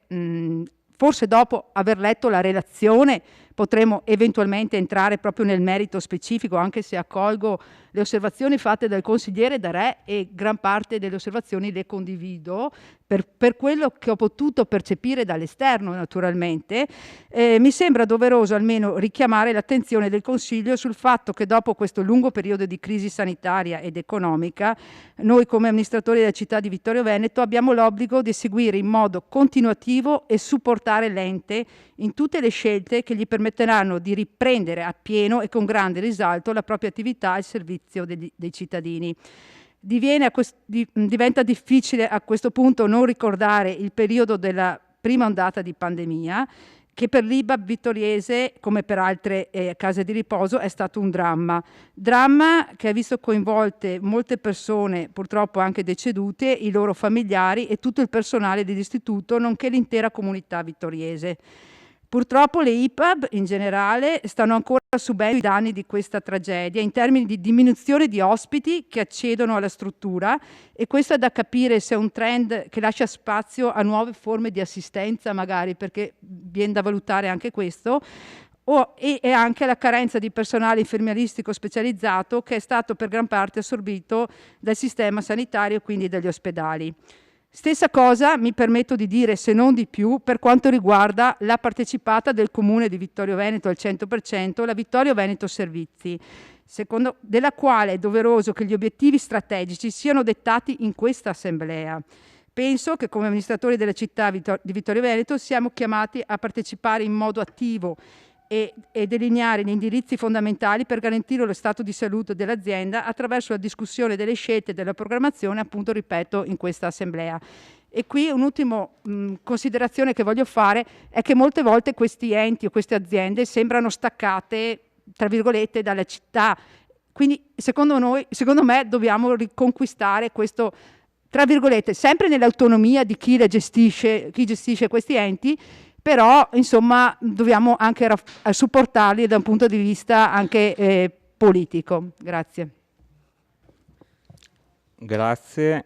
G: forse dopo aver letto la relazione potremo eventualmente entrare proprio nel merito specifico, anche se accolgo le osservazioni fatte dal consigliere Darè e gran parte delle osservazioni le condivido per quello che ho potuto percepire dall'esterno naturalmente. Mi sembra doveroso almeno richiamare l'attenzione del Consiglio sul fatto che dopo questo lungo periodo di crisi sanitaria ed economica, noi come amministratori della città di Vittorio Veneto abbiamo l'obbligo di seguire in modo continuativo e supportare l'ente in tutte le scelte che gli permetteranno di riprendere appieno e con grande risalto la propria attività al servizio dei cittadini. Diventa difficile a questo punto non ricordare il periodo della prima ondata di pandemia, che per l'IBAB vittoriese, come per altre case di riposo, è stato un dramma che ha visto coinvolte molte persone, purtroppo anche decedute, i loro familiari e tutto il personale dell'istituto, nonché l'intera comunità vittoriese. Purtroppo le IPAB in generale stanno ancora subendo i danni di questa tragedia in termini di diminuzione di ospiti che accedono alla struttura, e questo è da capire se è un trend che lascia spazio a nuove forme di assistenza magari, perché viene da valutare anche questo, e anche la carenza di personale infermieristico specializzato che è stato per gran parte assorbito dal sistema sanitario e quindi dagli ospedali. Stessa cosa mi permetto di dire, se non di più, per quanto riguarda la partecipata del Comune di Vittorio Veneto al 100%, la Vittorio Veneto Servizi, della quale è doveroso che gli obiettivi strategici siano dettati in questa assemblea. Penso che come amministratori della città di Vittorio Veneto siamo chiamati a partecipare in modo attivo e delineare gli indirizzi fondamentali per garantire lo stato di salute dell'azienda attraverso la discussione delle scelte della programmazione, appunto, ripeto, in questa assemblea. E qui un'ultima considerazione che voglio fare è che molte volte questi enti o queste aziende sembrano staccate, tra virgolette, dalla città. Quindi secondo me dobbiamo riconquistare questo, tra virgolette, sempre nell'autonomia di chi gestisce questi enti, però insomma dobbiamo anche supportarli da un punto di vista anche politico. Grazie.
A: Grazie,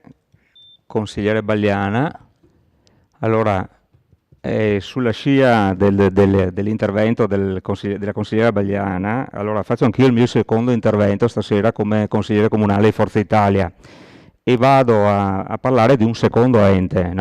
A: consigliere Bagliana. Allora, sulla scia dell'intervento della consigliera Bagliana, allora faccio anch'io il mio secondo intervento stasera come consigliere comunale di Forza Italia e vado a parlare di un secondo ente,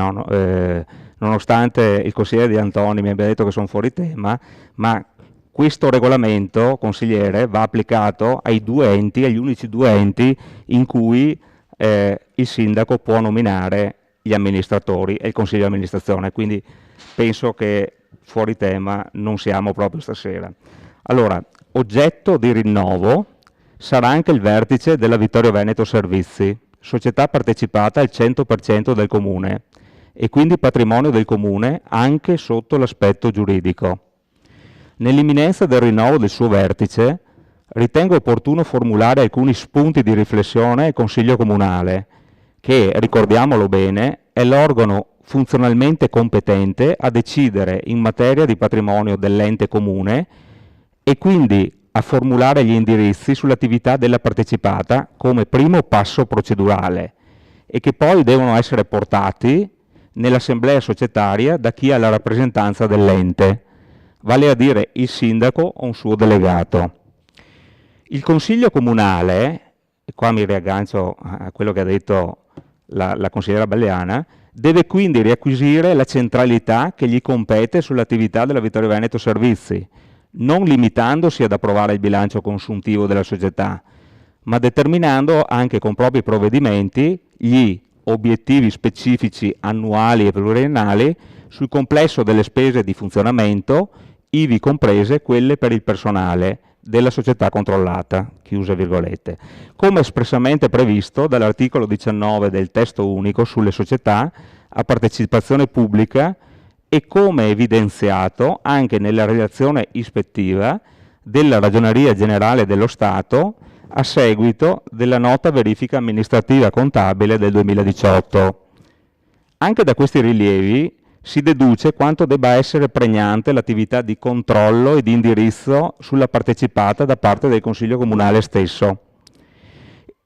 A: nonostante il consigliere Di Antoni mi abbia detto che sono fuori tema, ma questo regolamento, consigliere, va applicato agli unici due enti in cui il sindaco può nominare gli amministratori e il consiglio di amministrazione, quindi penso che fuori tema non siamo proprio stasera. Allora, oggetto di rinnovo sarà anche il vertice della Vittorio Veneto Servizi, società partecipata al 100% del Comune, e quindi patrimonio del Comune anche sotto l'aspetto giuridico. Nell'imminenza del rinnovo del suo vertice, ritengo opportuno formulare alcuni spunti di riflessione al Consiglio Comunale, che, ricordiamolo bene, è l'organo funzionalmente competente a decidere in materia di patrimonio dell'ente comune e quindi a formulare gli indirizzi sull'attività della partecipata come primo passo procedurale e che poi devono essere portati nell'assemblea societaria da chi ha la rappresentanza dell'ente, vale a dire il sindaco o un suo delegato. Il Consiglio Comunale, e qua mi riaggancio a quello che ha detto la consigliera Balleana, deve quindi riacquisire la centralità che gli compete sull'attività della Vittorio Veneto Servizi, non limitandosi ad approvare il bilancio consuntivo della società, ma determinando anche con propri provvedimenti gli obiettivi specifici annuali e pluriennali sul complesso delle spese di funzionamento, ivi comprese quelle per il personale della società controllata, chiuse virgolette, come espressamente previsto dall'articolo 19 del testo unico sulle società a partecipazione pubblica e come evidenziato anche nella relazione ispettiva della Ragioneria Generale dello Stato a seguito della nota verifica amministrativa contabile del 2018. Anche da questi rilievi si deduce quanto debba essere pregnante l'attività di controllo e di indirizzo sulla partecipata da parte del Consiglio Comunale stesso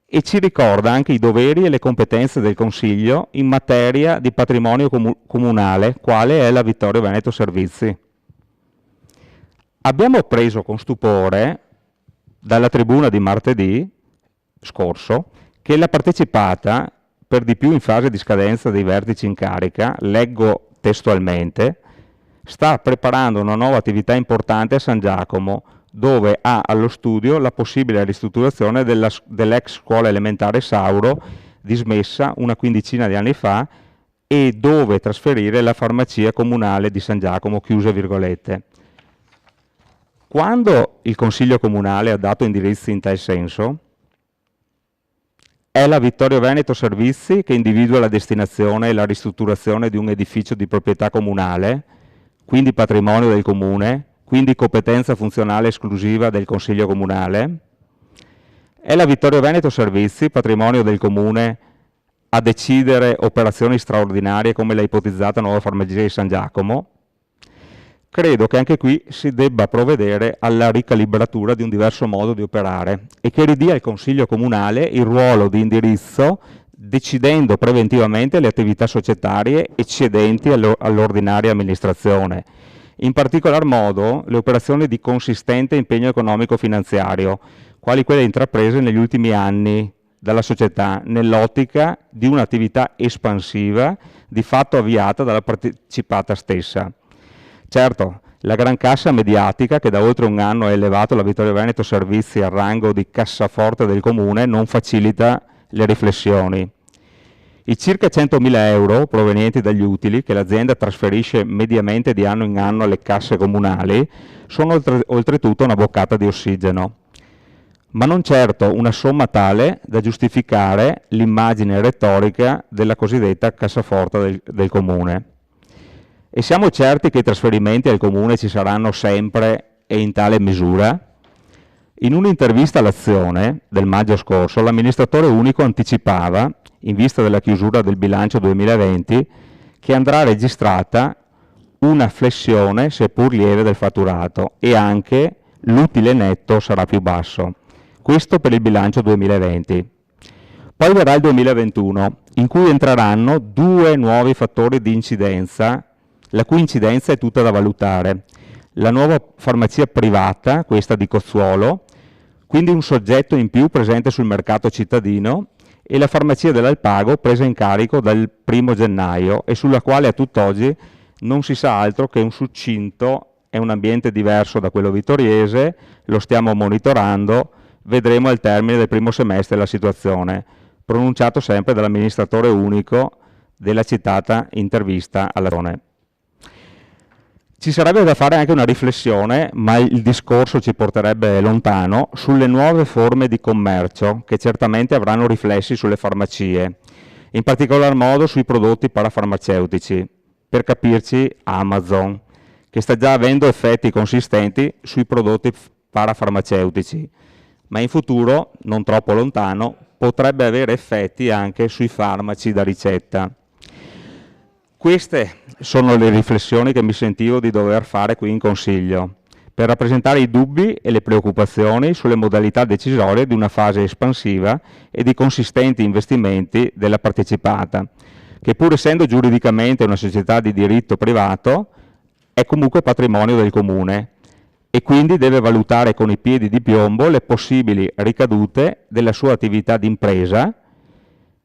A: e ci ricorda anche i doveri e le competenze del Consiglio in materia di patrimonio comunale, quale è la Vittorio Veneto Servizi. Abbiamo appreso con stupore dalla tribuna di martedì scorso che la partecipata, per di più in fase di scadenza dei vertici in carica, leggo testualmente, sta preparando una nuova attività importante a San Giacomo, dove ha allo studio la possibile ristrutturazione dell'ex scuola elementare Sauro, dismessa una quindicina di anni fa, e dove trasferire la farmacia comunale di San Giacomo, chiuse virgolette. Quando il Consiglio Comunale ha dato indirizzi in tal senso, è la Vittorio Veneto Servizi che individua la destinazione e la ristrutturazione di un edificio di proprietà comunale, quindi patrimonio del Comune, quindi competenza funzionale esclusiva del Consiglio Comunale. È la Vittorio Veneto Servizi, patrimonio del Comune, a decidere operazioni straordinarie come la ipotizzata nuova farmacia di San Giacomo. Credo che anche qui si debba provvedere alla ricalibratura di un diverso modo di operare e che ridia al Consiglio Comunale il ruolo di indirizzo, decidendo preventivamente le attività societarie eccedenti all'ordinaria amministrazione. In particolar modo le operazioni di consistente impegno economico-finanziario, quali quelle intraprese negli ultimi anni dalla società nell'ottica di un'attività espansiva di fatto avviata dalla partecipata stessa. Certo, la gran cassa mediatica che da oltre un anno ha elevato la Vittorio Veneto Servizi al rango di cassaforte del Comune non facilita le riflessioni. I circa 100.000 euro provenienti dagli utili che l'azienda trasferisce mediamente di anno in anno alle casse comunali sono oltretutto una boccata di ossigeno, ma non certo una somma tale da giustificare l'immagine retorica della cosiddetta cassaforte del Comune. E siamo certi che i trasferimenti al Comune ci saranno sempre e in tale misura? In un'intervista all'Azione del maggio scorso, l'amministratore unico anticipava, in vista della chiusura del bilancio 2020, che andrà registrata una flessione, seppur lieve, del fatturato e anche l'utile netto sarà più basso. Questo per il bilancio 2020. Poi verrà il 2021, in cui entreranno due nuovi fattori di incidenza, la cui incidenza è tutta da valutare. La nuova farmacia privata, questa di Cozzuolo, quindi un soggetto in più presente sul mercato cittadino, e la farmacia dell'Alpago presa in carico dal 1° gennaio e sulla quale a tutt'oggi non si sa altro che un succinto, è un ambiente diverso da quello vittoriese, lo stiamo monitorando, vedremo al termine del primo semestre la situazione, pronunciato sempre dall'amministratore unico della citata intervista all'Azione. Ci sarebbe da fare anche una riflessione, ma il discorso ci porterebbe lontano, sulle nuove forme di commercio che certamente avranno riflessi sulle farmacie, in particolar modo sui prodotti parafarmaceutici, per capirci Amazon, che sta già avendo effetti consistenti sui prodotti parafarmaceutici, ma in futuro, non troppo lontano, potrebbe avere effetti anche sui farmaci da ricetta. Queste sono le riflessioni che mi sentivo di dover fare qui in Consiglio, per rappresentare i dubbi e le preoccupazioni sulle modalità decisorie di una fase espansiva e di consistenti investimenti della partecipata, che pur essendo giuridicamente una società di diritto privato, è comunque patrimonio del Comune e quindi deve valutare con i piedi di piombo le possibili ricadute della sua attività d'impresa,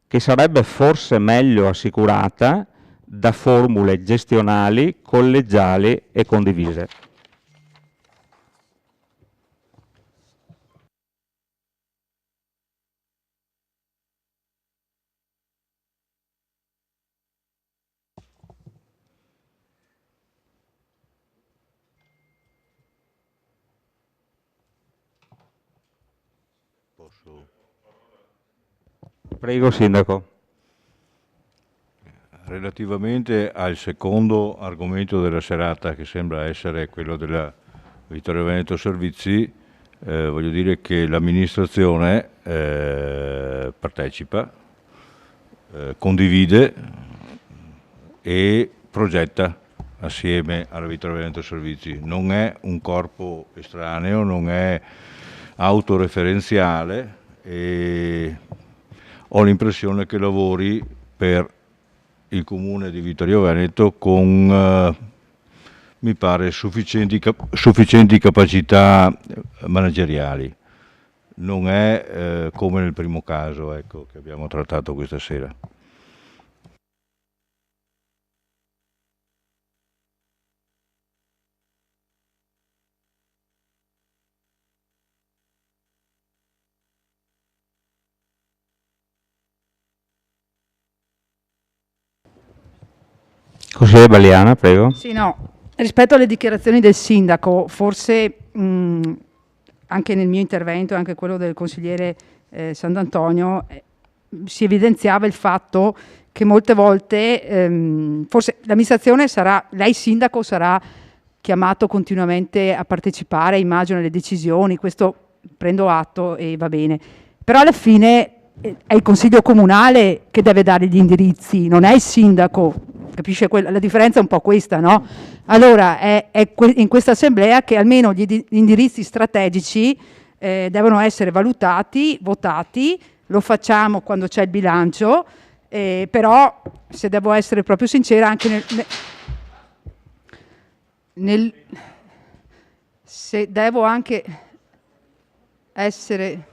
A: che sarebbe forse meglio assicurata da formule gestionali, collegiali e condivise. Prego, Sindaco.
C: Relativamente al secondo argomento della serata, che sembra essere quello della Vittorio Veneto Servizi, voglio dire che l'amministrazione partecipa, condivide e progetta assieme alla Vittorio Veneto Servizi. Non è un corpo estraneo, non è autoreferenziale e ho l'impressione che lavori per il Comune di Vittorio Veneto con, mi pare, sufficienti capacità manageriali. Non è come nel primo caso, ecco, che abbiamo trattato questa sera.
A: Consigliere Baliana, prego.
G: Sì, no, rispetto alle dichiarazioni del sindaco, forse anche nel mio intervento, anche quello del consigliere Sant'Antonio, si evidenziava il fatto che molte volte forse l'amministrazione sarà, lei sindaco sarà chiamato continuamente a partecipare, immagino, alle decisioni, questo prendo atto e va bene, però alla fine è il consiglio comunale che deve dare gli indirizzi, non è il sindaco, capisce? La differenza è un po' questa, no? Allora è in questa assemblea che almeno gli indirizzi strategici devono essere valutati, votati, lo facciamo quando c'è il bilancio, però se devo essere proprio sincera anche se devo anche essere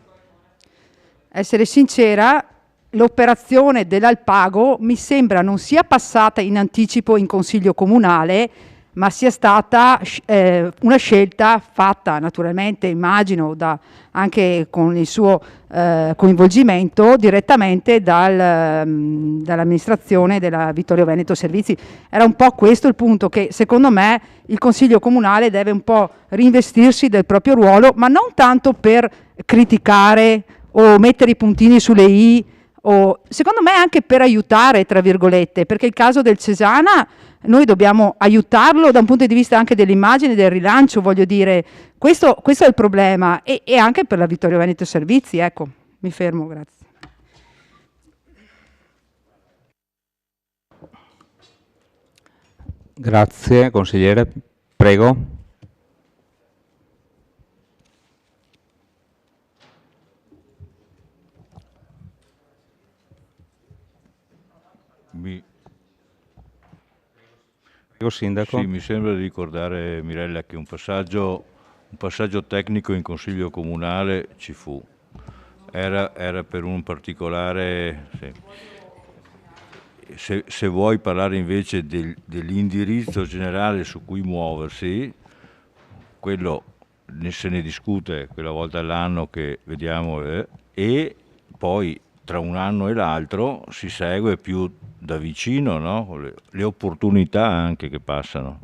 G: sincera, l'operazione dell'Alpago mi sembra non sia passata in anticipo in Consiglio Comunale, ma sia stata una scelta fatta naturalmente, immagino, anche con il suo coinvolgimento direttamente dall'amministrazione della Vittorio Veneto Servizi. Era un po' questo il punto, che secondo me il Consiglio Comunale deve un po' reinvestirsi del proprio ruolo, ma non tanto per criticare o mettere i puntini sulle i, o secondo me anche per aiutare, tra virgolette, perché il caso del Cesana noi dobbiamo aiutarlo da un punto di vista anche dell'immagine, del rilancio, voglio dire, questo è il problema, e anche per la Vittorio Veneto Servizi, ecco, mi fermo, grazie.
A: Grazie, consigliere, prego. Sindaco.
C: Sì, mi sembra di ricordare, Mirella, che un passaggio tecnico in Consiglio Comunale ci fu. Era per un particolare... Sì. Se vuoi parlare invece dell'indirizzo generale su cui muoversi, quello se ne discute quella volta all'anno che vediamo, e poi tra un anno e l'altro si segue più da vicino, no? Le opportunità anche che passano.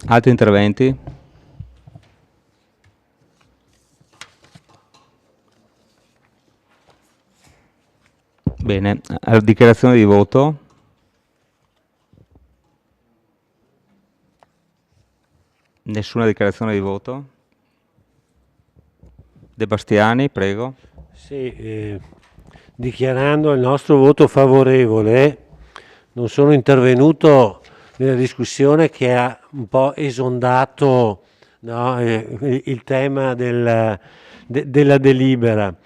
A: Altri interventi? Bene, alla dichiarazione di voto. Nessuna dichiarazione di voto. De Bastiani, prego.
H: Sì, dichiarando il nostro voto favorevole, non sono intervenuto nella discussione che ha un po' esondato, no, il tema della delibera.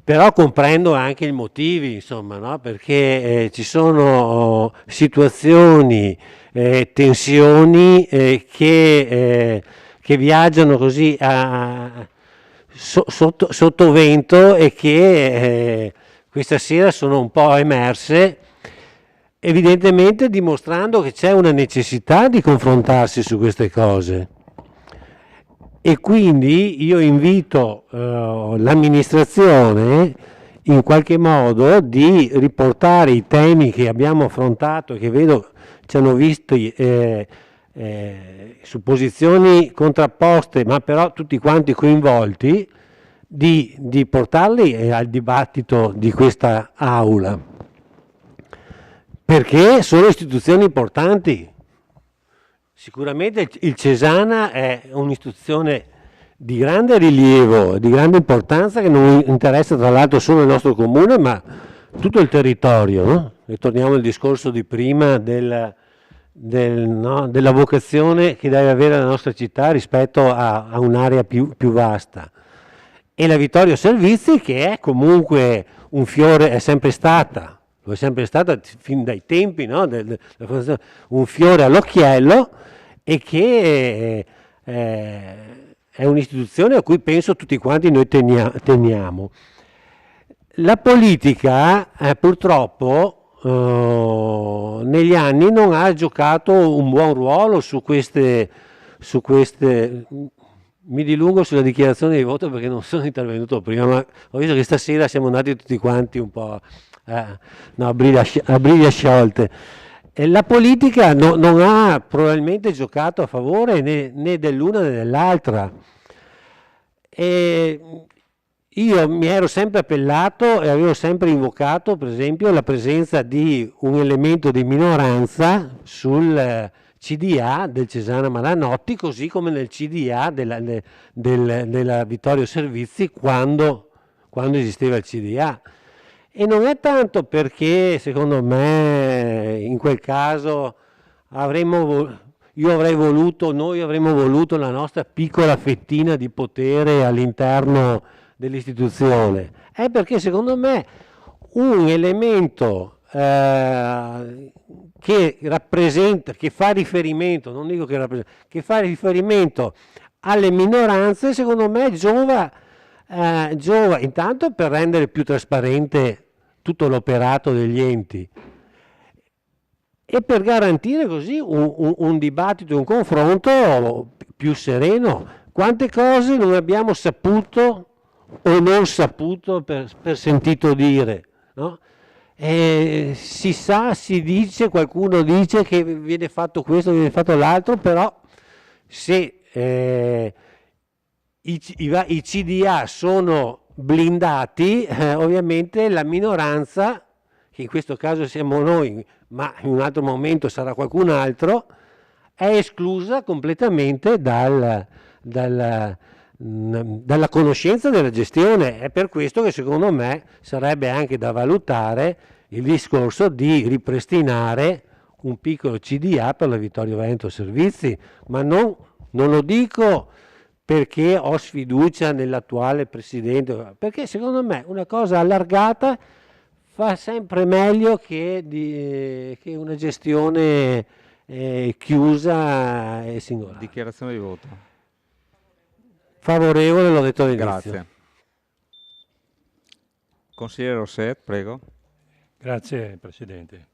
H: Però comprendo anche i motivi, insomma, no? Perché ci sono situazioni, tensioni che viaggiano così sotto vento e che questa sera sono un po' emerse, evidentemente dimostrando che c'è una necessità di confrontarsi su queste cose. E quindi io invito l'amministrazione in qualche modo di riportare i temi che abbiamo affrontato, che vedo ci hanno visti su posizioni contrapposte, ma però tutti quanti coinvolti, di portarli al dibattito di questa aula, perché sono istituzioni importanti. Sicuramente il Cesana è un'istituzione di grande rilievo, di grande importanza, che non interessa tra l'altro solo il nostro comune, ma tutto il territorio, no? E torniamo al discorso di prima della vocazione che deve avere la nostra città rispetto a un'area più vasta. E la Vittorio Servizi, che è comunque un fiore, è sempre stata fin dai tempi, no? Un fiore all'occhiello, e che è un'istituzione a cui penso tutti quanti noi teniamo. La politica purtroppo negli anni non ha giocato un buon ruolo su queste. Mi dilungo sulla dichiarazione di voto perché non sono intervenuto prima, ma ho visto che stasera siamo andati tutti quanti un po' a briglie sciolte. La politica non ha probabilmente giocato a favore né dell'una né dell'altra. Io mi ero sempre appellato e avevo sempre invocato, per esempio, la presenza di un elemento di minoranza sul CDA del Cesana Malanotti, così come nel CDA della Vittorio Servizi quando esisteva il CDA. E non è tanto perché, secondo me, in quel caso noi avremmo voluto la nostra piccola fettina di potere all'interno dell'istituzione. È perché, secondo me, un elemento che rappresenta, che fa riferimento, non dico che rappresenta, che fa riferimento alle minoranze, secondo me giova intanto per rendere più trasparente tutto l'operato degli enti e per garantire così un dibattito, un confronto più sereno. Quante cose non abbiamo saputo o non saputo per sentito dire, no? Si sa, si dice, qualcuno dice che viene fatto questo, viene fatto l'altro, però se i CDA sono blindati, ovviamente la minoranza, che in questo caso siamo noi, ma in un altro momento sarà qualcun altro, è esclusa completamente dalla conoscenza della gestione. È per questo che secondo me sarebbe anche da valutare il discorso di ripristinare un piccolo CDA per la Vittorio Veneto Servizi, ma non lo dico perché ho sfiducia nell'attuale presidente, perché secondo me una cosa allargata fa sempre meglio che una gestione chiusa e singolare.
A: Dichiarazione di voto.
H: Favorevole, l'ho detto all'inizio.
A: Grazie. Consigliere Rosset, prego.
L: Grazie Presidente.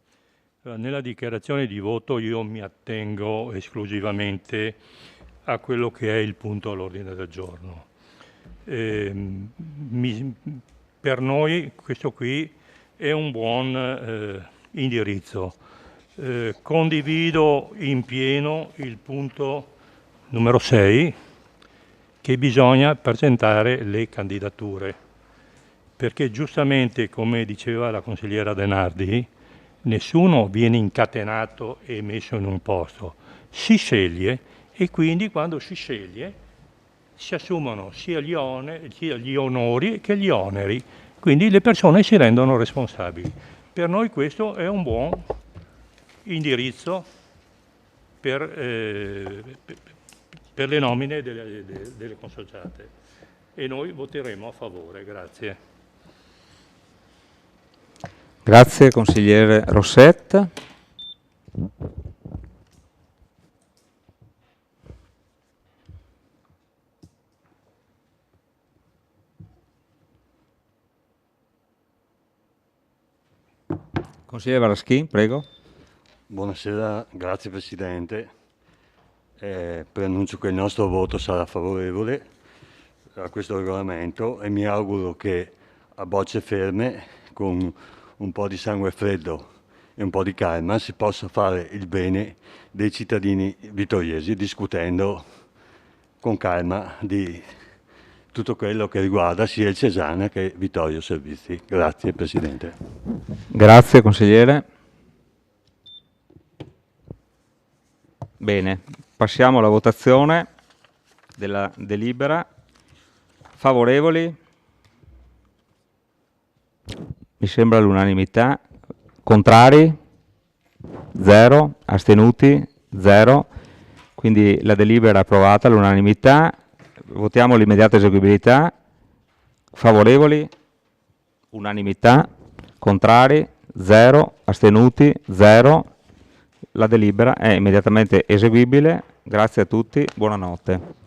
L: Nella dichiarazione di voto io mi attengo esclusivamente a quello che è il punto all'ordine del giorno. Per noi questo qui è un buon indirizzo. Condivido in pieno il punto numero 6, che bisogna presentare le candidature. perché giustamente, come diceva la consigliera Denardi, nessuno viene incatenato e messo in un posto, si sceglie e quindi quando si sceglie si assumono sia gli onori che gli oneri, quindi le persone si rendono responsabili. Per noi questo è un buon indirizzo per le nomine delle consociate e noi voteremo a favore. Grazie.
A: Grazie consigliere Rosset. Consigliere Varaschi, prego.
P: Buonasera, grazie Presidente. Preannuncio che il nostro voto sarà favorevole a questo regolamento e mi auguro che a bocce ferme, con un po' di sangue freddo e un po' di calma, si possa fare il bene dei cittadini vittoriesi, discutendo con calma di tutto quello che riguarda sia il Cesana che Vittorio Servizi. Grazie Presidente.
A: Grazie consigliere. Bene, passiamo alla votazione della delibera. Favorevoli? Mi sembra l'unanimità. Contrari? 0. Astenuti? 0. Quindi la delibera è approvata all'unanimità. Votiamo l'immediata eseguibilità. Favorevoli? Unanimità. Contrari? 0. Astenuti? 0. La delibera è immediatamente eseguibile. Grazie a tutti. Buonanotte.